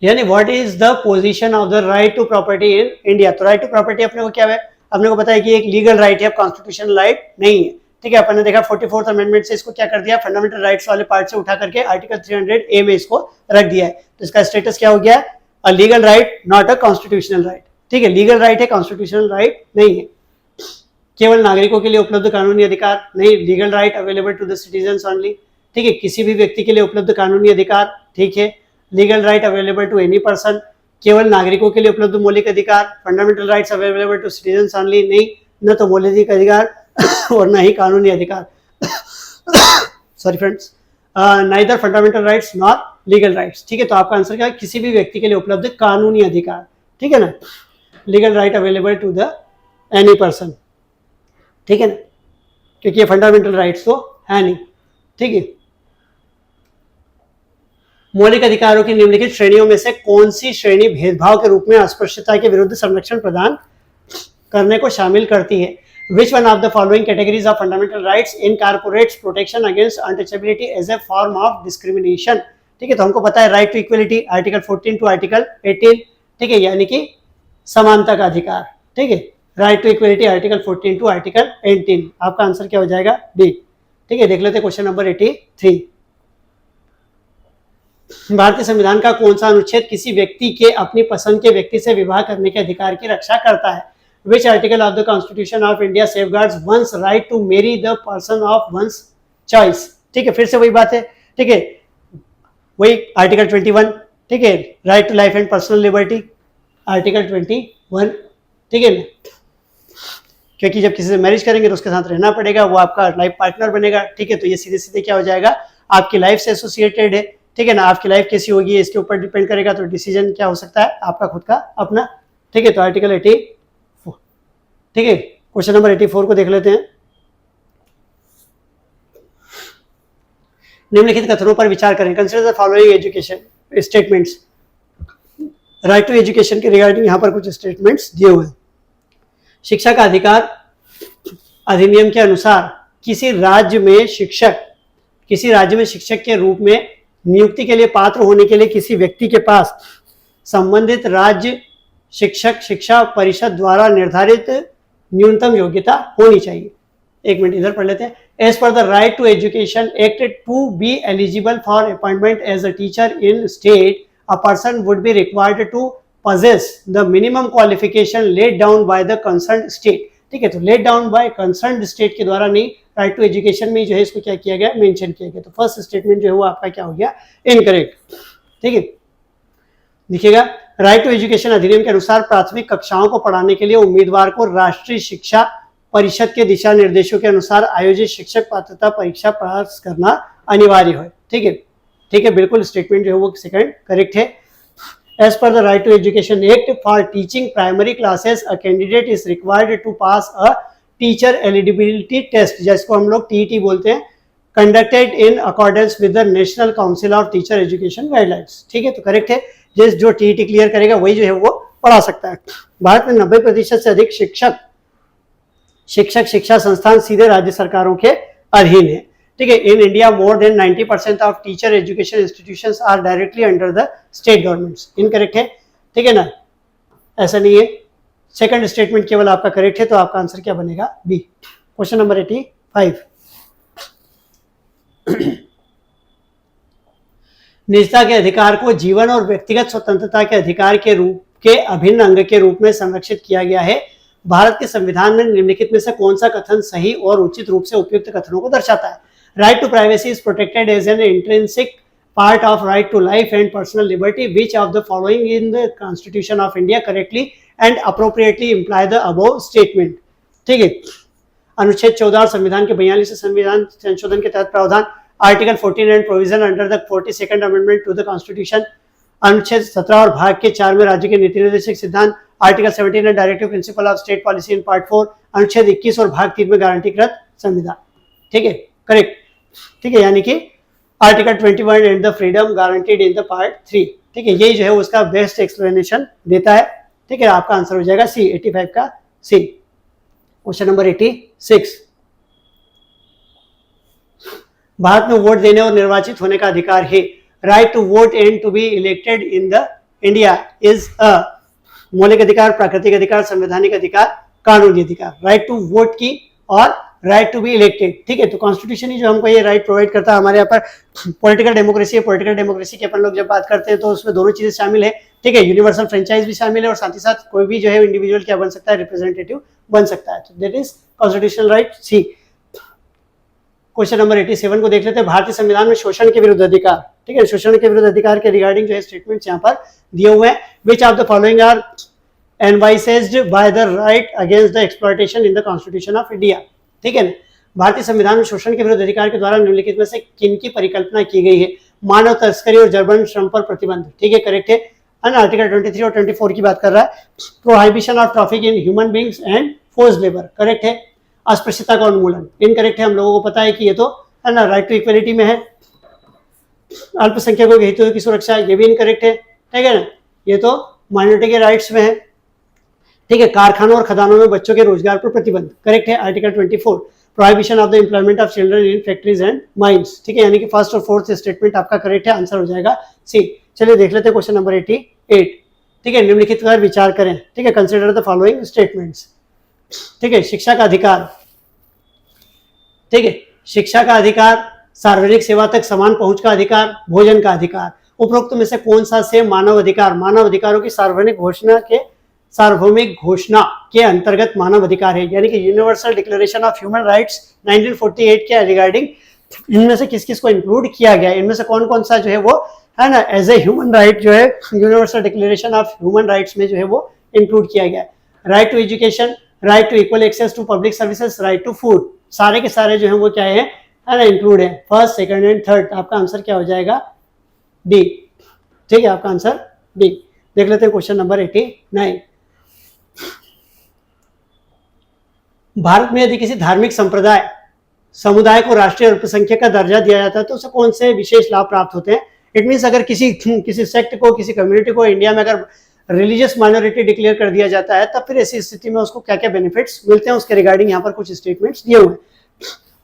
यानी what is the position of the right to property in India. तो राइट टू प्रॉपर्टी अपने को क्या है? अपने को पता है कि एक लीगल राइट है, कॉन्स्टिट्यूशनल राइट नहीं है। ठीक है, अपन ने देखा 44th अमेंडमेंट से इसको क्या कर दिया, फंडामेंटल राइट्स वाले पार्ट से उठा करके आर्टिकल 300A में इसको रख दिया है। तो इसका स्टेटस क्या हो गया? अ legal right, not a constitutional right. ठीक है, लीगल राइट है, कॉन्स्टिट्यूशनल राइट नहीं है। केवल नागरिकों के लिए उपलब्ध कानूनी अधिकार नहीं, legal right available to the citizens only. ठीक है, किसी भी व्यक्ति के लिए उपलब्ध कानूनी अधिकार। ठीक है, legal right available to any person, केवल नागरिकों के लिए उपलब्ध मौलिक अधिकार। Fundamental rights available to citizens only, नहीं, न तो मौलिक अधिकार और न ही कानूनी अधिकार। Sorry friends, neither fundamental rights not legal rights. ठीक है, तो आपका आंसर क्या है? किसी भी व्यक्ति के लिए उपलब्ध कानूनी अधिकार। ठीक है ना, legal right available to the any person. ठीक है ना, क्योंकि ये फंडामेंटल राइट्स तो है नहीं। ठीक है, मौलिक अधिकारों की निम्नलिखित श्रेणियों में से कौन सी श्रेणी भेदभाव के रूप में अस्पृश्यता के विरुद्ध संरक्षण प्रदान करने को शामिल करती है? Which one of the following categories of fundamental rights incorporates protection against untouchability as a form of discrimination? ठीक है, तो हमको पता है right to equality, article 14 to article 18। ठीक है, यानी कि समानता का अधिकार। ठीक है, right to equality article 14 to article 18। आपका आंसर क्या हो जाएगा? डी। ठीक है, देख लेते हैं क्वेश्चन नंबर 83। भारतीय संविधान का कौन सा अनुच्छेद किसी व्यक्ति के अपनी पसंद के व्यक्ति से विवाह करने के अधिकार की रक्षा करता है? Which article of the Constitution of India safeguards one's right to marry the person of one's choice? ठीक है, फिर से वही बात है। ठीक है, वही आर्टिकल 21। ठीक है, right to life and personal liberty, article 21। ठीक है ना, क्योंकि जब किसी से मैरिज करेंगे तो उसके साथ रहना पड़ेगा, वो आपका लाइफ पार्टनर बनेगा। ठीक है, तो ये सीधे सीधे क्या हो जाएगा? आपकी लाइफ से एसोसिएटेड है। ठीक है ना, आपकी लाइफ कैसी होगी इसके ऊपर डिपेंड करेगा, तो डिसीजन क्या हो सकता है? आपका खुद का अपना। ठीक है, तो आर्टिकल 84। ठीक है, क्वेश्चन नंबर 84 को देख लेते हैं। निम्नलिखित कथनों पर विचार करें। Consider the following education statements. Right to education के रिगार्डिंग यहाँ पर कुछ स्टेटमेंट्स दिए हुए हैं। शिक्षा का अधिकार अधिनियम के अनुसार किसी राज्य में शिक्षक के रूप में नियुक्ति के लिए पात्र होने के लिए किसी व्यक्ति के पास संबंधित राज्य शिक्षक शिक्षा परिषद द्वारा निर्धारित न्यूनतम योग्यता होनी चाहिए। एक मिनट इधर पढ़ लेते हैं। As per the right to education act, to be eligible for appointment as a teacher in state, a person would be required to possess the minimum qualification laid down by the concerned state। ठीक है, तो laid down by concerned state के द्वारा नहीं, right to education में जो है इसको क्या किया गया? मेंशन किया गया। तो फर्स्ट स्टेटमेंट जो है वो आपका क्या हो गया? इनकरेक्ट। ठीक है, देखिएगा, राइट टू एजुकेशन अधिनियम के अनुसार प्राथमिक कक्षाओं को पढ़ाने के लिए उम्मीदवार को राष्ट्रीय शिक्षा परिषद के दिशा निर्देशों के अनुसार आयोजित शिक्षक पात्रता परीक्षा पास करना अनिवार्य है। ठीक है, ठीक है, बिल्कुल स्टेटमेंट जो है वो सेकंड करेक्ट है। As per the Right to Education Act, for teaching primary classes, a candidate is required to pass a teacher eligibility test, जिसको हम लोग TET बोलते हैं, conducted in accordance with the National Council of Teacher Education Guidelines। ठीक है, तो correct है, जो TET क्लियर करेगा वही जो है वो पढ़ा सकता है। भारत में 90% से अधिक शिक्षक शिक्षा संस्थान सीधे राज्य सरकारों के अधीन है। ठीक है, in India more than 90% of teacher education institutions are directly under the state governments. Incorrect है। ठीक है ना, ऐसा नहीं है। सेकंड स्टेटमेंट केवल आपका करेक्ट है, तो आपका आंसर क्या बनेगा? बी। Question number 85। निजता के अधिकार को जीवन और व्यक्तिगत स्वतंत्रता के अधिकार के अभिन्न अंग के रूप में संरक्षित किया गया है। भारत के संविधान में निम्नलिखित में से कौन सा कथन सही और उचित रूप से उपयुक्त कथनों को दर्शाता है? Right to privacy is protected as an intrinsic part of right to life and personal liberty. Which of the following in the Constitution of India correctly and appropriately imply the above statement? ठीक है, अनुच्छेद 14 संविधान के 42 संविधान संशोधन के तहत प्रावधान, article 14 and provision under the 42nd amendment to the constitution, अनुच्छेद 17 और भाग के 4 में राज्य के नीति निर्देशक सिद्धांत, article 17 and directive principle of state policy in part 4, अनुच्छेद 21 और भाग 3 में गारंटीकृत संविधान। ठीक है, करेक्ट। ठीक है, यानी कि article 21 and the freedom guaranteed in the part 3। ठीक है, यही जो है उसका बेस्ट एक्सप्लेनेशन देता है। ठीक है, आपका आंसर हो जाएगा सी, 85 का सी। क्वेश्चन नंबर 86, भारत में वोट देने और निर्वाचित होने का अधिकार है। Right to vote and to be elected in the India is a मौलिक अधिकार, प्राकृतिक अधिकार, संवैधानिक अधिकार, कानूनी अधिकार। राइट टू वोट की और राइट टू बी इलेक्टेड। ठीक है, तो कॉन्स्टिट्यूशन ही जो हमको ये राइट प्रोवाइड करता है। हमारे यहाँ पर पॉलिटिकल डेमोक्रेसी है, पॉलिटिकल डेमोक्रेसी की अपन लोग जब बात करते हैं तो उसमें दोनों चीजें शामिल है। ठीक है, यूनिवर्सल फ्रेंचाइज भी शामिल है और साथ ही साथ कोई भी जो है इंडिविजुअल क्या बन सकता है, रिप्रेजेंटेटिव बन सकता है। तो that is constitutional right C. Question number 87 को देख लेते हैं। भारतीय संविधान में शोषण के विरुद्ध अधिकार। ठीक है, शोषण के विरुद्ध अधिकार के रिगार्डिंग जो है स्टेटमेंट्स यहाँ पर दिए हुए हैं। Which of the following are envisaged by the right against the exploitation in the constitution of India. ठीक है, भारतीय संविधान में शोषण के विरुद्ध अधिकार के द्वारा निम्नलिखित में से किनकी परिकल्पना की गई है। मानव तस्करी और जबरन श्रम पर प्रतिबंध। ठीक है, करेक्ट है। आर्टिकल 23 और 24 की बात कर रहा है। Prohibition of traffic in human beings and forced labour, correct है। अस्पृश्यता का उन्मूलन, इनकरेक्ट है। हम लोगों को पता है कि ये तो है ना राइट टू इक्वलिटी में है। अल्पसंख्यकों के हितों की सुरक्षा, ये भी इनकरेक्ट है। ठीक है ना, ये तो माइनॉरिटी के राइट्स में है। ठीक है, कारखानों और खदानों में बच्चों के रोजगार पर प्रतिबंध, करेक्ट है। Article 24 prohibition of the employment of children in factories and mines. ठीक है, यानी कि फर्स्ट और फोर्थ स्टेटमेंट आपका करेक्ट है, आंसर हो जाएगा सी। चलिए देख लेते हैं क्वेश्चन नंबर 88। ठीक है, निम्नलिखित पर विचार करें। ठीक है, कंसिडर द फॉलोइंग स्टेटमेंट्स। ठीक है, शिक्षा का अधिकार। ठीक है, शिक्षा का अधिकार, सार्वजनिक सेवा तक समान पहुंच का अधिकार, भोजन का अधिकार। उपरोक्त में से कौन सा से मानव अधिकार, मानव अधिकारों की सार्वभौमिक घोषणा के अंतर्गत मानव अधिकार है, यानी कि universal declaration of human rights 1948 के रिगार्डिंग इनमें से किस किस को इंक्लूड किया गया है, इनमें से कौन कौन सा जो है वो है ना एज ए ह्यूमन राइट जो है universal declaration of human rights में जो है वो इंक्लूड किया गया है। Right to education, right to equal access to public services, right to food, सारे के सारे जो है वो क्या है ना इंक्लूड है। फर्स्ट, सेकंड एंड थर्ड, आपका आंसर क्या हो जाएगा, डी। ठीक है, आपका आंसर डी। देख लेते हैं क्वेश्चन नंबर 89। भारत में यदि किसी धार्मिक संप्रदाय समुदाय को राष्ट्रीय अल्पसंख्यक का दर्जा दिया जाता है तो उसे कौन से विशेष लाभ प्राप्त होते हैं। इट मीन्स अगर किसी सेक्ट को, किसी कम्युनिटी को इंडिया में अगर रिलीजियस माइनॉरिटी डिक्लेयर कर दिया जाता है तब फिर ऐसी स्थिति में उसको क्या क्या बेनिफिट्स मिलते हैं, उसके रिगार्डिंग यहाँ पर कुछ स्टेटमेंट्स दिए हुए हैं।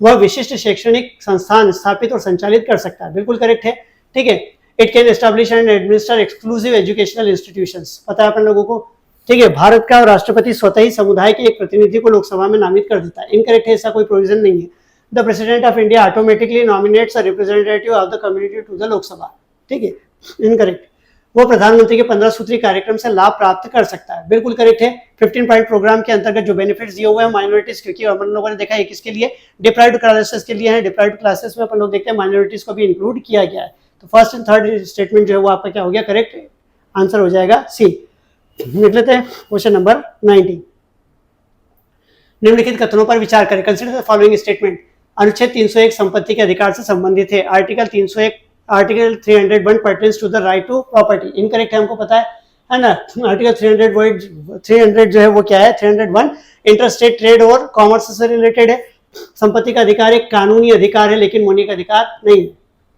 वह विशिष्ट शैक्षणिक संस्थान स्थापित और संचालित कर सकता है, बिल्कुल करेक्ट है। ठीक है, it can establish and administer exclusive educational institutions, पता है अपन लोगों को। ठीक है, भारत का राष्ट्रपति स्वतः ही समुदाय के एक प्रतिनिधि को लोकसभा में नामित कर देता है, इनकरेक्ट है, ऐसा कोई प्रोविजन नहीं है। The president of India automatically nominates a representative of the community to the Lok Sabha, ठीक है, इनकरेक्ट। वो प्रधानमंत्री के 15 सूत्री कार्यक्रम से लाभ प्राप्त कर सकता है, बिल्कुल करेक्ट है। 15 पॉइंट प्रोग्राम के अंतर्गत जो बेनिफिट्स दिए हुए हैं माइनॉरिटीज, क्योंकि अपन लोगों ने देखा है किसके लिए, डिप्राइव्ड क्लासेस के लिए है। डिप्राइव्ड क्लासेस में अपन लोग देखते हैं माइनॉरिटीज को भी इंक्लूड किया गया है। तो फर्स्ट एंड थर्ड स्टेटमेंट जो है वो आपका क्या हो गया, करेक्ट आंसर हो जाएगा सी। लिख लेते हैं क्वेश्चन नंबर 90। निम्नलिखित कथनों पर विचार करें। Consider the following statement. अनुच्छेद 301 संपत्ति के अधिकार से संबंधित है। Article 301 pertains to the right to property, incorrect है, हमको पता है ना। आर्टिकल 300 जो है वो क्या है, 301 इंटरस्टेट ट्रेड और कॉमर्स से रिलेटेड है। संपत्ति का अधिकार एक कानूनी अधिकार है लेकिन मौलिक अधिकार नहीं,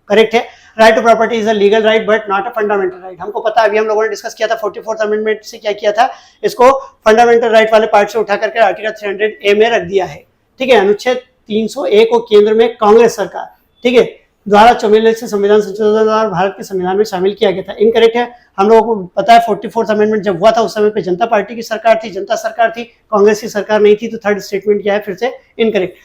करेक्ट है। Right to property is a legal right but not a fundamental right, हमको पता है, अभी हम लोगों ने डिस्कस किया था 44th अमेंडमेंट से क्या किया था, इसको फंडामेंटल राइट वाले पार्ट से उठा करके आर्टिकल 300A में रख दिया है। ठीक है, अनुच्छेद 301 को केंद्र में कांग्रेस सरकार, ठीक है, द्वारा 44 से संविधान संशोधन द्वारा भारत के संविधान में शामिल किया गया था, इनकरेक्ट है। हम लोगों को पता है 44th अमेंडमेंट जब हुआ था उस समय पे जनता पार्टी की सरकार थी, जनता सरकार थी, कांग्रेस की सरकार नहीं थी। तो थर्ड स्टेटमेंट क्या है, फिर से incorrect.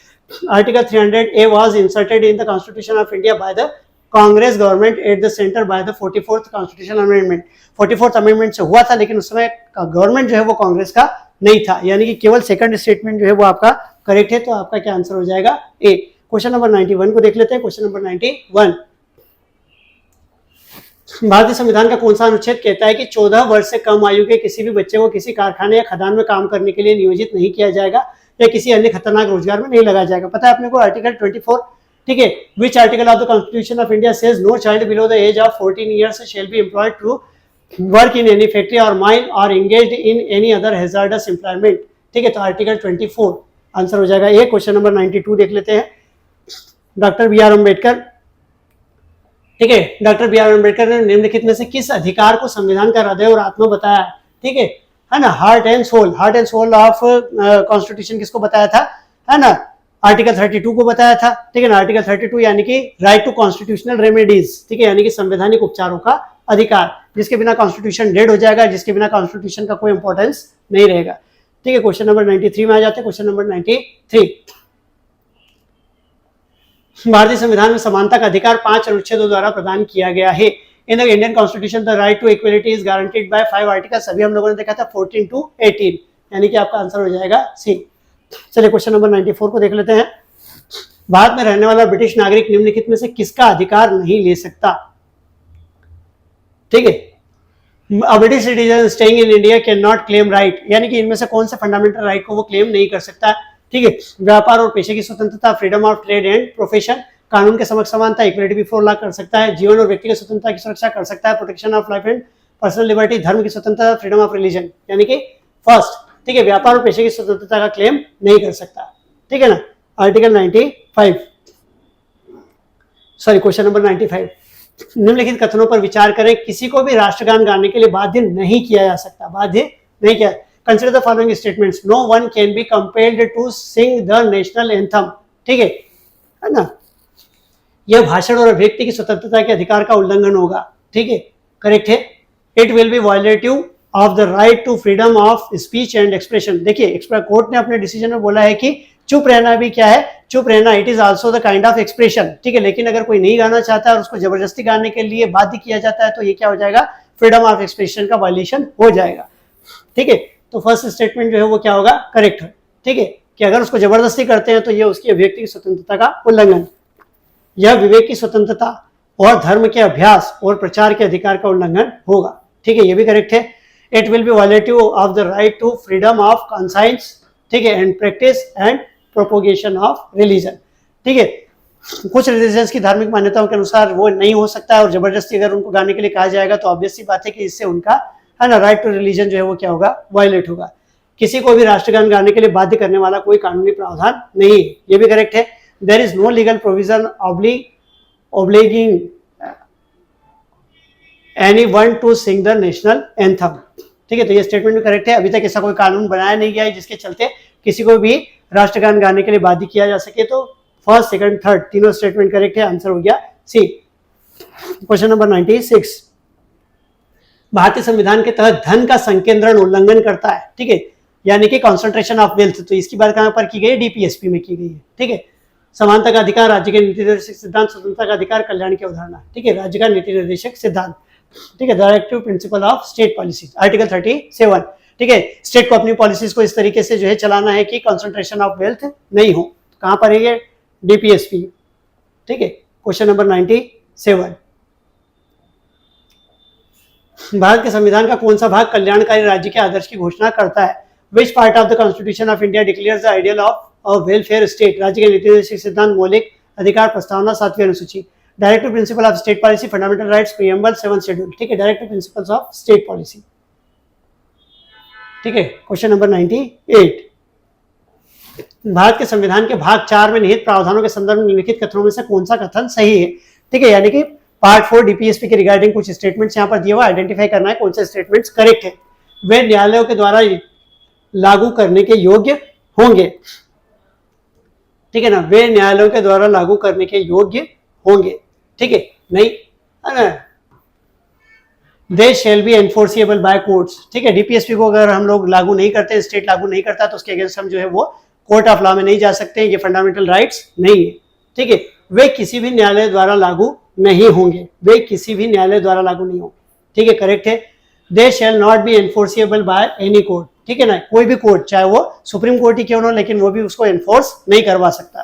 Article 300A was inserted in the constitution of India by the Congress government at the centre by the 44th constitution amendment. 44th amendment से हुआ था लेकिन उस समय गवर्नमेंट जो है वो कांग्रेस का नहीं था, यानी कि केवल सेकंड स्टेटमेंट जो है वो आपका करेक्ट है। तो आपका क्या आंसर हो जाएगा, ए। क्वेश्चन नंबर 91 को देख लेते हैं। क्वेश्चन नंबर 91, भारतीय संविधान का कौन सा अनुच्छेद कहता है कि 14 वर्ष से कम आयु के किसी भी बच्चे को किसी कारखाने या खदान में काम करने के लिए नियोजित नहीं किया जाएगा या किसी अन्य खतरनाक रोजगार में नहीं लगाया जाएगा। पता है अपने को आर्टिकल 24, ठीक है। Which article of the constitution of India says no child below the age of 14 years shall be employed to work in any factory or mine or engaged in any other hazardous employment, ठीक है। तो article 24 answer हो जाएगा ए। Question number 92 देख लेते हैं। Doctor B are Ambedkar ठीक है। डॉक्टर बी आर अम्बेडकर ने निम्नलिखित में से किस अधिकार को संविधान का हृदय और आत्मा बताया? ठीक है ना, heart and soul of constitution किसको बताया था? है ना, आर्टिकल 32 को बताया था। ठीक है ना, आर्टिकल 32 यानी कि राइट टू कॉन्स्टिट्यूशनल रेमेडीज, ठीक है, यानी कि संवैधानिक उपचारों का अधिकार, जिसके बिना कॉन्स्टिट्यूशन डेड हो जाएगा, जिसके बिना कॉन्स्टिट्यूशन का कोई इंपॉर्टेंस नहीं रहेगा। ठीक है, क्वेश्चन नंबर 93 में आ जाते हैं। क्वेश्चन नंबर 93, भारतीय संविधान में समानता का अधिकार 5 अनुच्छेदों द्वारा प्रदान किया गया है। In the Indian constitution the right to equality is guaranteed by 5 articles. अभी हम लोगों ने देखा था 14 to 18, यानी कि आपका आंसर हो जाएगा सी। चलिए क्वेश्चन नंबर 94 को देख लेते हैं। भारत में रहने वाला ब्रिटिश नागरिक निम्नलिखित में से किसका अधिकार नहीं ले सकता? ठीक है, a British citizen staying in India can not claim right, यानी कि इनमें से कौन से फंडामेंटल राइट को वो क्लेम नहीं कर सकता? ठीक है, व्यापार और पेशे की स्वतंत्रता, freedom of trade and profession, कानून के समक्ष समानता, इक्वलिटी बिफोर लॉ कर सकता है, जीवन और व्यक्तिगत स्वतंत्रता की सुरक्षा कर सकता है, protection of life and personal liberty, धर्म की स्वतंत्रता, फ्रीडम ऑफ रिलीजन, यानी कि फर्स्ट। ठीक है, व्यापार और पेशे की स्वतंत्रता का क्लेम नहीं कर सकता। ठीक है ना, आर्टिकल 95, सॉरी क्वेश्चन नंबर 95, निम्नलिखित कथनों पर विचार करें। किसी को भी राष्ट्रगान गाने के लिए बाध्य नहीं किया जा सकता, बाध्य नहीं किया। Consider the following statements, no one can be compelled to sing the national anthem. ठीक है ना, यह भाषण और अभिव्यक्ति की स्वतंत्रता के अधिकार का उल्लंघन होगा। ठीक है, करेक्ट है। It will be violative of the right to freedom of speech and expression. देखिए, कोर्ट ने अपने डिसीजन में बोला है कि चुप रहना भी क्या है? चुप रहना, it is also the kind of expression. ठीक है, लेकिन अगर कोई नहीं गाना चाहता है और उसको जबरदस्ती गाने के लिए बाध्य किया जाता है तो ये क्या हो जाएगा? फ्रीडम ऑफ एक्सप्रेशन का वायलेशन हो जाएगा। ठीक है, तो फर्स्ट स्टेटमेंट जो है वो क्या होगा? करेक्ट है। ठीक है, कि अगर उसको जबरदस्ती करते हैं तो ये उसकी अभिव्यक्ति की स्वतंत्रता का उल्लंघन, यह विवेक की स्वतंत्रता और धर्म के अभ्यास और प्रचार के अधिकार का उल्लंघन होगा। ठीक है, ये भी करेक्ट है। It will be violative of the right to freedom of conscience, ठीक है, and practice and propagation of religion. ठीक है, कुछ रिलीजन्स की धार्मिक मान्यताओं के अनुसार वो नहीं हो सकता है और जबरदस्ती अगर उनको गाने के लिए कहा जाएगा तो ऑब्वियस सी बात है कि इससे उनका, है ना, राइट टू रिलीजन जो है वो क्या होगा? वायलेट होगा। किसी को भी राष्ट्रगान गाने के लिए बाध्य करने वाला कोई कानूनी प्रावधान नहीं है, ये भी करेक्ट है। There is no legal provision obliging anyone to sing the national anthem। ठीक है, तो ये स्टेटमेंट भी करेक्ट है। अभी तक ऐसा कोई कानून बनाया नहीं गया है जिसके चलते किसी को भी राष्ट्रगान गाने के लिए बाध्य किया जा सके। तो फर्स्ट, सेकंड, थर्ड तीनों स्टेटमेंट करेक्ट है, आंसर हो गया सी। क्वेश्चन नंबर 96, भारतीय संविधान के तहत धन का संकेंद्रण उल्लंघन करता है। ठीक है, यानी कि कॉन्सेंट्रेशन ऑफ वेल्थ, तो इसकी बात कहां पर की गई है? डीपीएसपी में की गई है। ठीक है, समानता का अधिकार, राज्य के नीति निर्देशक सिद्धांत, स्वतंत्रता का अधिकार, कल्याण की अवधारणा। ठीक है, राज्य का नीति निर्देशक सिद्धांत। ठीक है, directive principle of state policy, article 37। ठीक है, स्टेट को अपनी पॉलिसीज को इस तरीके से जो है चलाना है कि कंसंट्रेशन ऑफ वेल्थ नहीं हो। कहां पर है ये? डीपीएसपी। ठीक है, क्वेश्चन नंबर 97, भारत के संविधान का कौन सा भाग कल्याणकारी राज्य के आदर्श की घोषणा करता है? Which part of the constitution of India declares the ideal of a welfare state? राज्य के नीति निर्देशक सिद्धांत, मौलिक अधिकार प्रस्तावना, 7वीं अनुसूची, directive principle of state policy, fundamental rights, preamble, 7th schedule. ठीक है, directive principles of state policy. ठीक है, क्वेश्चन नंबर 98, भारत के संविधान के भाग 4 में निहित प्रावधानों के संदर्भ में निम्नलिखित कथनों में से कौन सा कथन सही है? ठीक है, यानी कि पार्ट 4 डीपीएसपी के रिगार्डिंग कुछ स्टेटमेंट्स यहाँ पर दिए हुए, आइडेंटिफाई करना है कौन से स्टेटमेंट्स करेक्ट है। वे न्यायालयों के द्वारा लागू करने के योग्य होंगे। ठीक है ना, वे न्यायालयों के द्वारा लागू करने के योग्य होंगे। ठीक है, नहीं है ना, they shall be enforceable by courts. ठीक है, डीपीएसपी को अगर हम लोग लागू नहीं करते, स्टेट लागू नहीं करता, तो उसके अगेंस्ट हम जो है वो कोर्ट ऑफ लॉ में नहीं जा सकते, ये फंडामेंटल राइट्स नहीं है। ठीक है, वे किसी भी न्यायालय द्वारा लागू नहीं होंगे, वे किसी भी न्यायालय द्वारा लागू नहीं होंगे। ठीक है, करेक्ट है। They shall not be enforceable by any court. ठीक है ना, कोई भी कोर्ट, चाहे वो सुप्रीम कोर्ट ही क्यों ना, लेकिन वो भी उसको एनफोर्स नहीं करवा सकता।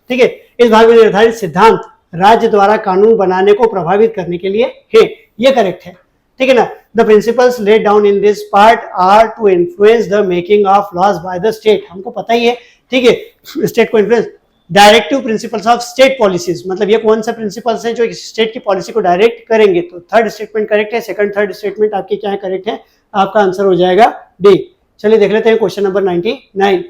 ठीक है, इस भाग में निर्धारित सिद्धांत राज्य द्वारा कानून बनाने को प्रभावित करने के लिए है, ये करेक्ट है। ठीक है ना, the principles laid down in this part are to influence the making of laws by the state. हमको पता ही है, ठीक है, स्टेट को influence. Directive principles of state policies, मतलब ये कौन सा प्रिंसिपल्स हैं जो स्टेट की पॉलिसी को डायरेक्ट करेंगे? तो थर्ड स्टेटमेंट करेक्ट है, सेकंड थर्ड स्टेटमेंट आपके क्या है? करेक्ट है, आपका आंसर हो जाएगा डी। चलिए देख लेते हैं क्वेश्चन नंबर 99,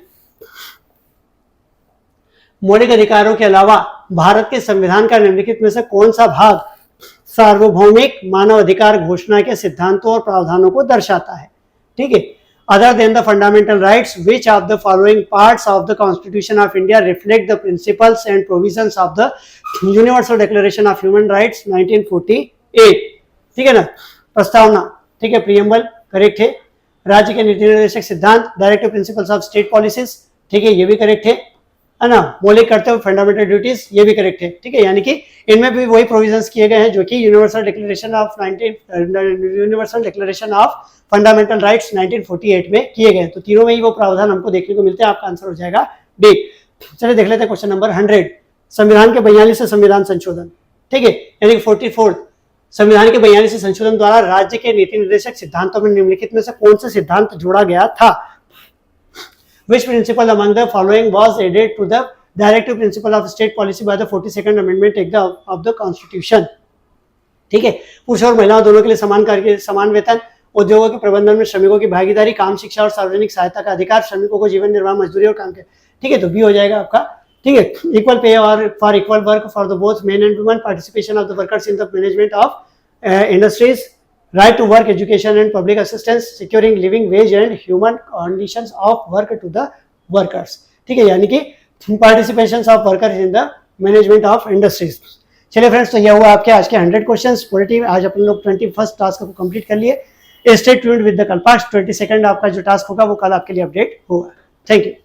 मौलिक अधिकारों के अलावा भारत के संविधान का निम्नलिखित में से कौन सा भाग सार्वभौमिक मानव अधिकार घोषणा के सिद्धांतों और प्रावधानों को दर्शाता है। ठीक है, other than the fundamental rights which of the following parts of the constitution of India reflect the principles and provisions of the universal declaration of human rights 1948। ठीक है ना, प्रस्तावना, ठीक है, प्रियम्बल करेक्ट है। राज्य के नीति निर्देशक सिद्धांत, directive principles of state policies, ठीक है, ये भी करेक्ट है ना। मौलिक कर्तव्य, फंडामेंटल ड्यूटीज, ये भी करेक्ट है। ठीक है, यानी कि इनमें भी वही प्रोविजंस किए गए हैं जो कि universal declaration of fundamental rights 1948 में किए गए। तो तीनों में ही वो प्रावधान हमको देखने को मिलते हैं। आपका आंसर हो जाएगा डी। चलिए देख लेते हैं क्वेश्चन नंबर 100, संविधान के 42 से संविधान संशोधन। ठीक है, यानी कि 44 संविधान के 42 संशोधन द्वारा राज्य के नीति निर्देशक सिद्धांतों में निम्नलिखित में से कौन सा सिद्धांत जोड़ा गया था? Which principle among the following was added to the directive principle of state policy by the 42nd amendment of the Constitution? ठीक है, पुरुष और महिलाओं दोनों के लिए समान कार्य, समान वेतन, उद्योगों के प्रबंधन में श्रमिकों की भागीदारी, काम, शिक्षा और सार्वजनिक सहायता का अधिकार, श्रमिकों को जीवन निर्वाह, मजदूरी और काम के। ठीक है, तो बी हो जाएगा आपका। ठीक है, इक्वल पे और for equal work for the both men and women, participation of the workers in the management of industries, right to work, education and public assistance, securing living wage and human conditions of work to the workers। ठीक है, यानी कि participation of workers in the management of industries। चलिए friends, तो यह हुआ आपके आज के 100 क्वेश्चंस पॉलिटी। आज अपन लोग 21st टास्क को कंप्लीट कर लिए। Stay tuned with the Kalpas. 22nd आपका जो टास्क होगा वो कल आपके लिए अपडेट होगा। Thank you.